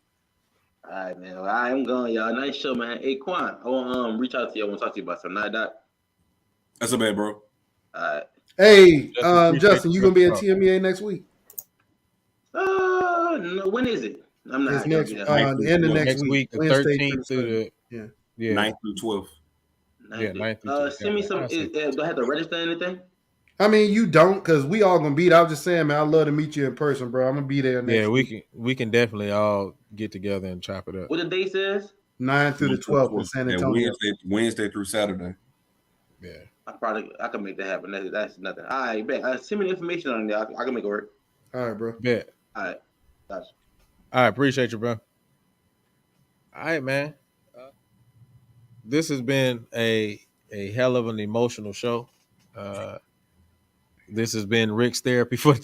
All right, man. Well, I'm going, y'all. Nice show, man. Hey, Quan, I want reach out to you. I want to talk to you about something. Not that. That's a bad, bro. All right. Hey, Justin, you gonna be at TMEA next week? No. When is it? I'm not. It's Gonna next be there. the end of next week, the Wednesday 13th through the 9th through 12th. Yeah, 9th through 12th. Send me some. Do I have to register anything? I mean, you don't because we all gonna be there. I was just saying, man, I'd love to meet you in person, bro. I'm gonna be there next week. Yeah, we can definitely all get together and chop it up. What the date says? 9 through the 12th in San Antonio. Wednesday through Saturday. Yeah. I can make that happen. That's nothing. All right, bet. Send me the information on there. I can make it work. All right, bro. Bet. All right. Gotcha. All right, appreciate you, bro. All right, man. This has been a hell of an emotional show. This has been Rick's therapy for.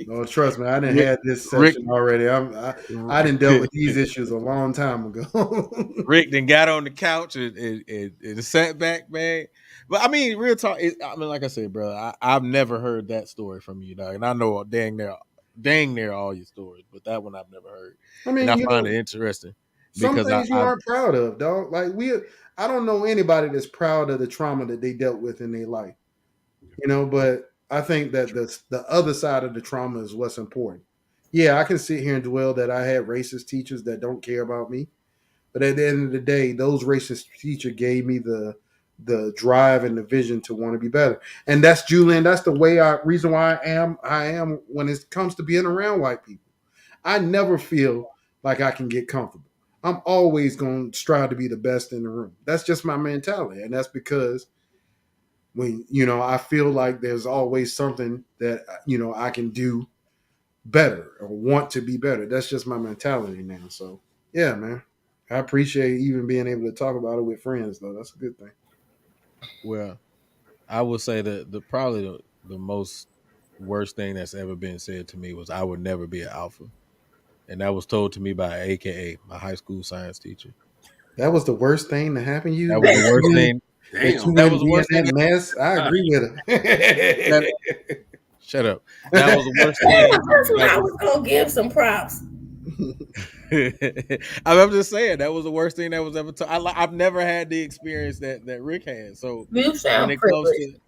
No, trust me, I didn't have this session already. I didn't dealt with these issues a long time ago. Rick then got on the couch and sat back, man. But I mean, real talk. Like I said, bro, I've never heard that story from you, dog, and I know dang near all your stories, but that one I've never heard. I mean, and I find it interesting. Some things you aren't proud of, dog. Like I don't know anybody that's proud of the trauma that they dealt with in their life. But I think that the other side of the trauma is what's important. Yeah, I can sit here and dwell that I had racist teachers that don't care about me. But at the end of the day, those racist teachers gave me the drive and the vision to want to be better. And that's Julian. That's the reason why I am when it comes to being around white people. I never feel like I can get comfortable. I'm always going to strive to be the best in the room. That's just my mentality. And that's because when, I feel like there's always something that, I can do better or want to be better. That's just my mentality now. So, yeah, man. I appreciate even being able to talk about it with friends, though. That's a good thing. Well, I would say that probably the most worst thing that's ever been said to me was I would never be an alpha. And that was told to me by AKA, my high school science teacher. That was the worst thing to happen to you? That was the worst thing. That was the worst thing. Mess. I agree with her. Shut up. That was the worst thing. That's when I was gonna give some props. I'm just saying that was the worst thing that was ever. I've never had the experience that Rick had. So You when sound it comes privileged. to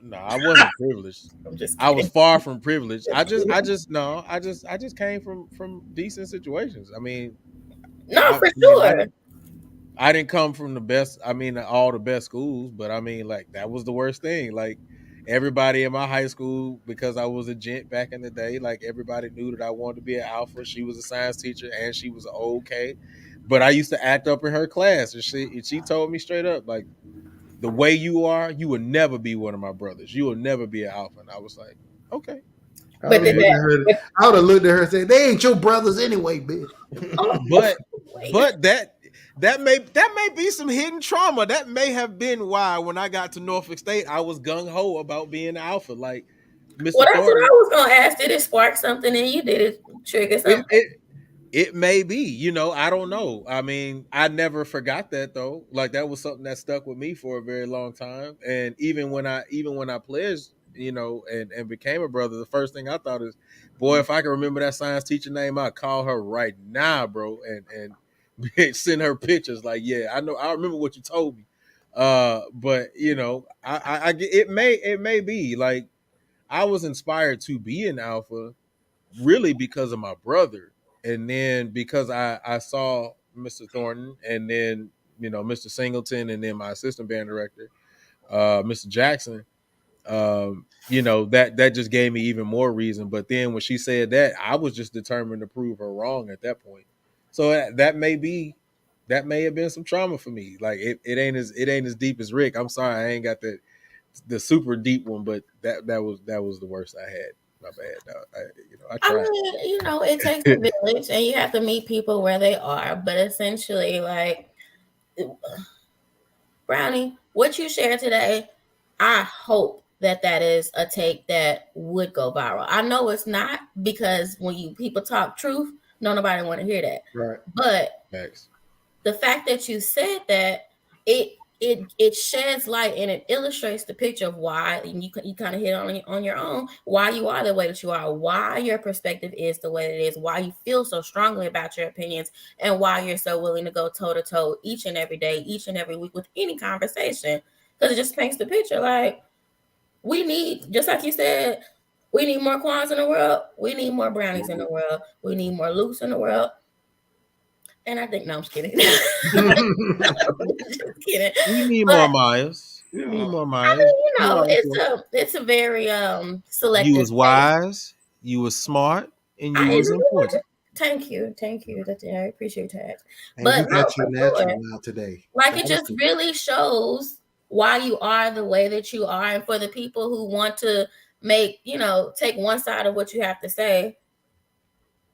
no, I wasn't privileged. I'm just I was kidding. far from privileged. I just came from decent situations. I mean, No, for I mean, sure. I didn't come from the best. I mean, all the best schools, but I mean, like that was the worst thing. Like everybody in my high school, because I was a gent back in the day, like everybody knew that I wanted to be an alpha. She was a science teacher and she was an OK, but I used to act up in her class, and she told me straight up, like, the way you are, you will never be one of my brothers. You will never be an alpha. And I was like, okay. I But would have did looked at her. that? I would have looked at her and said, "They ain't your brothers anyway, bitch." Oh, But wait. that may be some hidden trauma. That may have been why when I got to Norfolk State, I was gung ho about being an alpha. Like Well, Mr. that's what I Thornton, was gonna ask. Did it spark something in you? Did it trigger it, something? it it may be, I don't know. I mean, I never forgot that though. Like that was something that stuck with me for a very long time. And even when I pledged, and became a brother, the first thing I thought is, boy, if I can remember that science teacher name, I'd call her right now, bro, and send her pictures. Like, yeah, I remember what you told me. But it may be like I was inspired to be an alpha really because of my brother, and then because I saw Mr. Thornton, and then Mr. Singleton, and then my assistant band director, Mr. Jackson. That just gave me even more reason. But then when she said that, I was just determined to prove her wrong at that point. So that may have been some trauma for me. Like it ain't as deep as Rick. I'm sorry, I ain't got the super deep one, but that was the worst I had. My bad. I I tried. mean, it takes a village, and you have to meet people where they are. But essentially, like Brownie, what you shared today, I hope that is a take that would go viral. I know it's not, because when people talk truth, nobody want to hear that. Right. But Thanks. the fact that you said that, it sheds light and it illustrates the picture of why, and you kind of hit on your own, why you are the way that you are, why your perspective is the way it is, why you feel so strongly about your opinions, and why you're so willing to go toe to toe each and every day, each and every week with any conversation, because it just paints the picture. Like, we need, just like you said, we need more Quans in the world, we need more Brownies in the world, we need more Lukes in the world. And I think, no, I'm just kidding. Just kidding. We need more But Myers. We need more I Myers. mean, it's a very You selective was space. wise, you was smart, and you I was important. thank you. I appreciate that. And you But no, got your for natural sure. now today. Like, it That was just really shows why you are the way that you are. And for the people who want to take one side of what you have to say,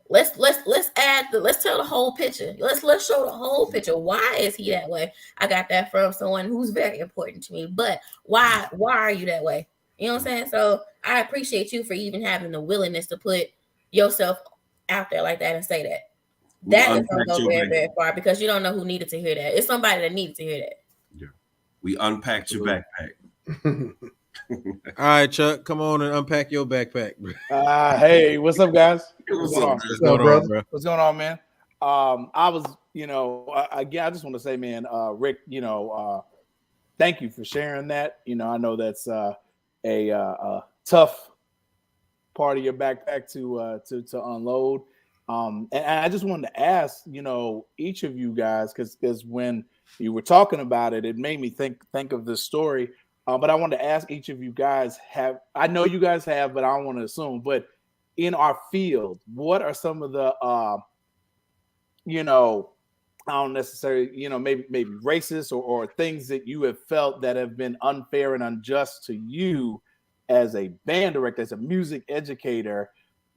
let's tell the whole picture. Let's show the whole picture. Why is he that way? I got that from someone who's very important to me. But why are you that way? You know what I'm saying? So I appreciate you for even having the willingness to put yourself out there like that and say that. That is gonna go very, very far, because you don't know who needed to hear that. It's somebody that needed to hear that. Yeah. We unpacked your backpack. All right, Chuck, come on and unpack your backpack. Hey, what's up, guys? What's going on, bro? What's going on, man? I was, again, I just want to say, man, Rick, thank you for sharing that. I know that's a tough part of your backpack to unload. And I just wanted to ask, each of you guys, because when you were talking about it, it made me think of this story. But I wanted to ask each of you guys, I know you guys have, but I don't want to assume, but in our field, what are some of the, I don't necessarily, maybe racist or things that you have felt that have been unfair and unjust to you as a band director, as a music educator?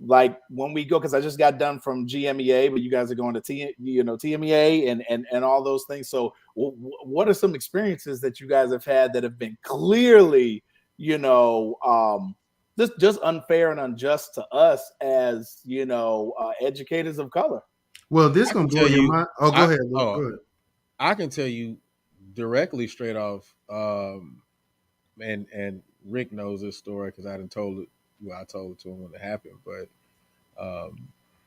Like when we go, because I just got done from GMEA, but you guys are going to TMEA and all those things. So what are some experiences that you guys have had that have been clearly, just unfair and unjust to us as, educators of color? Well, this gonna blow your mind. Oh, go ahead. Go ahead. I can tell you directly, straight off, and Rick knows this story because I done told it. Well, I told it to him when it happened. But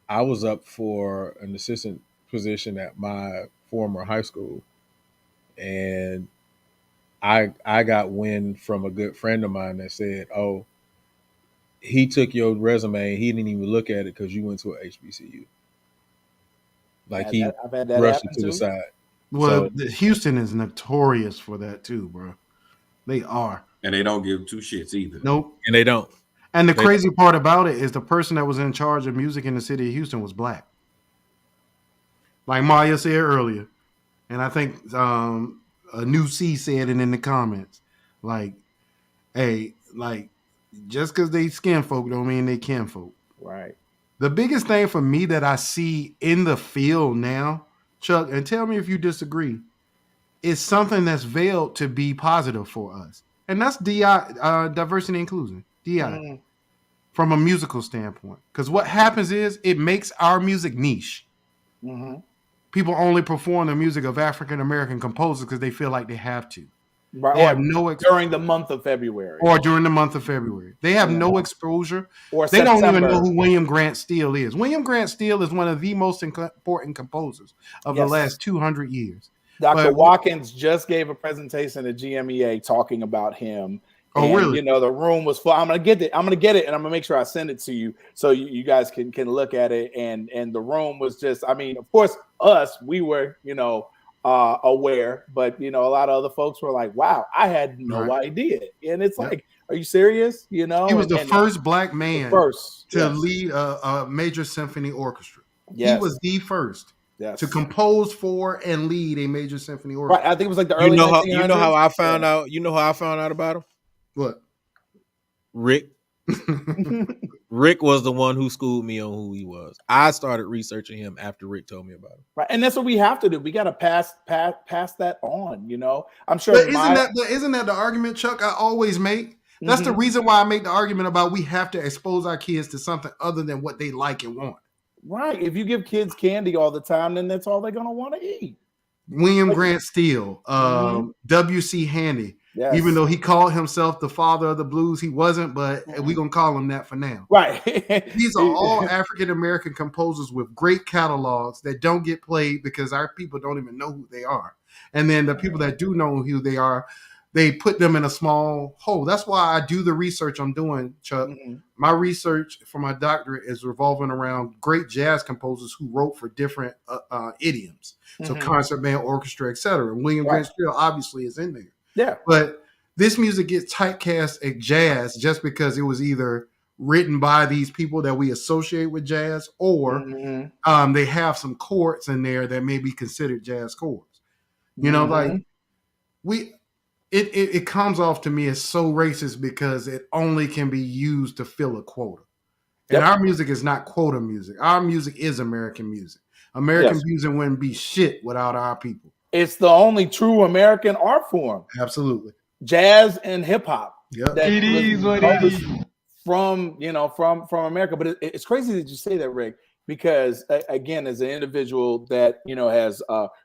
I was up for an assistant position at my former high school, and I got wind from a good friend of mine that said, "Oh, he took your resume. He didn't even look at it because you went to a HBCU. Like he I've had that brushed happen it to too. the side." Well, So Houston is notorious for that too, bro. They are. And they don't give two shits either. Nope. and they don't. And the They crazy part about it is the person that was in charge of music in the city of Houston was black. Like Maya said earlier. And I think a new C said it in the comments. Like, hey, like, just because they skin folk don't mean they kin folk. Right. The biggest thing for me that I see in the field now, Chuck, and tell me if you disagree, is something that's veiled to be positive for us. And that's DI, diversity and inclusion, DI, from a musical standpoint. Because what happens is it makes our music niche. Mm-hmm. People only perform the music of African American composers because they feel like they have to. Right. They have no during the month of February. Or during the month of February. They have no exposure. Or they September. don't even know who William Grant Steele is. William Grant Steele is one of the most important composers of the last 200 years. Dr. Watkins just gave a presentation at GMEA talking about him. Oh, really? You know, the room was full. I'm gonna get it, and I'm gonna make sure I send it to you so you guys can look at it. And the room was just, I mean, of course, we were, aware, but a lot of other folks were like, "Wow, I had no idea." And it's like, are you serious? He was the first black man to lead a major symphony orchestra. He was the first. Yes. To compose for and lead a major symphony orchestra. Right. I think it was like the early 1900s. You know how I found out? You know how I found out about him? What? Rick. Rick was the one who schooled me on who he was. I started researching him after Rick told me about him. Right. And that's what we have to do. We got to pass that on, I'm sure. But isn't that the argument, Chuck, I always make? That's the reason why I make the argument about we have to expose our kids to something other than what they like and want. Right. If you give kids candy all the time, then that's all they're going to want to eat. William Grant Steele, W.C. Handy. Yes. Even though he called himself the father of the blues, he wasn't, but we're going to call him that for now. Right. These are all African-American composers with great catalogs that don't get played because our people don't even know who they are. And then the people that do know who they are, they put them in a small hole. That's why I do the research I'm doing, Chuck. My research for my doctorate is revolving around great jazz composers who wrote for different idioms. So concert band, orchestra, etc. And William Grant Steele obviously is in there. Yeah. But this music gets typecast at jazz just because it was either written by these people that we associate with jazz or they have some chords in there that may be considered jazz chords. It comes off to me as so racist because it only can be used to fill a quota. And our music is not quota music. Our music is American music. American music wouldn't be shit without our people. It's the only true American art form. Absolutely. Jazz and hip hop. Yep. It is what it is. From America. But it's crazy that you say that, Rick, because again, as an individual that has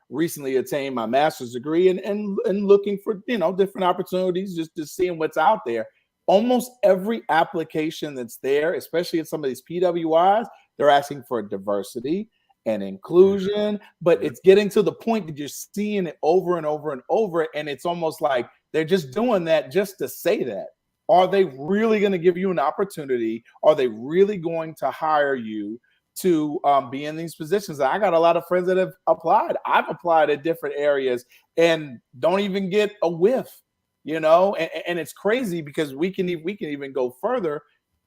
recently attained my master's degree and looking for different opportunities, just seeing what's out there, almost every application that's there, especially in some of these PWIs, they're asking for diversity and inclusion, but it's getting to the point that you're seeing it over and over and over, and it's almost like they're just doing that just to say that. Are they really going to give you an opportunity? Are they really going to hire you to be in these positions? I got a lot of friends that have applied. I've applied at different areas and don't even get a whiff, and it's crazy because we can even go further.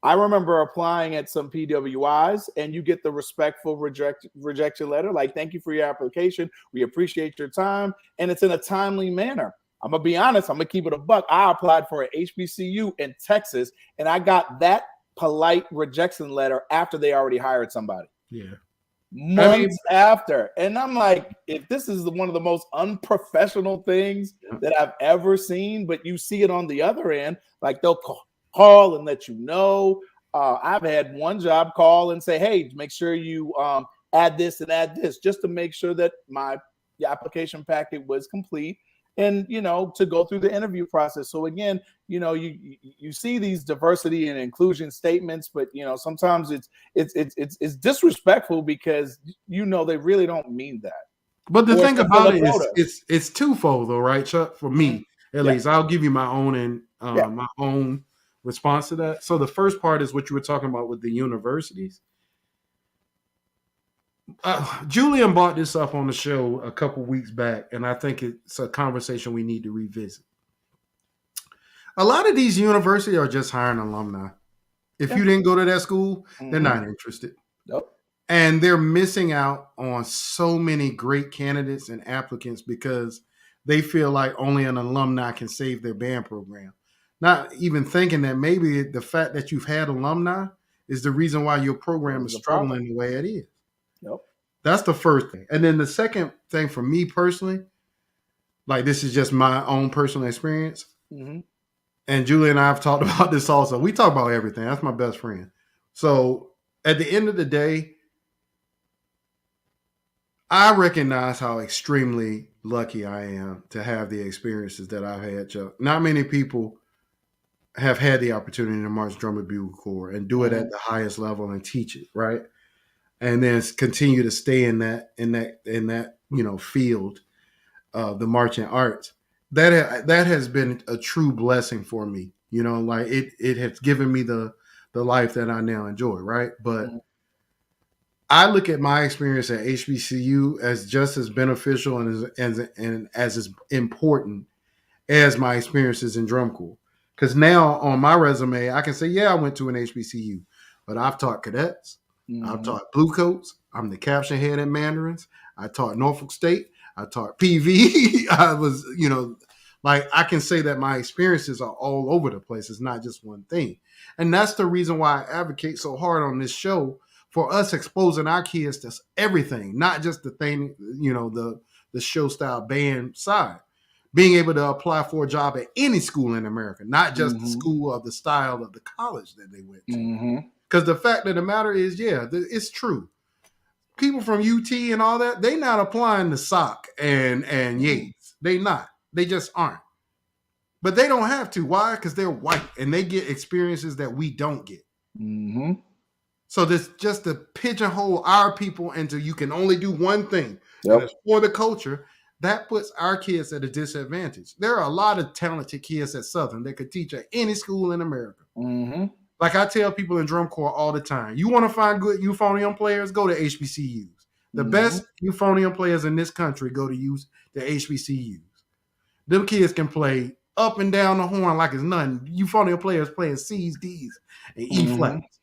I remember applying at some PWIs and you get the respectful rejection letter. Like, thank you for your application. We appreciate your time. And it's in a timely manner. I'm going to be honest. I'm going to keep it a buck. I applied for an HBCU in Texas and I got that polite rejection letter after they already hired somebody. Yeah. Months after. And I'm like, if this is one of the most unprofessional things that I've ever seen, but you see it on the other end, like they'll call and let you know. I've had one job call and say, hey, make sure you add this and add this just to make sure that the application packet was complete. and to go through the interview process. So again, you see these diversity and inclusion statements, but sometimes it's disrespectful because they really don't mean that. But the thing about it is it's twofold though, right, Chuck? For me, at least, I'll give you my own and my own response to that. So the first part is what you were talking about with the universities. Julian brought this up on the show a couple weeks back, and I think it's a conversation we need to revisit. A lot of these universities are just hiring alumni. If you didn't go to that school, they're not interested. Nope. And they're missing out on so many great candidates and applicants because they feel like only an alumni can save their band program. Not even thinking that maybe the fact that you've had alumni is the reason why your program is struggling the way it is. Yep. That's the first thing. And then the second thing for me personally, like this is just my own personal experience. Mm-hmm. And Julie and I have talked about this also. We talk about everything. That's my best friend. So at the end of the day, I recognize how extremely lucky I am to have the experiences that I've had, Chuck. Not many people have had the opportunity to march drum and bugle corps and do it at the highest level and teach it, right? And then continue to stay in that field of the marching arts. That has been a true blessing for me. Like it has given me the life that I now enjoy, right? But I look at my experience at HBCU as just as beneficial and as important as my experiences in drum corps. Because now on my resume, I can say, yeah, I went to an HBCU, but I've taught cadets, I've taught bluecoats, I'm the caption head at Mandarins, I taught Norfolk State, I taught PV. I was, like I can say that my experiences are all over the place. It's not just one thing. And that's the reason why I advocate so hard on this show for us exposing our kids to everything, not just the thing, the show style band side. Being able to apply for a job at any school in America, not just the school or the style of the college that they went to. Because the fact of the matter is, it's true. People from UT and all that, they not applying to SOC and Yates. They not. They just aren't. But they don't have to. Why? Because they're white and they get experiences that we don't get. So this just to pigeonhole our people into you can only do one thing. And it's for the culture. That puts our kids at a disadvantage. There are a lot of talented kids at Southern that could teach at any school in America. Like I tell people in drum corps all the time, you want to find good euphonium players, go to HBCUs. The best euphonium players in this country go to use the HBCUs. Them kids can play up and down the horn like it's nothing. Euphonium players playing C's, D's, and E flats.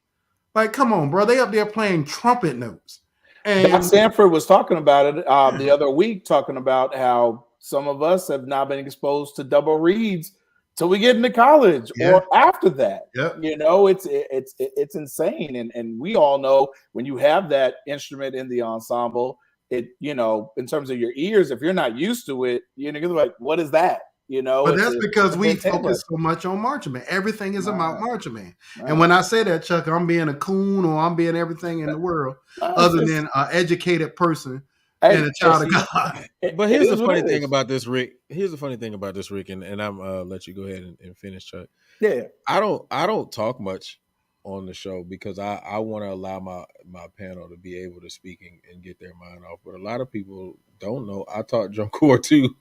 Like, come on, bro. They up there playing trumpet notes. And Sanford was talking about it the other week, talking about how some of us have not been exposed to double reeds till we get into college or after that. It's insane. And we all know when you have that instrument in the ensemble, it, in terms of your ears, if you're not used to it, you're like, what is that? But that's because we focus so much on marching band. Everything is about marching band. And when I say that, Chuck, I'm being a coon or I'm being everything in the world other than an educated person and a child of God. But here's the funny thing about this, Rick. And I'm let you go ahead and finish, Chuck. Yeah. I don't talk much on the show because I want to allow my panel to be able to speak and get their mind off. But a lot of people don't know I taught drum corps too.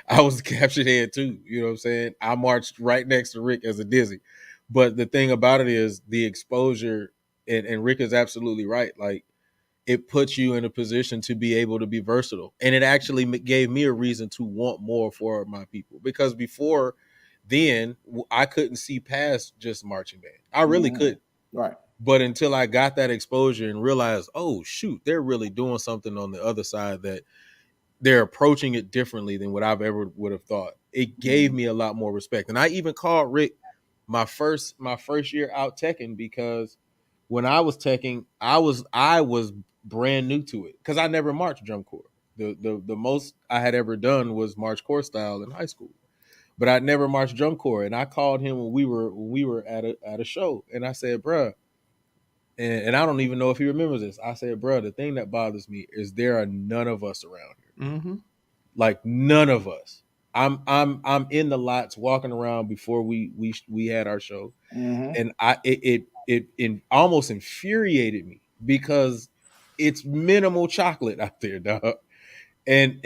I was the caption head too. You know what I'm saying? I marched right next to Rick as a dizzy. But the thing about it is the exposure, and Rick is absolutely right. Like it puts you in a position to be able to be versatile. And it actually gave me a reason to want more for my people. Because before then, I couldn't see past just marching band. I really couldn't. Right. But until I got that exposure and realized, oh, shoot, they're really doing something on the other side that they're approaching it differently than what I've ever would have thought. It gave me a lot more respect. And I even called Rick my first year out teching because when I was teching, I was brand new to it because I never marched drum corps. The most I had ever done was march corps style in high school, but I'd never marched drum corps. And I called him when we were at a show, and I said, bruh, and I don't even know if he remembers this. I said, bruh, the thing that bothers me is there are none of us around here. Like none of us. I'm in the lots walking around before we had our show, and it almost infuriated me because it's minimal chocolate out there, dog. And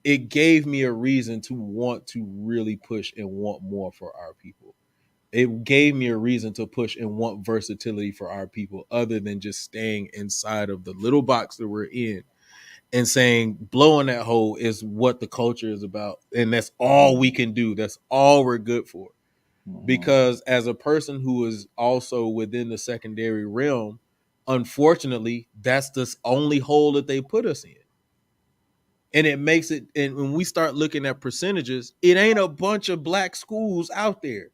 it gave me a reason to want to really push and want more for our people. It gave me a reason to push and want versatility for our people, other than just staying inside of the little box that we're in and saying blowing that hole is what the culture is about, and that's all we can do. That's all we're good for. Because as a person who is also within the secondary realm, unfortunately, that's the only hole that they put us in. And it makes it, and when we start looking at percentages, it ain't a bunch of black schools out there,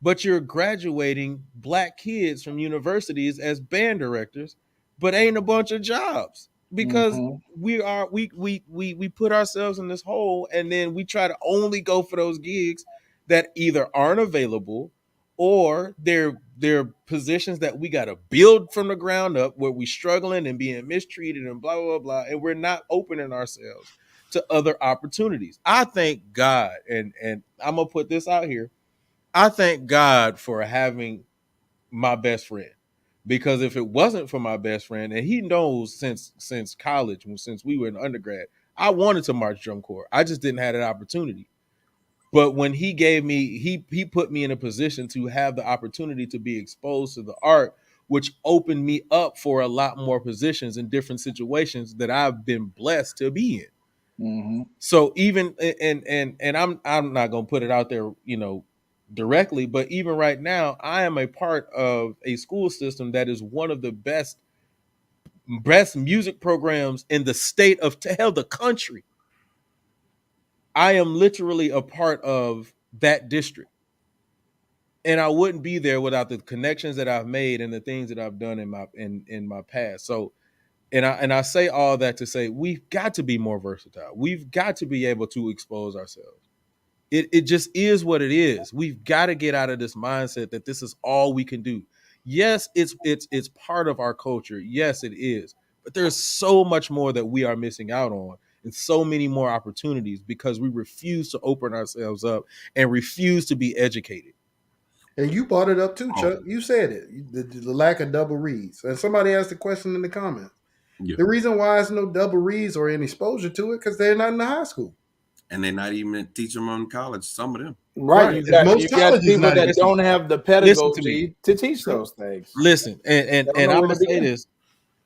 but you're graduating black kids from universities as band directors, but ain't a bunch of jobs because we put ourselves in this hole, and then we try to only go for those gigs that either aren't available, or they're positions that we got to build from the ground up, where we struggling and being mistreated and blah blah blah, and we're not opening ourselves to other opportunities. I thank God, and I'm gonna put this out here. I thank God for having my best friend, because if it wasn't for my best friend, and he knows since college, since we were in undergrad, I wanted to march drum corps. I just didn't have that opportunity. But when he gave me, he put me in a position to have the opportunity to be exposed to the art, which opened me up for a lot more positions in different situations that I've been blessed to be in. So even and I'm not gonna put it out there, directly, but even right now, I am a part of a school system that is one of the best music programs in the state of hell, the country. I am literally a part of that district. And I wouldn't be there without the connections that I've made and the things that I've done in my past. So, and I say all that to say we've got to be more versatile. We've got to be able to expose ourselves. It just is what it is. We've got to get out of this mindset that this is all we can do. Yes, it's part of our culture. Yes, it is. But there's so much more that we are missing out on, and so many more opportunities, because we refuse to open ourselves up and refuse to be educated. And you brought it up too, Chuck. You said it. The lack of double reads. And somebody asked a question in the comments. Yeah. The reason why there's no double reads or any exposure to it, because they're not in the high school. And they're not even teaching them in college, some of them. Right. You got people that don't have the pedagogy to teach those things. Listen, and I'm going to say this.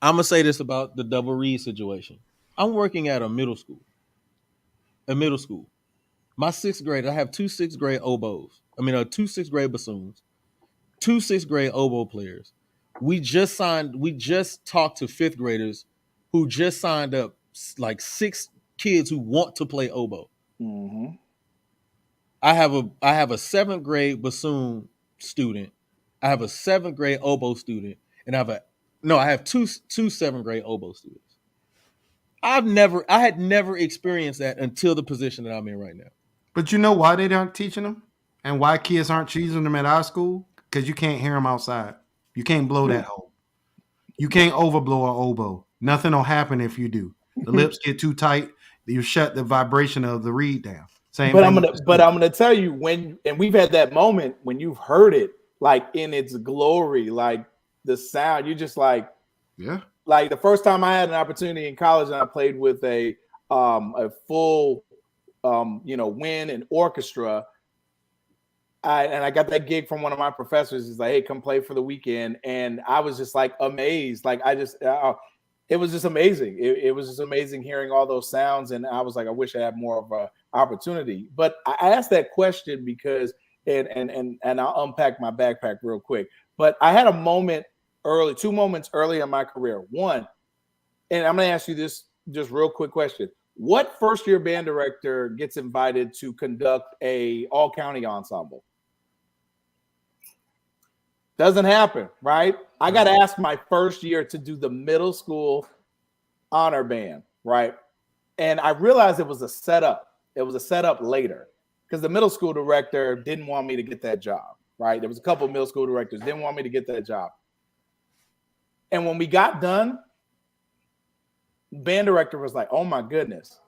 I'm going to say this about the double read situation. I'm working at a middle school. My sixth grade, I have two sixth grade oboes. Two sixth grade bassoons, two sixth grade oboe players. We just talked to fifth graders who just signed up, like 6 kids who want to play oboe. Mm-hmm. I have a 7th grade bassoon student. I have a 7th grade oboe student, and I have two 7th grade oboe students. I had never experienced that until the position that I'm in right now. But you know why they aren't teaching them, and why kids aren't choosing them at our school? Because you can't hear them outside. You can't blow that hole. You can't overblow an oboe. Nothing will happen if you do. The lips get too tight. You shut the vibration of the reed down. But I'm gonna tell you, and we've had that moment when you've heard it like in its glory, like the sound. You're just like, yeah. Like the first time I had an opportunity in college, and I played with a full, wind and orchestra. I got that gig from one of my professors. He's like, "Hey, come play for the weekend," and I was just like amazed. Like it was just amazing. It was just amazing hearing all those sounds, and I was like, I wish I had more of a opportunity. But I asked that question because, and I'll unpack my backpack real quick. But I had a moment early, 2 moments early in my career. One, and I'm going to ask you this just real quick question. What first-year band director gets invited to conduct a all-county ensemble? Doesn't happen, right? I got to ask my first year to do the middle school honor band, right? And I realized it was a setup. It was a setup later because the middle school director didn't want me to get that job, right? There was a couple of middle school directors didn't want me to get that job. And when we got done, band director was like, "Oh my goodness,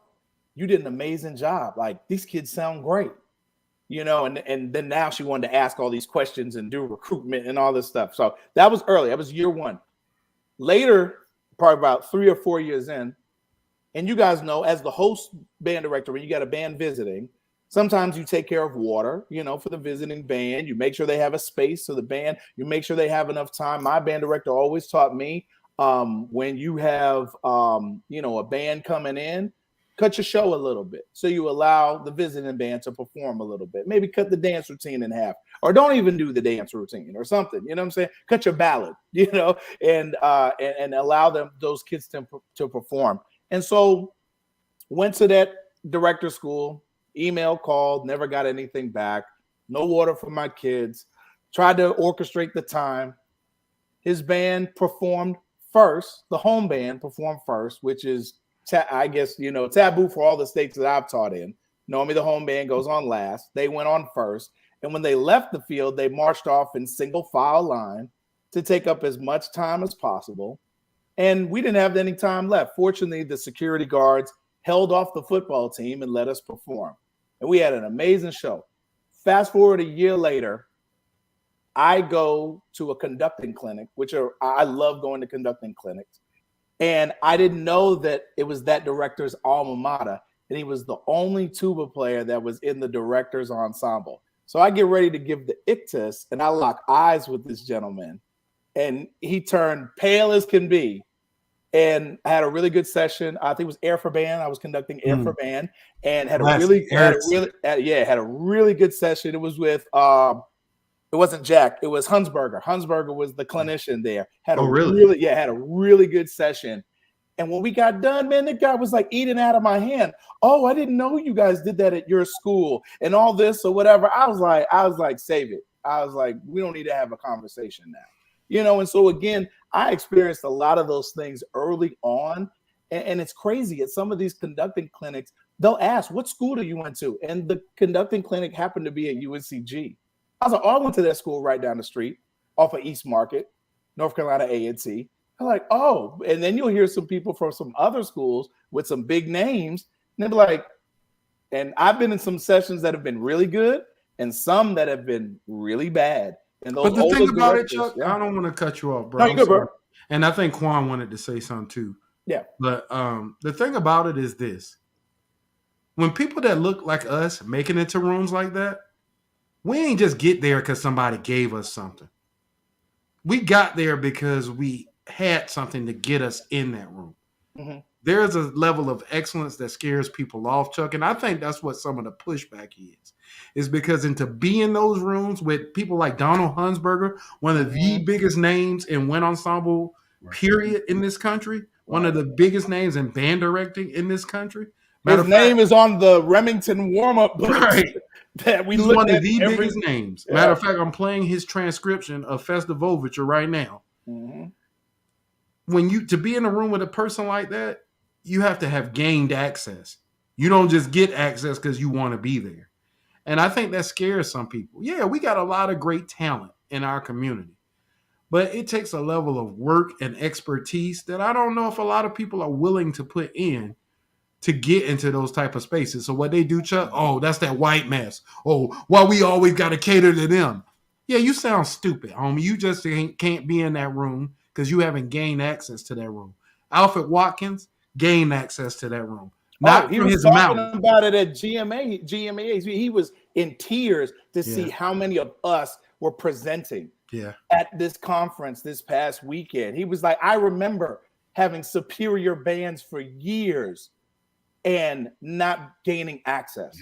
you did an amazing job. Like, these kids sound great, and then now she wanted to ask all these questions and do recruitment and all this stuff. So that was early. That was year one. Later, probably about 3 or 4 years in, and you guys know, as the host band director, when you got a band visiting, sometimes you take care of water, for the visiting band. You make sure they have a space so the band, you make sure they have enough time. My band director always taught me, when you have, a band coming in, cut your show a little bit. So you allow the visiting band to perform a little bit. Maybe cut the dance routine in half, or don't even do the dance routine or something. You know what I'm saying? Cut your ballad, and allow those kids to perform. And so went to that director school, email, called, never got anything back. No water for my kids. Tried to orchestrate the time. His band performed first. The home band performed first, which is, I guess, taboo for all the states that I've taught in. Normally the home band goes on last. They went on first. And when they left the field, they marched off in single file line to take up as much time as possible. And we didn't have any time left. Fortunately, the security guards held off the football team and let us perform. And we had an amazing show. Fast forward a year later, I go to a conducting clinic, I love going to conducting clinics. And I didn't know that it was that director's alma mater. And he was the only tuba player that was in the director's ensemble. So I get ready to give the ictus, and I lock eyes with this gentleman. And he turned pale as can be. And I had a really good session. I think it was Air for Band. I was conducting Air for Band, and had a really good session. It was with it wasn't Jack. It was Hunsberger. Hunsberger was the clinician there. Had a really good session. And when we got done, man, the guy was like eating out of my hand. Oh, I didn't know you guys did that at your school and all this or whatever. I was like, save it. I was like, we don't need to have a conversation now. And so again, I experienced a lot of those things early on. And it's crazy. At some of these conducting clinics, they'll ask, what school do you went to? And the conducting clinic happened to be at UNCG. I was like, I went to that school right down the street off of East Market, North Carolina A&T. I'm like, oh, and then you'll hear some people from some other schools with some big names. And they'll be like, and I've been in some sessions that have been really good and some that have been really bad. And those but the thing about it, Chuck, I don't want to cut you off, bro. No, you're good, bro. And I think Quan wanted to say something too. Yeah. But the thing about it is this. When people that look like us make it into rooms like that, we ain't just get there because somebody gave us something. We got there because we had something to get us in that room. Mm-hmm. There's a level of excellence that scares people off, Chuck. And I think that's what some of the pushback is because to be in those rooms with people like Donald Hunsberger, one of the biggest names in wind ensemble, period, in this country, one of the biggest names in band directing in this country. His name is on the Remington warm-up books. Right. That we look one at of the biggest names. Yeah. Matter of fact, I'm playing his transcription of Festive Overture right now. Mm-hmm. When to be in a room with a person like that, you have to have gained access. You don't just get access because you want to be there. And I think that scares some people. Yeah, we got a lot of great talent in our community, but it takes a level of work and expertise that I don't know if a lot of people are willing to put in to get into those type of spaces. So what they do, Chuck, oh, that's that white mess. Oh, why we always got to cater to them. Yeah, you sound stupid, homie. You just can't be in that room because you haven't gained access to that room. Alfred Watkins gained access to that room. Not he was his talking mouth. about it at GMA. He was in tears to see how many of us were presenting at this conference this past weekend. He was like, I remember having superior bands for years and not gaining access,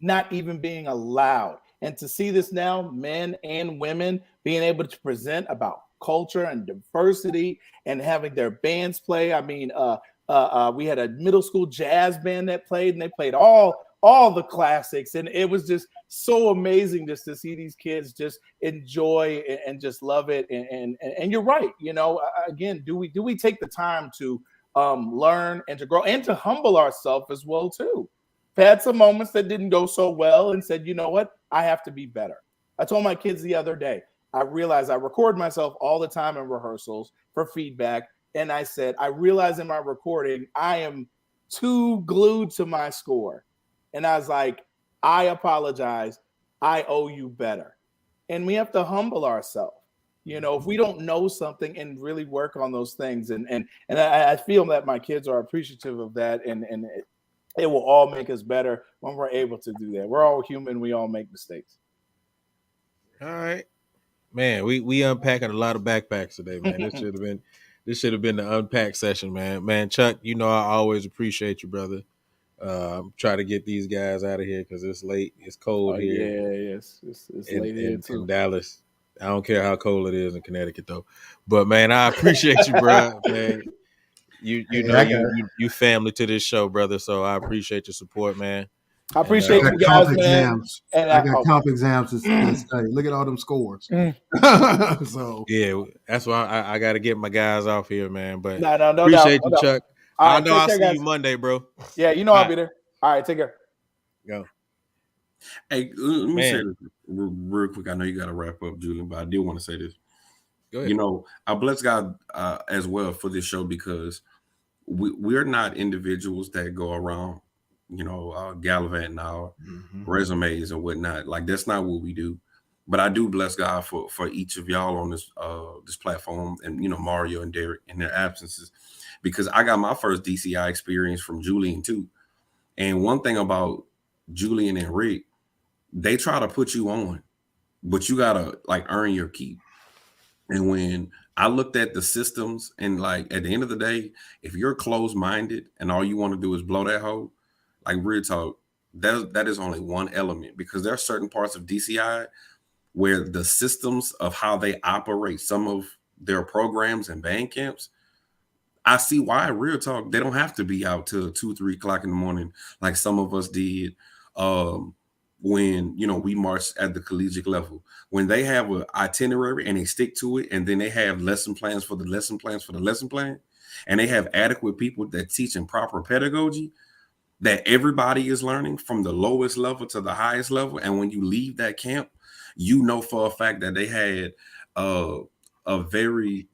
not even being allowed. And to see this now, men and women being able to present about culture and diversity and having their bands play. I mean, we had a middle school jazz band that played, and they played all the classics. And it was just so amazing just to see these kids just enjoy and just love it. And you're right. Again, do we take the time to learn and to grow and to humble ourselves as well too? I've had some moments that didn't go so well and said, you know what? I have to be better. I told my kids the other day, I realized I record myself all the time in rehearsals for feedback. And I said, I realize in my recording, I am too glued to my score. And I was like, I apologize. I owe you better. And we have to humble ourselves. You know, if we don't know something and really work on those things, and I feel that my kids are appreciative of that, and it will all make us better when we're able to do that. We're all human. We all make mistakes. All right, man. We unpacking a lot of backpacks today, man. This should have been the unpack session, man. Man, Chuck, you know I always appreciate you, brother. I'm trying to get these guys out of here because it's late. It's cold here. Yeah, it's late here too. In Dallas. I don't care how cold it is in Connecticut though. But man, I appreciate you, bro. Man, you family to this show, brother. So I appreciate your support, man. I appreciate you guys, man. And I got comp exams to study. Look at all them scores. So yeah, that's why I got to get my guys off here, man. But no appreciate doubt, you, Chuck. I know I'll see you Monday, bro. Yeah, you know I'll be there. All right, take care. Go. Hey, let me say this real quick. I know you got to wrap up, Julian, but I do want to say this. Go ahead. You know, I bless God as well for this show because we're not individuals that go around, you know, gallivanting our resumes and whatnot. Like, that's not what we do. But I do bless God for each of y'all on this platform, and, you know, Mario and Derek in their absences, because I got my first DCI experience from Julian too. And one thing about Julian and Rick, they try to put you on, but you gotta like earn your keep. And when I looked at the systems, and like at the end of the day, if you're closed-minded and all you want to do is blow that hole, like real talk, that is only one element, because there are certain parts of DCI where the systems of how they operate some of their programs and band camps, I see why, real talk, they don't have to be out till 2-3 o'clock in the morning like some of us did. When, you know, we marched at the collegiate level, when they have an itinerary and they stick to it, and then they have lesson plans for the lesson plans for the lesson plan, and they have adequate people that teach in proper pedagogy that everybody is learning from the lowest level to the highest level. And when you leave that camp, you know for a fact that they had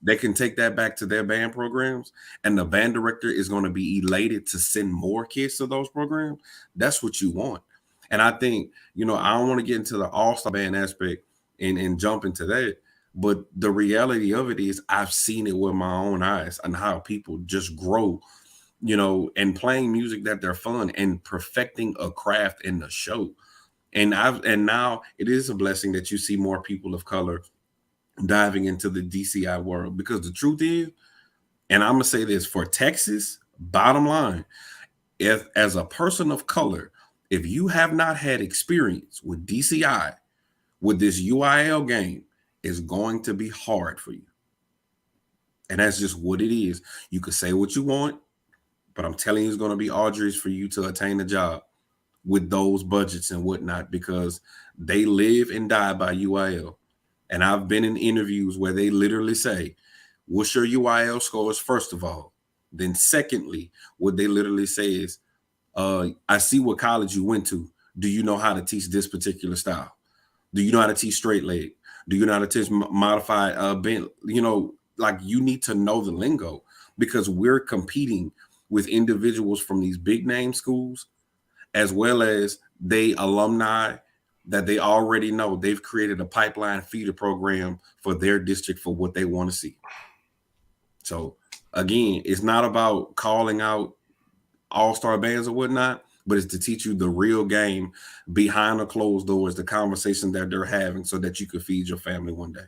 they can take that back to their band programs, and the band director is going to be elated to send more kids to those programs. That's what you want. And I think, you know, I don't want to get into the all-star band aspect and jump into that, but the reality of it is I've seen it with my own eyes and how people just grow, you know, and playing music that they're fun and perfecting a craft in the show. And now it is a blessing that you see more people of color diving into the DCI world, because the truth is, and I'm gonna say this for Texas, bottom line, if as a person of color, if you have not had experience with DCI, with this UIL game, it's going to be hard for you. And that's just what it is. You could say what you want, but I'm telling you, it's going to be arduous for you to attain a job with those budgets and whatnot, because they live and die by UIL. And I've been in interviews where they literally say, what's your UIL scores, first of all? Then secondly, what they literally say is, I see what college you went to. Do you know how to teach this particular style? Do you know how to teach straight leg? Do you know how to teach modified bent? You know, like, you need to know the lingo, because we're competing with individuals from these big name schools, as well as they alumni that they already know. They've created a pipeline feeder program for their district for what they want to see. So again, it's not about calling out all-star bands or whatnot, but it's to teach you the real game behind the closed doors, the conversation that they're having, so that you can feed your family one day.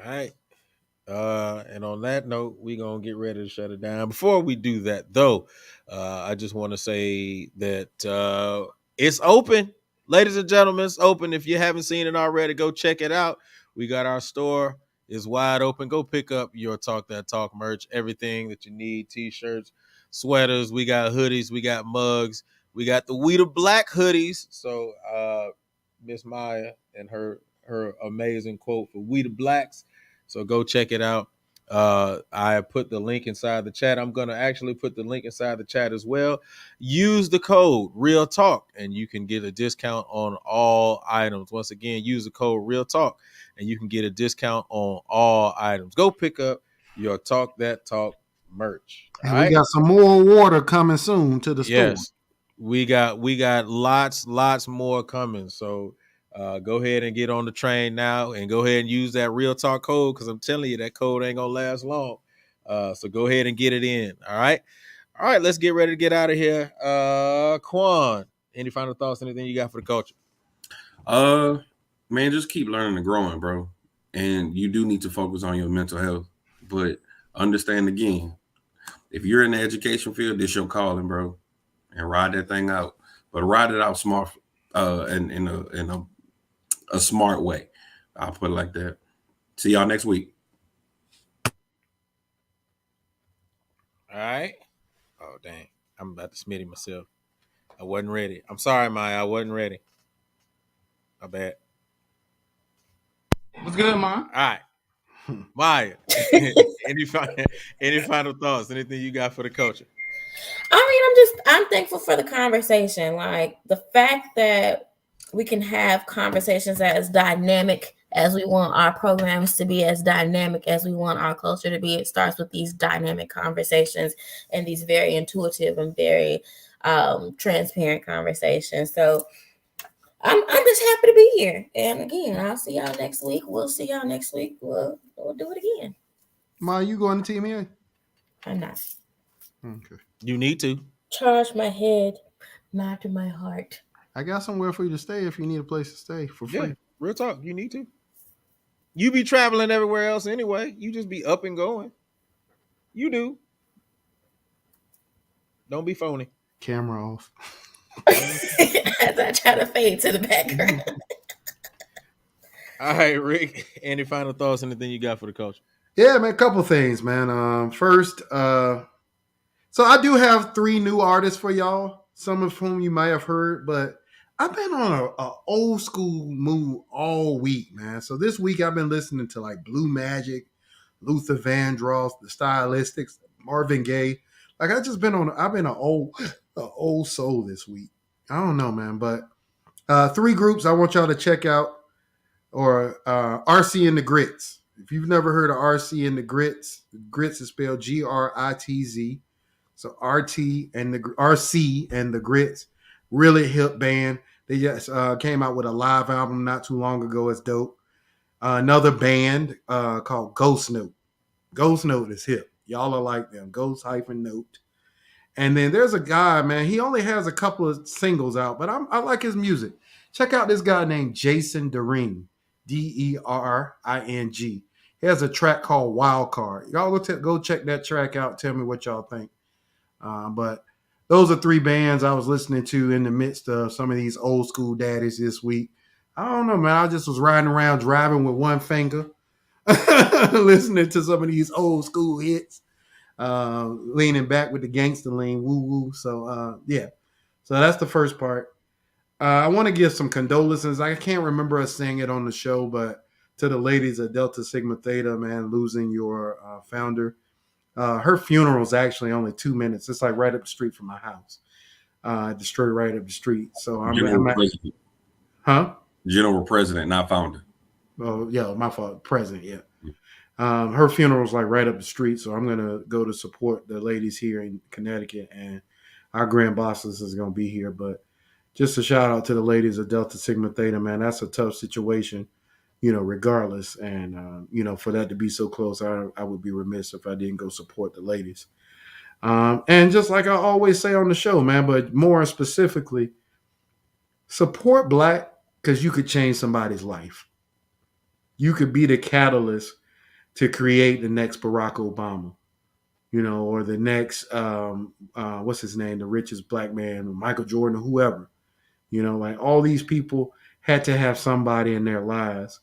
All right. And on that note, we're going to get ready to shut it down. Before we do that, though, I just want to say that it's open. Ladies and gentlemen, it's open. If you haven't seen it already, go check it out. We got our store is wide open. Go pick up your Talk That Talk merch, everything that you need, t-shirts, sweaters. We got hoodies. We got mugs. We got the We the Black hoodies. So Miss Maya and her amazing quote for We the Blacks. So go check it out. I put the link inside the chat. I'm going to actually put the link inside the chat as well. Use the code Real Talk and you can get a discount on all items. Once again, use the code Real Talk and you can get a discount on all items. Go pick up your Talk That Talk merch. And we got some more water coming soon to the store. Yes, we got lots more coming. So go ahead and get on the train now, and go ahead and use that Real Talk code, because I'm telling you that code ain't gonna last long. So go ahead and get it in. All right. Let's get ready to get out of here. Quan, any final thoughts? Anything you got for the culture? Man, just keep learning and growing, bro. And you do need to focus on your mental health, but understand again, if you're in the education field, this your calling, bro, and ride that thing out. But ride it out smart, in a smart way. I'll put it like that. See y'all next week. All right. Oh dang, I'm about to smitty myself. I wasn't ready. I'm sorry, Maya. I wasn't ready. My bad. What's good, man? All right, Maya. any final thoughts? Anything you got for the culture? I mean, I'm thankful for the conversation. Like the fact that we can have conversations as dynamic as we want our programs to be, as dynamic as we want our culture to be. It starts with these dynamic conversations and these very intuitive and very transparent conversations. So I'm just happy to be here. And again, I'll see y'all next week. We'll see y'all next week. We'll do it again. Ma, you going to TMA? I'm not. Okay. You need to Charge my head, not to my heart. I got somewhere for you to stay if you need a place to stay for free. Yeah, real talk. You need to. You be traveling everywhere else anyway. You just be up and going. You do. Don't be phony. Camera off. As I try to fade to the background. All right, Rick. Any final thoughts? Anything you got for the culture? Yeah, man, a couple things, man. First, so I do have 3 new artists for y'all, some of whom you might have heard, but I've been on a old school mood all week, man. So this week I've been listening to like Blue Magic, Luther Vandross, The Stylistics, Marvin Gaye. Like I've been an old soul this week. I don't know, man, but 3 groups I want y'all to check out, or RC and the Grits. If you've never heard of RC and the Grits, Grits is spelled Gritz. So RC and the Grits, really hip band. They just came out with a live album not too long ago. It's dope. Another band called Ghost Note. Ghost Note is hip. Y'all are like them. Ghost-Note. And then there's a guy, man. He only has a couple of singles out, but I like his music. Check out this guy named Jason Dering. Dering. He has a track called Wild Card. Y'all go check that track out. Tell me what y'all think. But those are 3 bands I was listening to in the midst of some of these old school daddies this week. I don't know, man. I just was riding around driving with one finger, listening to some of these old school hits, leaning back with the gangster lean, woo woo. So yeah, so that's the first part. I want to give some condolences. I can't remember us saying it on the show, but to the ladies of Delta Sigma Theta, man, losing your founder. Her funeral is actually only 2 minutes. It's like right up the street from my house. The street right up the street. So President. Huh? General President, not founder. Oh yeah, my fault. President, yeah. Her funeral is like right up the street, so I'm gonna go to support the ladies here in Connecticut, and our grand bosses is gonna be here. But just a shout out to the ladies of Delta Sigma Theta, man. That's a tough situation, regardless. And, for that to be so close, I would be remiss if I didn't go support the ladies. And just like I always say on the show, man, but more specifically, support Black, because you could change somebody's life. You could be the catalyst to create the next Barack Obama, or the next, what's his name, the richest Black man, Michael Jordan, or whoever. Like all these people had to have somebody in their lives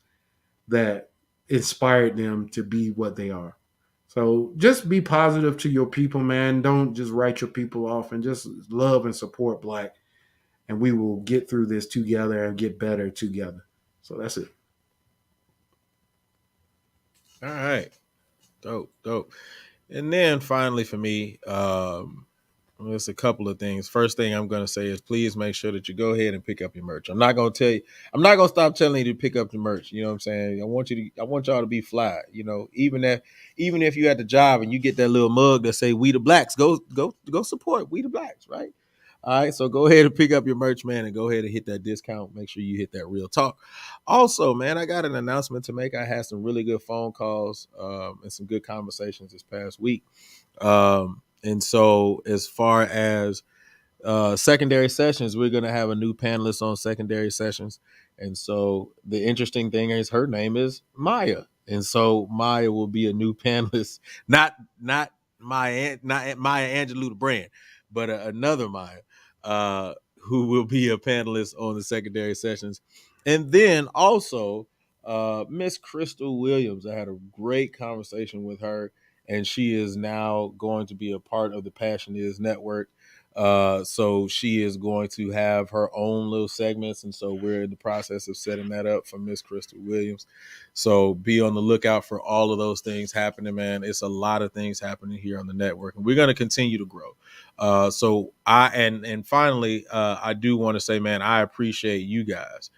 that inspired them to be what they are. So just be positive to your people, man. Don't just write your people off, and just love and support Black. And we will get through this together and get better together. So that's it. All right. Dope. And then finally for me, There's a couple of things. First thing I'm going to say is please make sure that you go ahead and pick up your merch. I'm not going to stop telling you to pick up the merch. You know what I'm saying? I want y'all to be fly. You know, even if you at the job and you get that little mug that say "We the Blacks," go support We the Blacks, right? All right, so go ahead and pick up your merch, man, and go ahead and hit that discount. Make sure you hit that real talk. Also, man, I got an announcement to make. I had some really good phone calls and some good conversations this past week. And so as far as secondary sessions, we're going to have a new panelist on secondary sessions. And so the interesting thing is her name is Maya. And so Maya will be a new panelist, not Maya Angelou the brand, but another Maya, who will be a panelist on the secondary sessions. And then also Miss Crystal Williams. I had a great conversation with her, and she is now going to be a part of the Passion Is Network. So she is going to have her own little segments, and so we're in the process of setting that up for Miss Crystal Williams. So be on the lookout for all of those things happening, man. It's a lot of things happening here on the network, and we're going to continue to grow. So finally, I do want to say, man, I appreciate you guys.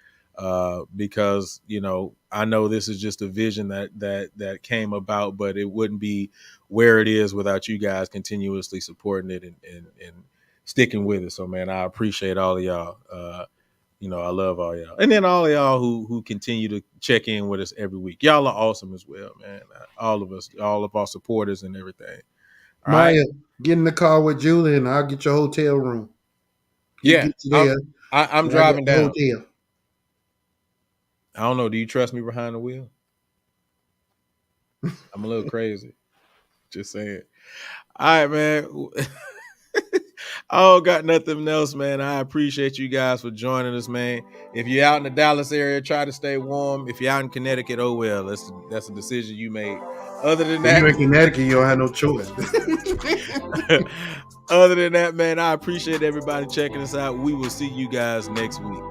Because I know this is just a vision that came about, but it wouldn't be where it is without you guys continuously supporting it and sticking with it. So, man, I appreciate all of y'all. I love all y'all, and then all of y'all who continue to check in with us every week. Y'all are awesome as well, man. All of us, all of our supporters and everything. All Maya, right? Get in the car with Julie, and I'll get your hotel room. Yeah, I'm driving down. Hotel. I don't know. Do you trust me behind the wheel? I'm a little crazy. Just saying. All right, man. I don't got nothing else, man. I appreciate you guys for joining us, man. If you're out in the Dallas area, try to stay warm. If you're out in Connecticut, oh well, that's a decision you made. Other than that, you're in Connecticut, you don't have no choice. Other than that, man, I appreciate everybody checking us out. We will see you guys next week.